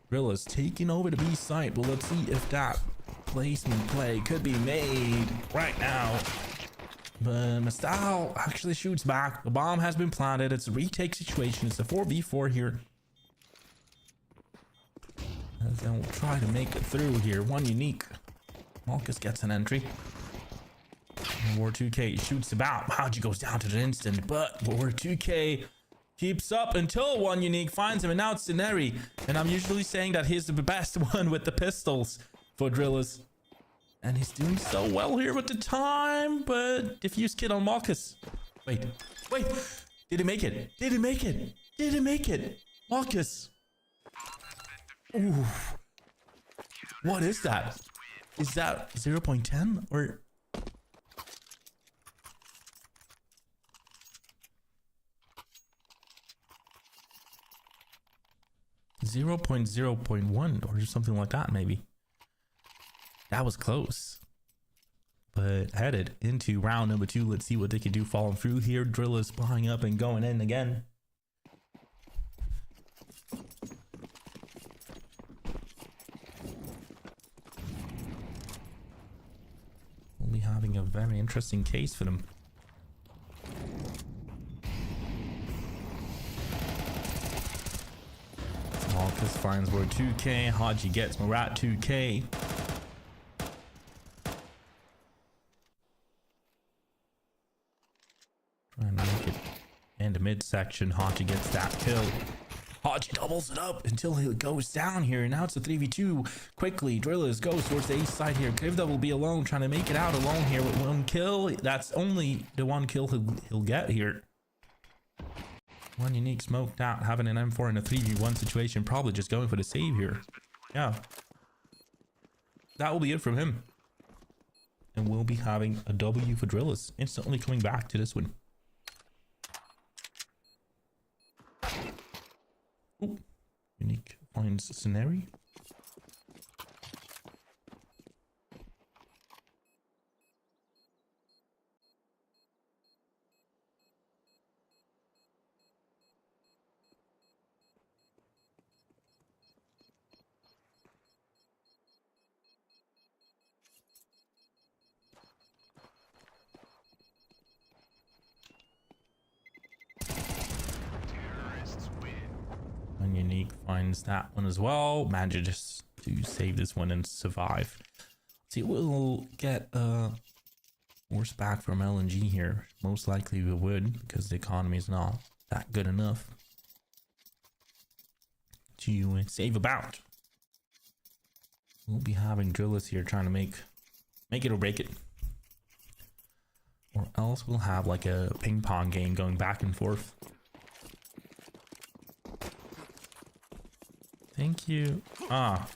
DRILLAS taking over the B side, but let's see if that placement play could be made right now. But Mistal actually shoots back. The bomb has been planted. It's a retake situation. It's a 4v4 here. And then we'll try to make it through here. One unique. Marcus gets an entry. And War2K shoots about. Haji goes down to the instant, but War2K keeps up until one unique finds him, and now it's Sceneri. And I'm usually saying that he's the best one with the pistols for DRILLAS. And he's doing so well here with the time, but diffuse kit on Marcus. Wait. Did he make it? Did he make it? Did he make it? Marcus. Ooh. What is that? Is that 0.10 or? Zero point 0.1 or something like that, maybe. That was close. But headed into round number 2. Let's see what they can do following through here. DRILLAS buying up and going in again. We'll be having a very interesting case for them. Marcus finds where 2K. Haji gets Murat 2K. Trying to make it into midsection. Haji gets that kill. Haji doubles it up until he goes down here. And now it's a 3v2. Quickly, DRILLAS goes towards the A side here. Krivda will be alone, trying to make it out alone here with one kill. That's only the one kill he'll get here. One unique smoked out, having an M4 in a 3v1 situation. Probably just going for the save here. Yeah. That will be it from him. And we'll be having a W for DRILLAS. Instantly coming back to this one. Ooh. Unique finds Sceneri. Unique finds that one as well. Manages to save this one and survive. See, we'll get horse back from LNG here. Most likely we would, because the economy is not that good enough to save about. We'll be having DRILLAS here trying to make it or break it, or else we'll have like a ping pong game going back and forth. Thank you. Ah.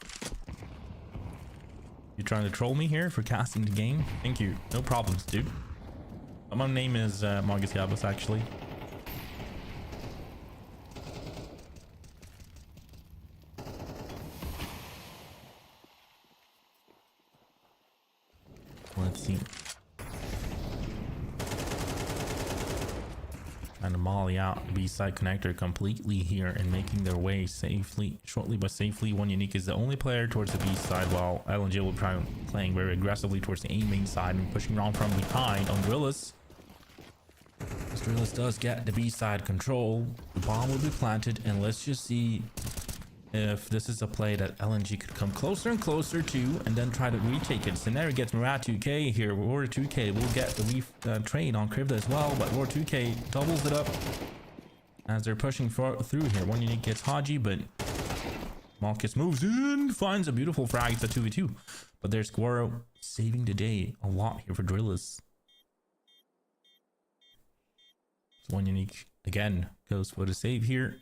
You trying to troll me here for casting the game? Thank you. No problems, dude. My name is Marcus Yabas, actually. Let's see. Trying to molly out the B-side connector completely here and making their way safely, shortly but safely. One unique is the only player towards the B-side, while LNG will try playing very aggressively towards the A main side and pushing around from behind on DRILLAS. Just DRILLAS does get the B side control. The bomb will be planted, and let's just see if this is a play that LNG could come closer and closer to, and then try to retake it. Scenario gets Murat 2K here. War 2K will get the trade on Krivda as well, but War 2K doubles it up as they're pushing through here. One unique gets Haji, but Malkus moves in, finds a beautiful frag. It's a 2v2, but there's Guaro saving the day a lot here for DRILLAS. One unique again goes for the save here,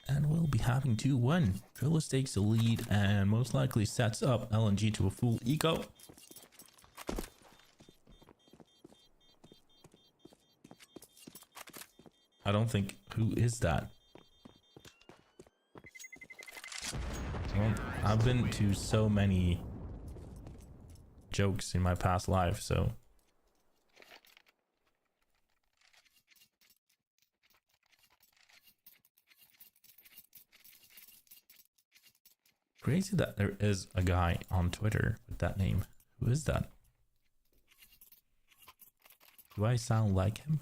and we'll be having 2-1. DRILLAS takes the lead and most likely sets up LNG to a full eco. I don't think, who is that? Well, I've been to so many jokes in my past life, so crazy that there is a guy on Twitter with that name. Who is that? Do I sound like him?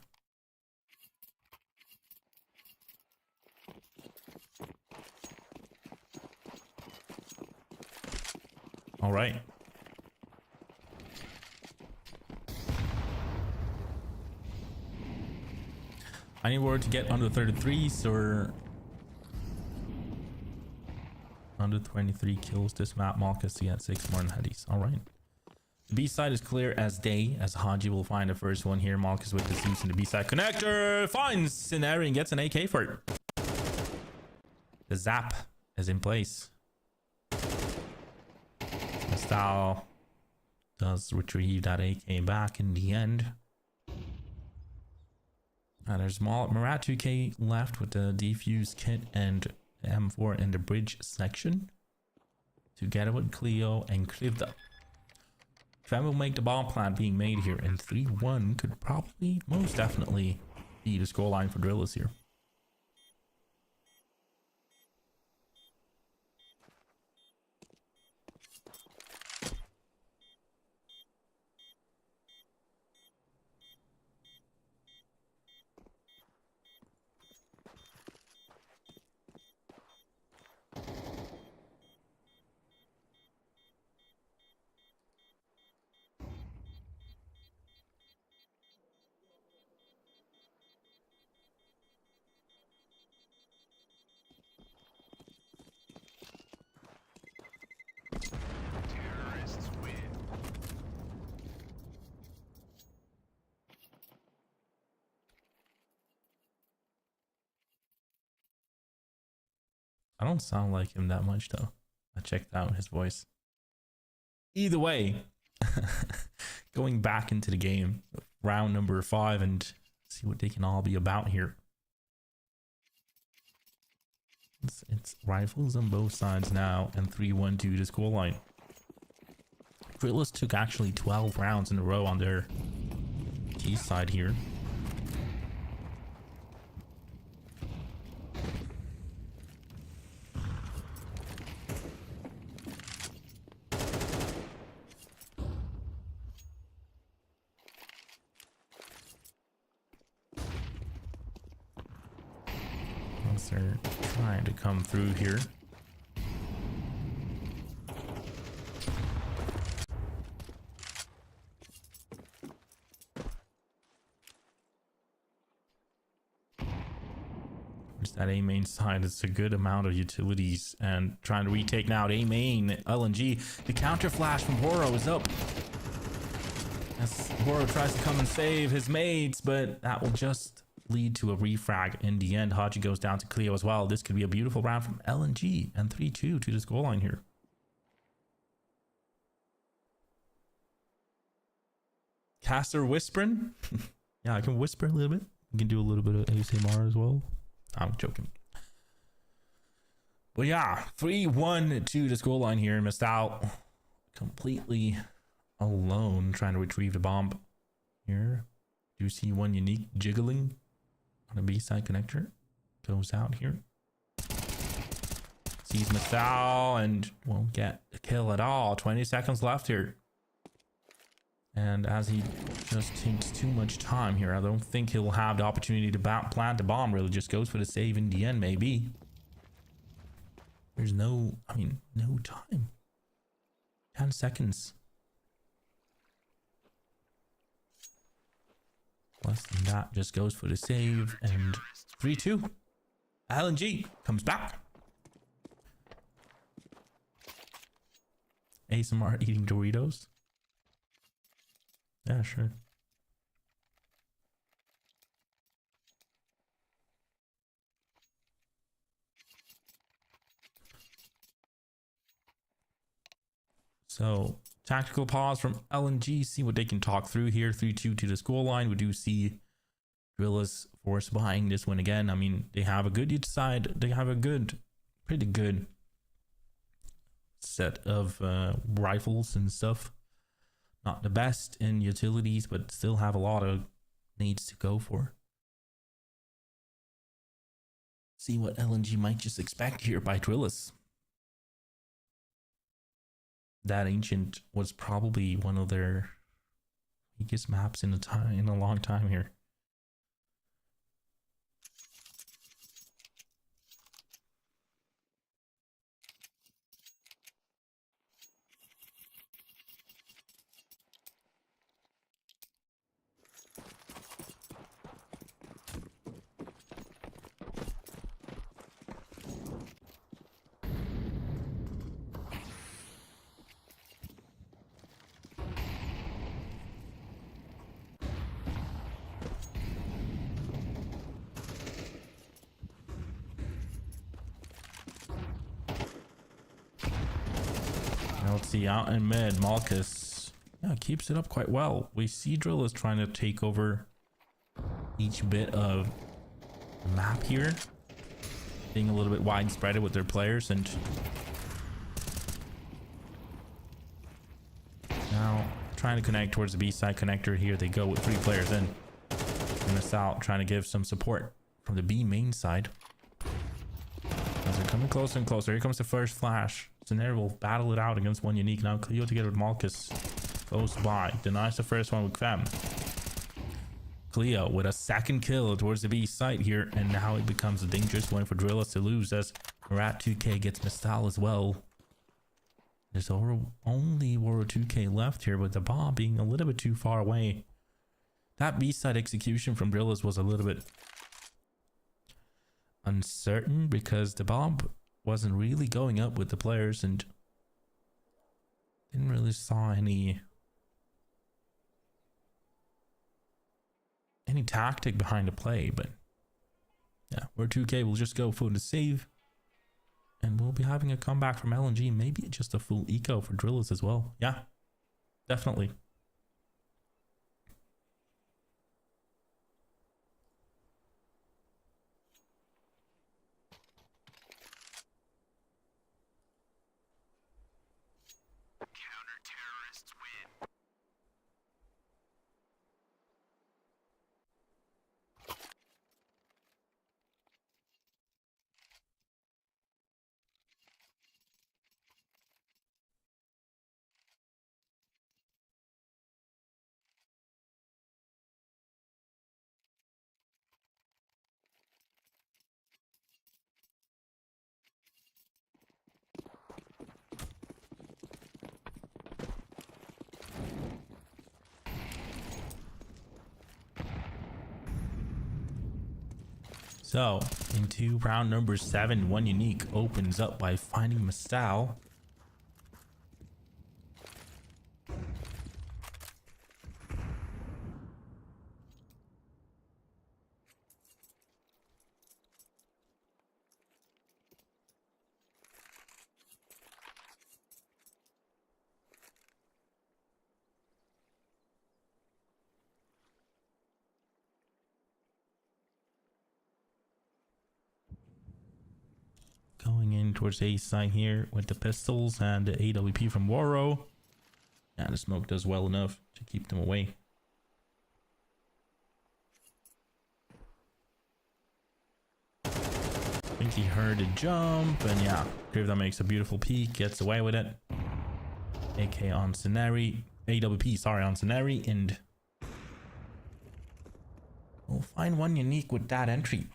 All right. I need War to get under 33s or under 23 kills this map. Malkus to get 6 more headies. All right. The B side is clear as day, as Haji will find the first one here. Malkus with the Zeus in the B side connector finds Scenario and gets an AK for it. The zap is in place. Style does retrieve that AK back in the end. And there's Murat 2K left with the defuse kit and M4 in the bridge section, together with Cleo and Krivda. Fem will make the bomb plant being made here, and 3-1 could probably most definitely be the scoreline for DRILLAS here. I don't sound like him that much though. I checked out his voice. Either way, going back into the game, round number 5, and see what they can all be about here. It's rifles on both sides now, and 3-1 to the scoreline. DRILLAS took actually 12 rounds in a row on their T side here. They're trying to come through here. There's that A main side. It's a good amount of utilities, and trying to retake now at A main. LNG, the counter flash from Horo is up as Horo tries to come and save his mates, but that will just lead to a refrag in the end. Haji goes down to Cleo as well. This could be a beautiful round from LNG, and 3-2 to the scoreline here. Caster whispering. Yeah, I can whisper a little bit. You can do a little bit of ASMR as well. I'm joking. But yeah, 3-1 to the scoreline here. Missed out completely alone trying to retrieve the bomb here. Do you see one unique jiggling on a B-side connector? Goes out here. Sees Masal and won't get a kill at all. 20 seconds left here. And as he just takes too much time here, I don't think he'll have the opportunity to plant the bomb. Really just goes for the save in the end, maybe. There's no time. 10 seconds. Less than that, just goes for the save. And 3-2. LNG comes back. ASMR eating Doritos. Yeah, sure. So, tactical pause from LNG. See what they can talk through here. 3-2 to the scoreline. We do see DRILLAS force buying this one again. I mean, they have a good side. They have a pretty good set of rifles and stuff. Not the best in utilities, but still have a lot of needs to go for. See what LNG might just expect here by DRILLAS. That ancient was probably one of their weakest maps in a long time here. Let's see, out in mid, Malchus keeps it up quite well. We see DRILLAS trying to take over each bit of the map here, being a little bit widespread with their players, and now trying to connect towards the B side connector. Here they go with 3 players in, and the South trying to give some support from the B main side as they're coming closer and closer. Here comes the first flash. Scenario will battle it out against one unique. Now Cleo together with Malchus goes by, denies the first one with Fem. Cleo with a second kill towards the B site here, and now it becomes a dangerous one for DRILLAS to lose as Rat2k gets Mistal as well. There's only Woro 2k left here, with the bomb being a little bit too far away. That B side execution from DRILLAS was a little bit uncertain because the bomb wasn't really going up with the players and didn't really saw any tactic behind the play. But yeah, where 2k will just go for the save, and we'll be having a comeback from LNG. Maybe just a full eco for DRILLAS as well. Yeah, definitely. So, into round number 7, one unique opens up by finding Mistal. Going in towards A side here with the pistols and the AWP from Woro. Yeah, the smoke does well enough to keep them away. I think he heard a jump, and yeah, Griv that makes a beautiful peek, gets away with it. AK on Scenari, AWP, sorry, on Scenery, and we'll find one unique with that entry.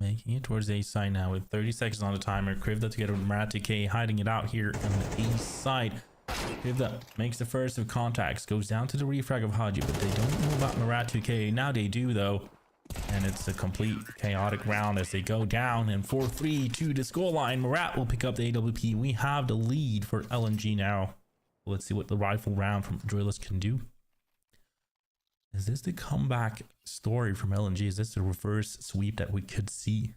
Making it towards the A side now with 30 seconds on the timer. Krivda together with Marat2K hiding it out here on the A side. Krivda makes the first of contacts, goes down to the refrag of Haji, but they don't know about Marat2K. Now they do though. And it's a complete chaotic round as they go down, and 4-3 to the scoreline. Marat will pick up the AWP. We have the lead for LNG now. Let's see what the rifle round from DRILLAS can do. Is this the comeback story from LNG? Is this the reverse sweep that we could see?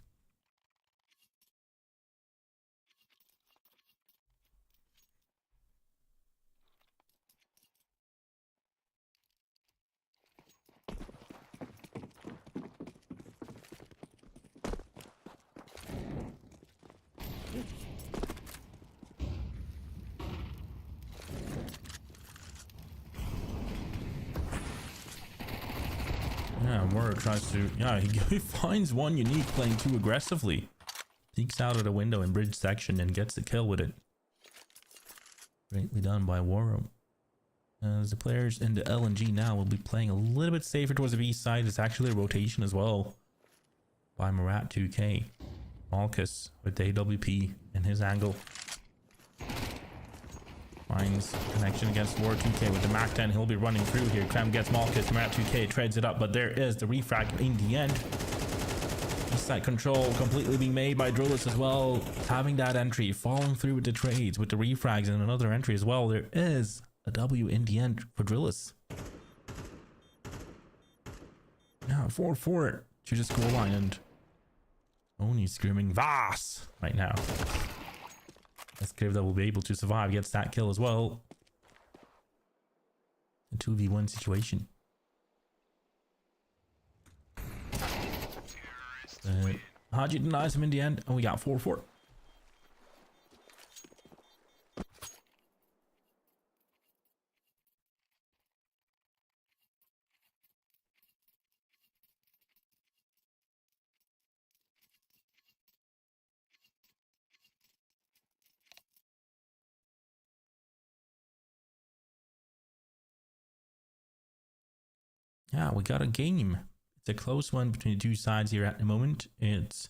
Yeah, Mura tries to, yeah, he finds one unique playing too aggressively. Peeks out of the window in bridge section and gets the kill with it. Greatly done by Warroom. As the players in the LNG now will be playing a little bit safer towards the B side. It's actually a rotation as well by Marat2K. Malkus with the AWP in his angle. Finds connection against War 2K with the Mac 10. He'll be running through here. Krem gets Malkus. Marat 2K treads it up, but there is the refrag in the end. East side control completely being made by DRILLAS as well. Having that entry, following through with the trades, with the refrags and another entry as well. There is a W in the end for DRILLAS. Now 4-4 to the scoreline, and only screaming Vas right now. As Krivda will be able to survive, gets that kill as well. A 2v1 situation. Haji denies him in the end, and we got 4-4. Yeah, we got a game. It's a close one between the two sides here at the moment. It's,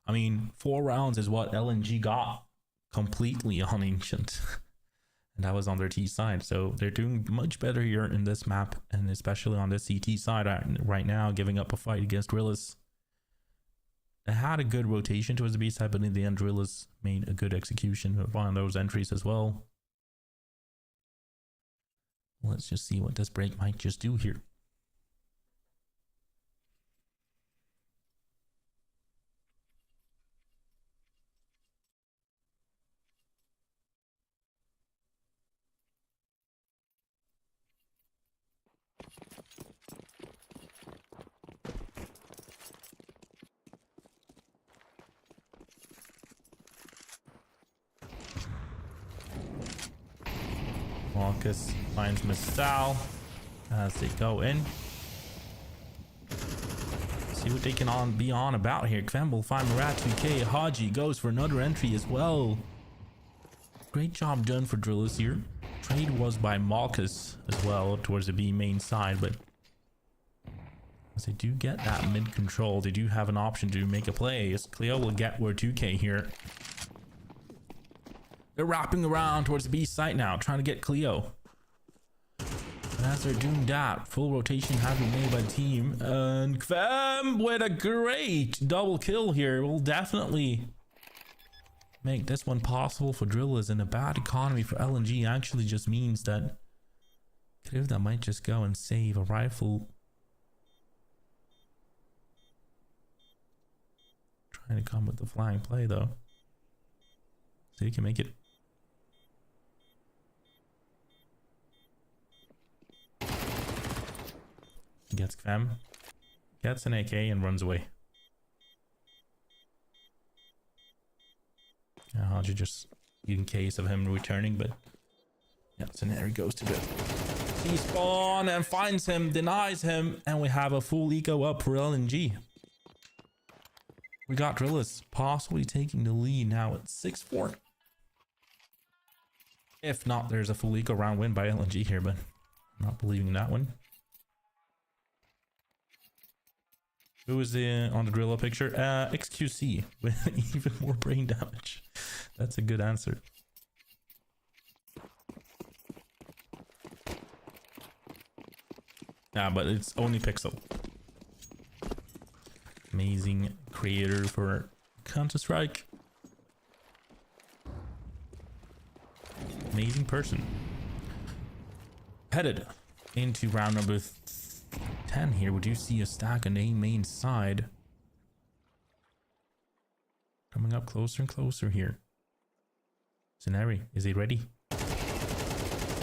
I mean, 4 rounds is what LNG got completely on Ancient. And that was on their T side. So they're doing much better here in this map, and especially on the CT side right now, giving up a fight against DRILLAS. They had a good rotation towards the B side, but in the end, DRILLAS made a good execution of one of those entries as well. Let's just see what this break might just do here. Marcus finds Mistal as they go in. See what they can be on about here. Kvem will find Marat2K. Haji goes for another entry as well. Great job done for DRILLAS here. Trade was by Malkus as well towards the B main side, but as they do get that mid control, they do have an option to make a play. As Cleo will get War 2K here. They're wrapping around towards the B site now, trying to get Cleo. And as they're doing that, full rotation has been made by the team. And Kvem with a great double kill here will definitely make this one possible for DRILLAS. And a bad economy for LNG actually just means that Krivda might just go and save a rifle. Trying to come with the flying play though. So he can make it. Gets Kvem, gets an AK and runs away. Haji just in case of him returning, but Yeah, Scenario goes to the C-spawn and finds him, denies him, and we have a full eco up for LNG. We got DRILLAS possibly taking the lead now at 6-4. If not, there's a full eco round win by LNG here, but I'm not believing in that one. Who is on the Drilla picture? XQC with even more brain damage. That's a good answer. Yeah, but it's only Pixel. Amazing creator for Counter-Strike. Amazing person. Headed into round number 10 here. We do see a stack on A main side. Coming up closer and closer here. Scenario, is he ready?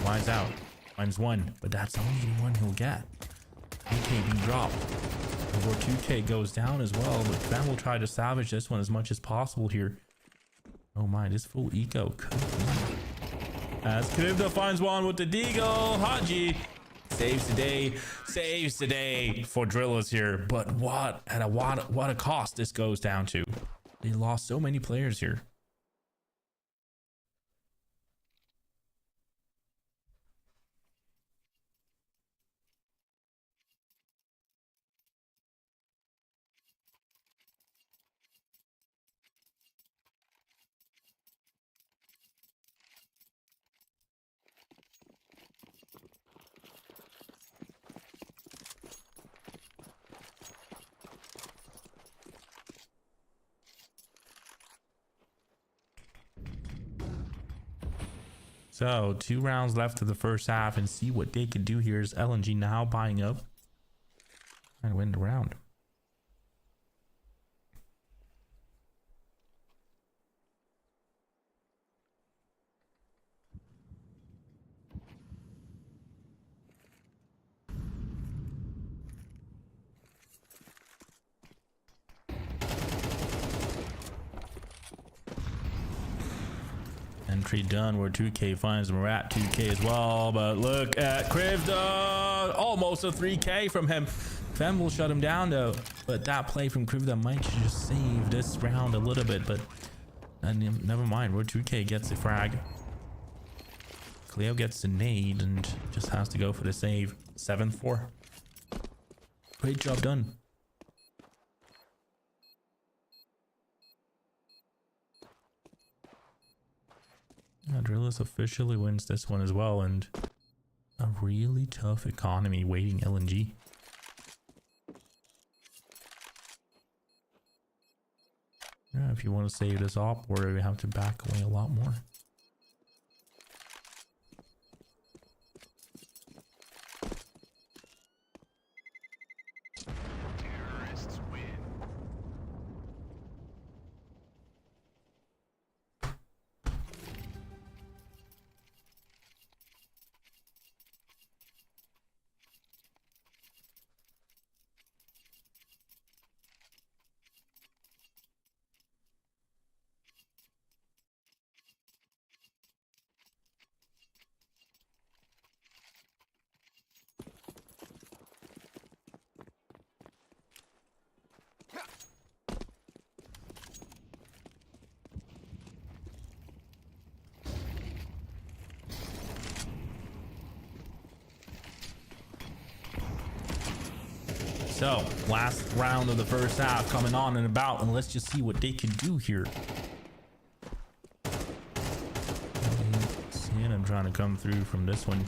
Lines out. Finds one, but that's only the one he'll get. 2K being dropped. Before 2K goes down as well, but Fam will try to salvage this one as much as possible here. Oh my, this full eco could be. As Krivda finds one with the Deagle, Haji saves the day for DRILLAS here. But what a cost this goes down to. They lost so many players here. So 2 rounds left of the first half, and see what they can do here is LNG now buying up and win the round. Entry done where 2K finds Marat 2K as well, but look at Krivda, almost a 3K from him. Fem will shut him down though, but that play from Krivda might just save this round a little bit, but never mind, where 2K gets the frag. Cleo gets the nade and just has to go for the save. 7-4. Great job done. DRILLAS officially wins this one as well, and a really tough economy waiting LNG. Yeah, if you want to save this op, or you have to back away a lot more. Terrorists win. So, last round of the first half coming on and about, and let's just see what they can do here. Seeing him trying to come through from this one.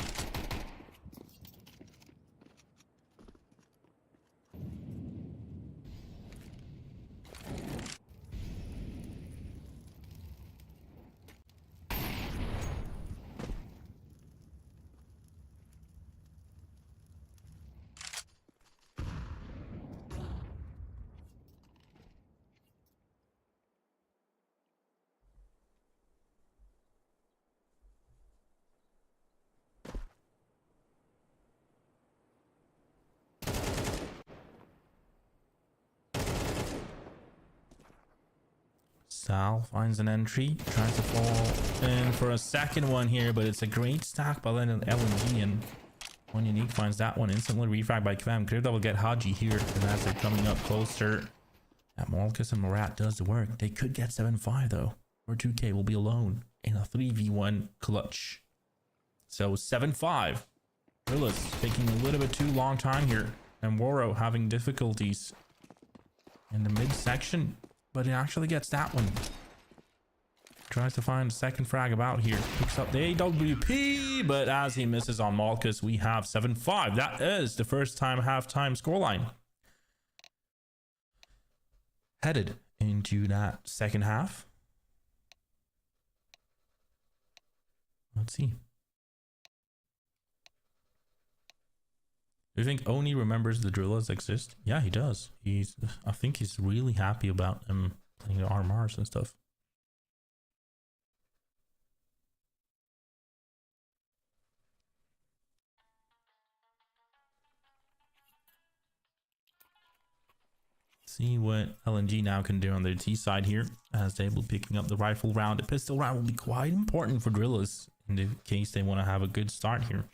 Sal finds an entry, tries to fall in for a second one here, but it's a great stack by then LNG, and one unique finds that one instantly refragged by Kvem. Crypto will get Haji here, and as they're coming up closer, that Malkus and Marat does the work. They could get 7-5 though, or 2K will be alone in a 3v1 clutch. So 7-5. DRILLAS taking a little bit too long time here, and Woro having difficulties in the midsection, but he actually gets that one. Tries to find a second frag about here. Picks up the AWP, but as he misses on Malkus, we have 7-5. That is the first time halftime scoreline. Headed into that second half. Let's see. Do you think Oni remembers the DRILLAS exist? Yeah, he does. I think he's really happy about him playing the RMRs and stuff. See what LNG now can do on their T side here, as they will be picking up the rifle round. The pistol round will be quite important for DRILLAS in the case they want to have a good start here.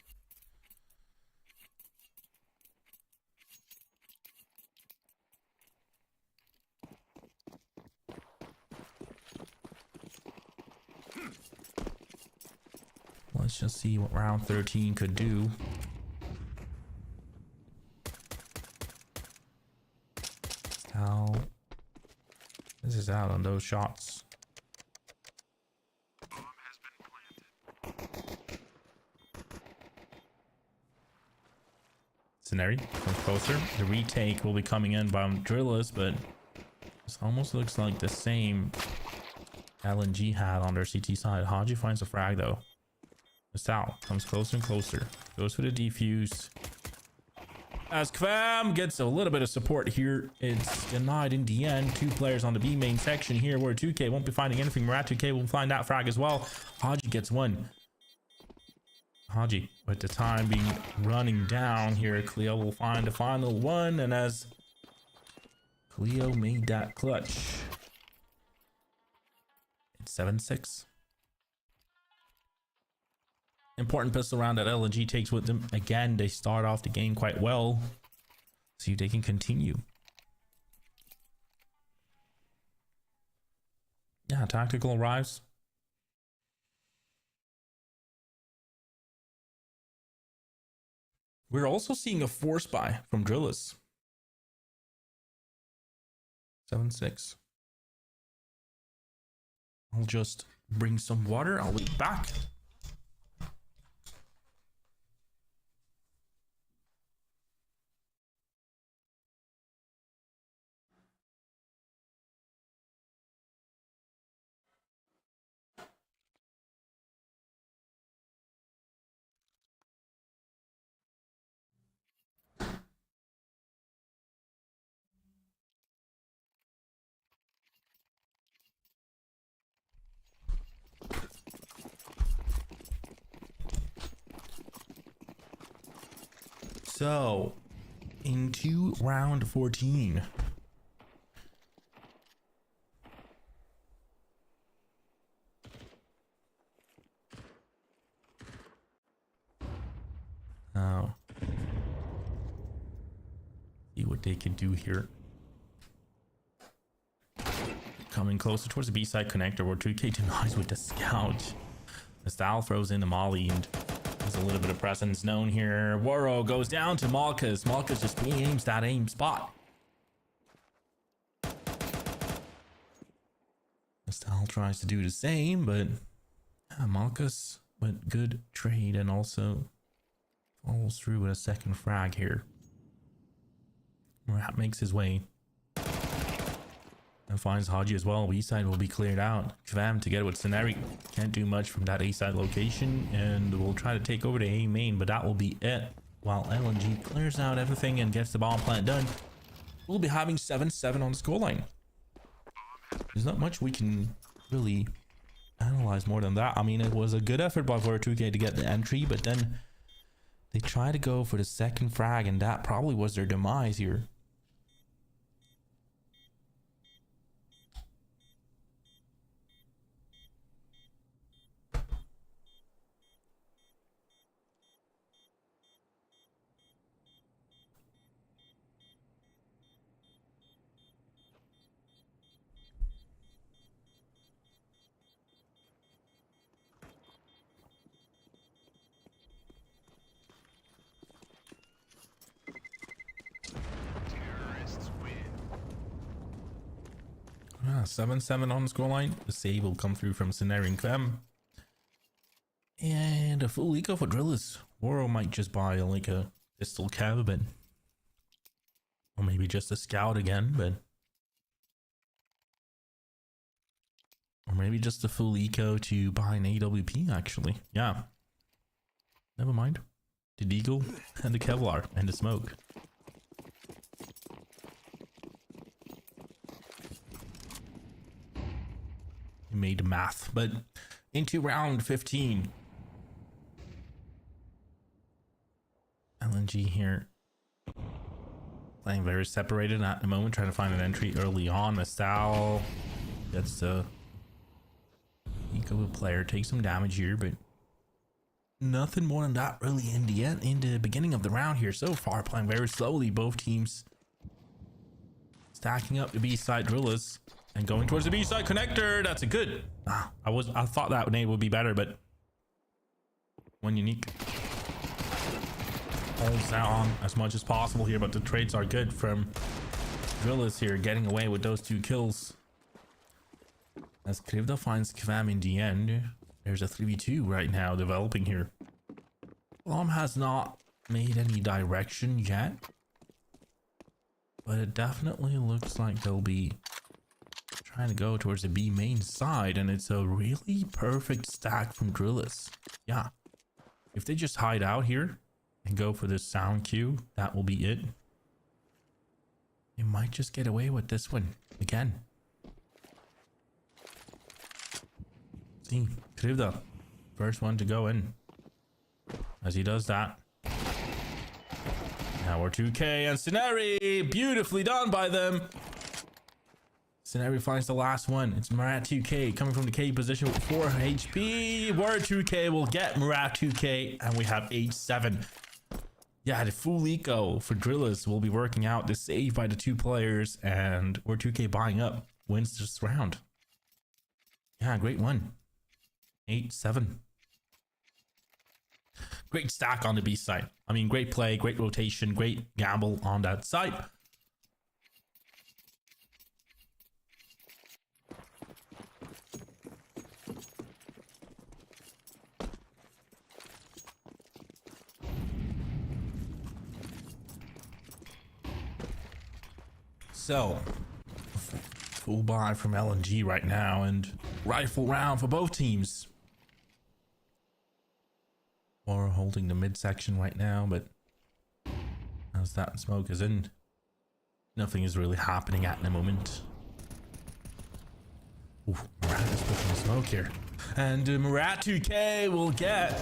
Let's just see what round 13 could do. How this is out on those shots. Scenario comes closer. The retake will be coming in by DRILLAS, but this almost looks like the same LNG had on their CT side. Haji finds a frag though. Sal comes closer and closer. Goes for the defuse. As Kvem gets a little bit of support here, it's denied in the end. Two players on the B main section here, where 2K won't be finding anything. Marat 2K will find that frag as well. Haji gets one. Haji, with the time being running down here, Cleo will find the final one. And as Cleo made that clutch, it's 7-6. Important pistol round that LNG takes with them. Again, they start off the game quite well. See if they can continue. Yeah, tactical arrives. We're also seeing a force buy from DRILLAS. 7-6. I'll just bring some water. I'll be back. So, into round 14. Now, see what they can do here. Coming closer towards the B side connector, where 2K denies with the scout. The Sal throws in the molly, and there's a little bit of presence known here. Woro goes down to Malkus. Malkus just aims that aim spot. Sal tries to do the same, but Malkus with good trade and also follows through with a second frag here. Murat makes his way and finds Haji as well. B side will be cleared out. Kvem together with Scenario can't do much from that A side location, and we'll try to take over the A main, but that will be it. While LNG clears out everything and gets the bomb plant done, we'll be having 7-7 on the scoreline. There's not much we can really analyze more than that. I mean, it was a good effort by 2K to get the entry, but then they try to go for the second frag, and that probably was their demise here. Yeah, 7-7 on the scoreline. The save will come through from Scenario and Kvem. And a full eco for DRILLAS. Woro might just buy like a pistol cav, but or maybe just a scout again, but or maybe just a full eco to buy an AWP actually. Yeah. Never mind. The Deagle and the Kevlar and the smoke. He made the math, but into round 15. LNG here playing very separated at the moment, trying to find an entry early on. Mastal gets the eco player, takes some damage here, but nothing more than that really in the end, in the beginning of the round here. So far playing very slowly, both teams stacking up the B side. DRILLAS and going towards the B side connector. That's a good. I thought that nade would be better, but one unique holds down as much as possible here, but the trades are good from DRILLAS here, getting away with those 2 kills. As Krivda finds Kvam in the end, there's a 3v2 right now developing here. Blom has not made any direction yet, but it definitely looks like they'll be trying to go towards the B main side, and it's a really perfect stack from DRILLAS. Yeah, if they just hide out here and go for this sound cue, that will be it. They might just get away with this one again. See, Krivda, first one to go in. As he does that. Now we're 2K and Scenario, beautifully done by them. Scenario finds the last one. It's Murat 2K coming from the K position with 4 HP. Word 2K will get Murat 2K, and we have 8-7. Yeah, the full eco for DRILLAS will be working out. The save by the 2 players, and Word 2K buying up wins this round. Yeah, great one. 8-7. Great stack on the B side. I mean, great play, great rotation, great gamble on that side. So, full buy from LNG right now, and rifle round for both teams. Or holding the midsection right now, but as that smoke is in, nothing is really happening at the moment. Ooh, Murat is pushing the smoke here. And Murat 2K will get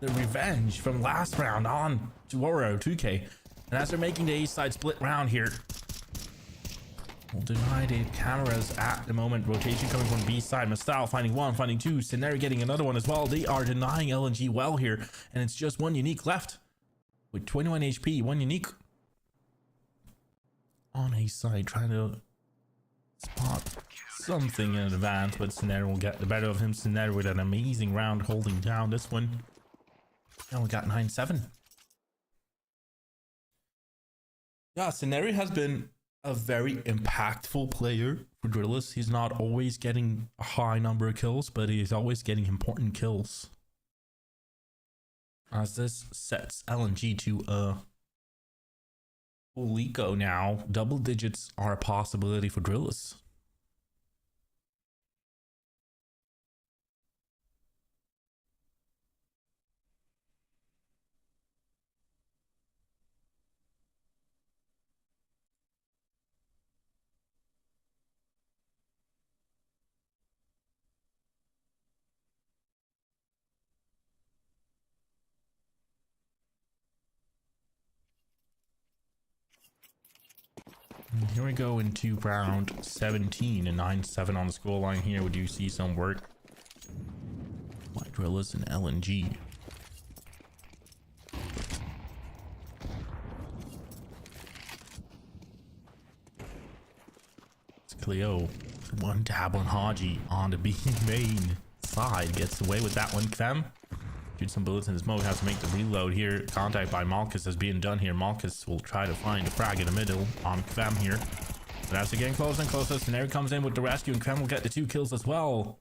the revenge from last round on Woro 2K. And as they're making the A side split round here, we'll deny the cameras at the moment. Rotation coming from B side. Mastal finding 1, finding 2. Scenario getting another one as well. They are denying LNG well here. And it's just 1 unique left. With 21 HP, 1 unique on A side. Trying to spot something in advance. But Scenario will get the better of him. Scenario with an amazing round holding down this one. And we got 9-7. Yeah, Scenario has been a very impactful player for DRILLAS. He's not always getting a high number of kills, but he's always getting important kills. As this sets LNG to a full eco now, double digits are a possibility for DRILLAS. And here we go into round 17 and 9-7 on the scoreline here. We do see some work by DRILLAS and LNG. It's Cleo. 1 tab on Haji on the B main side. Gets away with that one. Kvem shoot some bullets in the smoke. Has to make the reload here. Contact by Malkus is being done here. Malkus will try to find a frag in the middle on Kvem here. But as they're getting closer and closer, Scenario comes in with the rescue, and Krem will get the 2 kills as well.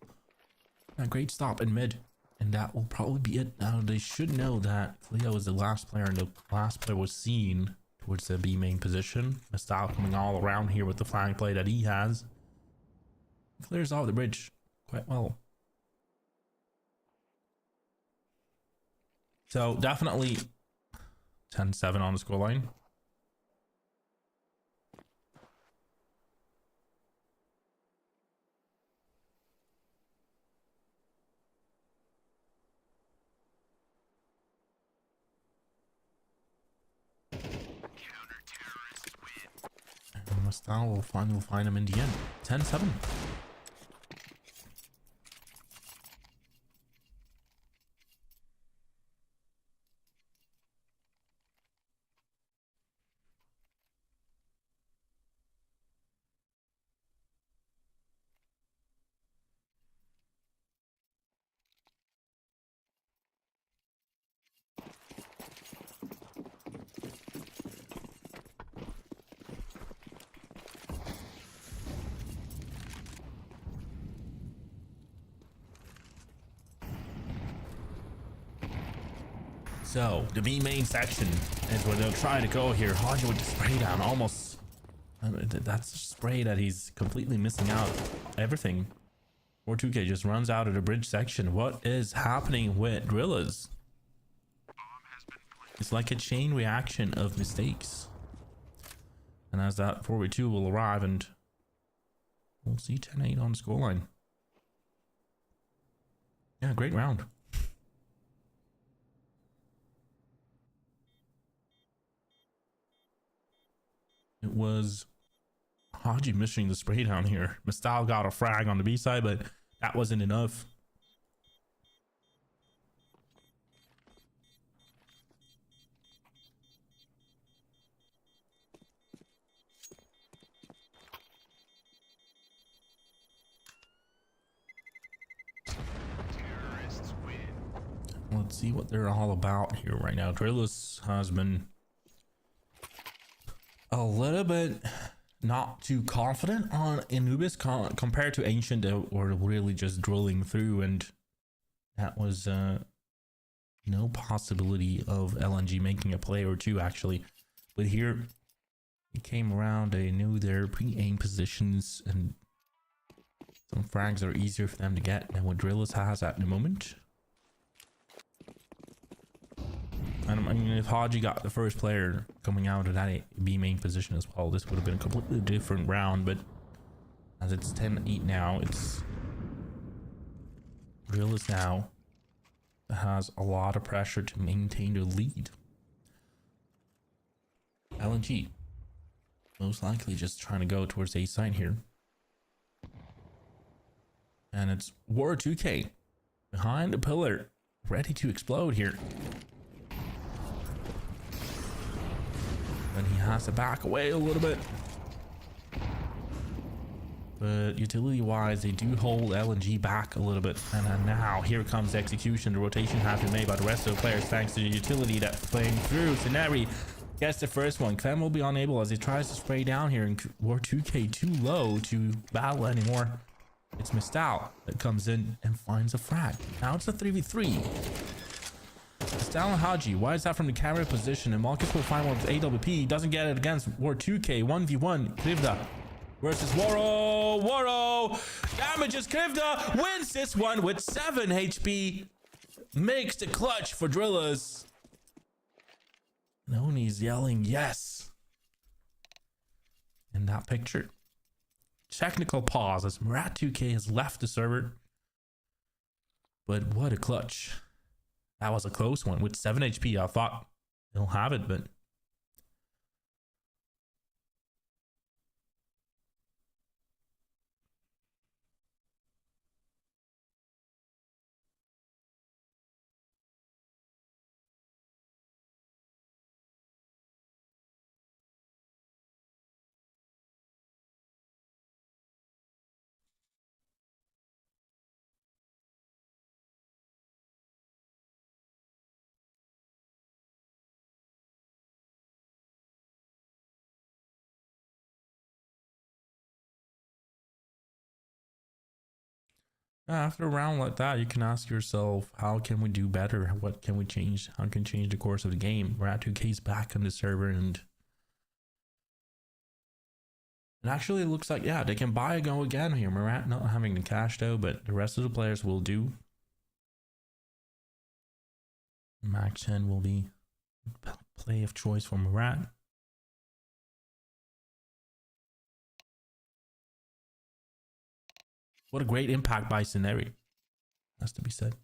A great stop in mid. And that will probably be it. Now, they should know that Cleo is the last player, and the last player was seen towards the B main position. Mistal coming all around here with the flank play that he has. Clears off the bridge quite well. So definitely 10-7 on the scoreline. Mistal will find him in the end. 10-7. So the B main section is where they'll try to go here. Hodge with the spray down, almost. That's a spray that he's completely missing out. Everything. 4-2K just runs out of the bridge section. What is happening with DRILLAS? It's like a chain reaction of mistakes. And as that 4v2 will arrive, and we'll see 10-8 on the scoreline. Yeah, great round. It was Haji missing the spray down here. Mistal got a frag on the B side, but that wasn't enough. Let's see what they're all about here right now. DRILLAS has been a little bit not too confident on Anubis compared to Ancient, that were really just drilling through, and that was no possibility of LNG making a play or two actually. But here it came around, they knew their pre-aim positions, and some frags are easier for them to get than what DRILLAS has at the moment. And I mean, if Haji got the first player coming out of that B main position as well, this would have been a completely different round. But as it's 10-8 now, it's DRILLAS now has a lot of pressure to maintain their lead. LNG most likely just trying to go towards A side here. And it's War 2K behind the pillar, ready to explode here. And he has to back away a little bit. But utility wise, they do hold LNG back a little bit. And now here comes the execution. The rotation has been made by the rest of the players thanks to the utility that's playing through. Scenario gets the first one. Clem will be unable as he tries to spray down here, and War 2K too low to battle anymore. It's Mistal that comes in and finds a frag. Now it's a 3v3. Mistal and Haji, why is that from the camera position? And Marcus will find one with AWP. Doesn't get it against War 2K. 1v1. Krivda versus Woro. Woro damages Krivda. Wins this one with 7 HP. Makes the clutch for DRILLAS. Noni's yelling yes in that picture. Technical pause as Murat 2K has left the server. But what a clutch. That was a close one with 7 HP. I thought he'll have it, but After a round like that, you can ask yourself, how can we do better? What can we change? How can we change the course of the game? Rat2k's back on the server, and it actually looks like, yeah, they can buy a go again here. Murat not having the cash though, but the rest of the players will do. Max 10 will be play of choice for Murat. What a great impact by Sceneri. Has to be said.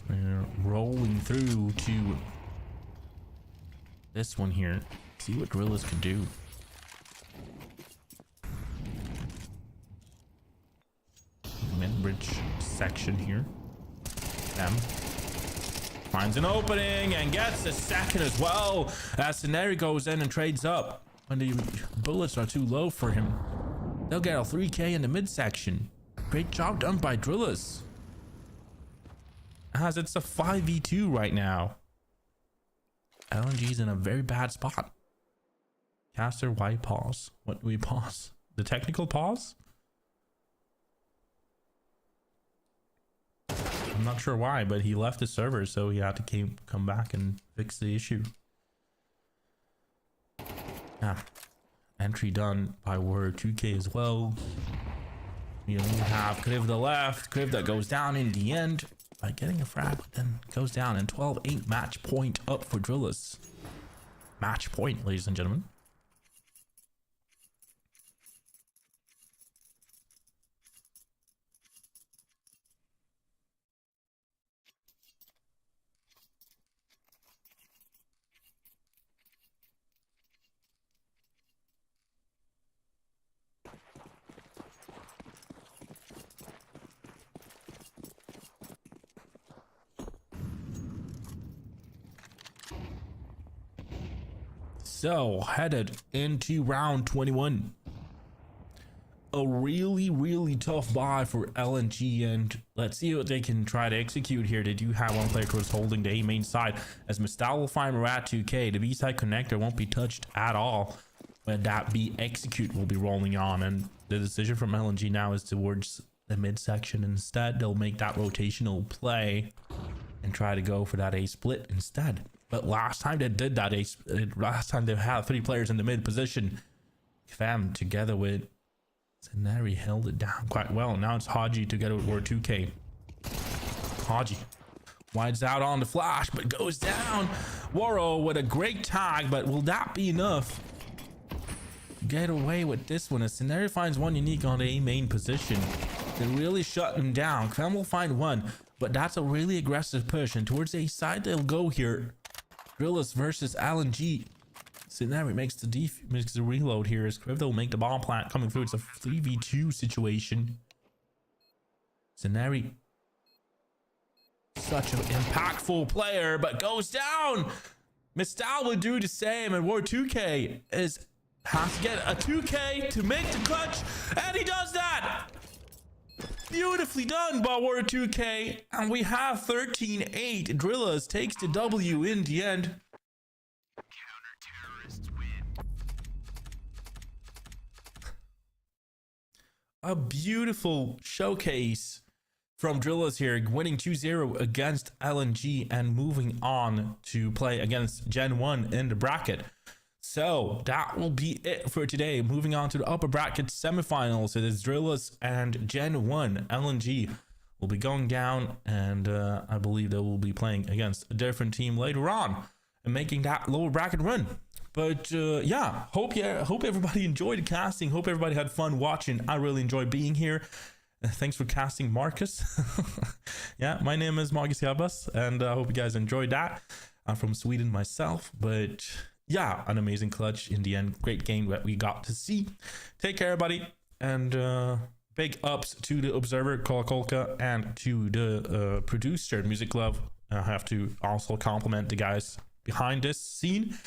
We're rolling through to this one here. See what DRILLAS can do. Mid-bridge section here. Them. Finds an opening and gets a second as well. As Sceneri goes in and trades up. When the bullets are too low for him, they'll get a 3k in the midsection. Great job done by DRILLAS. As it's a 5v2 right now. LNG's in a very bad spot. Caster, why pause? What do we pause? The technical pause? I'm not sure why, but he left the server, so he had to come back and fix the issue. Yeah. Entry done by Word2K as well. We only have Kriv the left. Kriv that goes down in the end by getting a frag, but then goes down, and 12-8 match point up for DRILLAS. Match point, ladies and gentlemen. So, headed into round 21. A really tough buy for LNG, and let's see what they can try to execute here. They do have one player towards holding the A main side, as Mistal will find Rat2K. The B side connector won't be touched at all, but that B execute will be rolling on, and the decision from LNG now is towards the midsection. Instead, they'll make that rotational play and try to go for that A split instead. But last time they did that, last time they had 3 players in the mid position, Fam together with Sceneri held it down quite well. Now it's Haji together with Word2K. Haji wides out on the flash, but goes down. Waro with a great tag, but will that be enough to get away with this one? As Sceneri finds one unique on the A main position, they really shut him down. Fam will find one, but that's a really aggressive push, and towards the A side they'll go here. DRILLAS versus LNG. Sceneri makes the reload here, as Kriv will make the bomb plant coming through. It's a 3v2 situation. Sceneri, such an impactful player, but goes down. Mistal will do the same, and Word2K has to get a 2k to make the clutch, and he does that. Beautifully done by Word2K, and we have 13-8. DRILLAS takes the W in the end. A beautiful showcase from DRILLAS here, winning 2-0 against LNG and moving on to play against Gen 1 in the bracket. So that will be it for today. Moving on to the upper bracket semifinals. It is DRILLAS and Gen 1. LNG will be going down, and I believe they will be playing against a different team later on and making that lower bracket run. But yeah, hope everybody enjoyed the casting. Hope everybody had fun watching. I really enjoyed being here. Thanks for casting Marcus. Yeah, my name is Marcus Gabas, and I hope you guys enjoyed that. I'm from Sweden myself, but yeah, an amazing clutch in the end. Great game that we got to see. Take care, everybody, and big ups to the Observer, Kolakolka, and to the producer, Music Love. I have to also compliment the guys. behind this scene.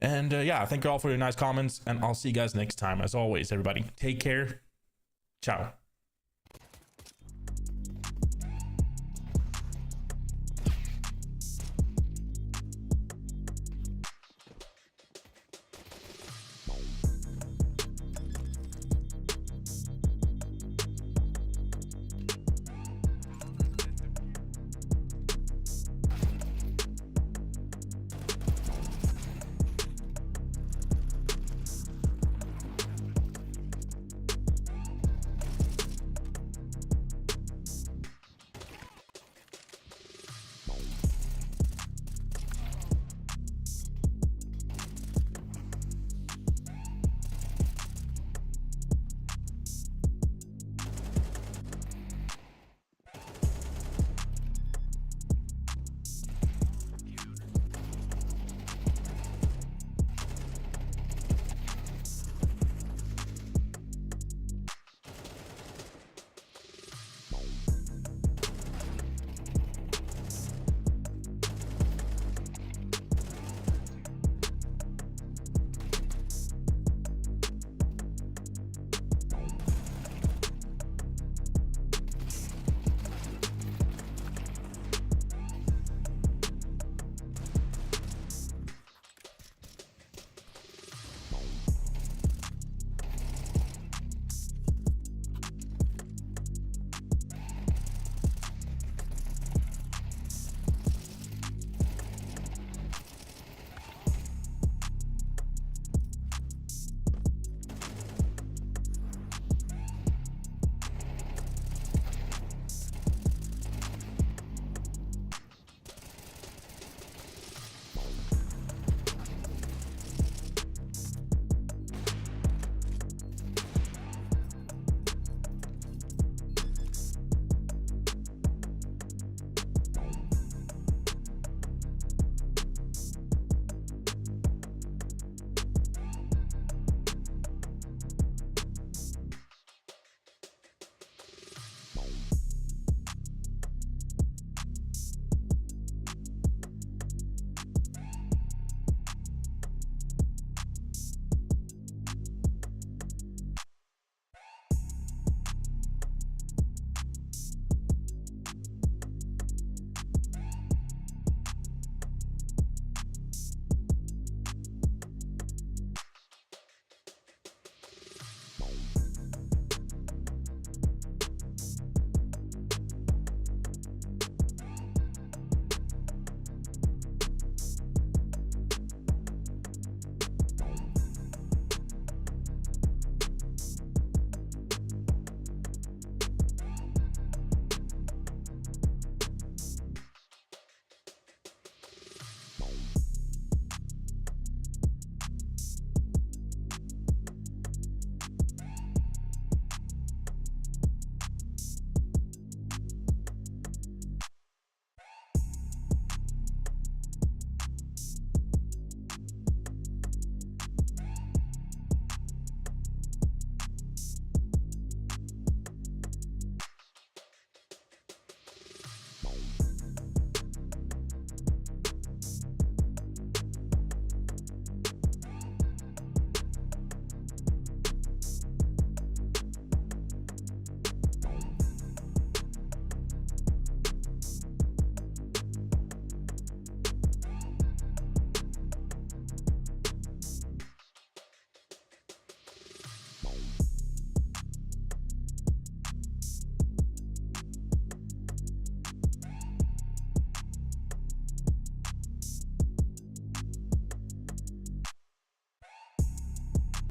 And yeah, thank you all for your nice comments, and I'll see you guys next time. As always, everybody, take care. Ciao.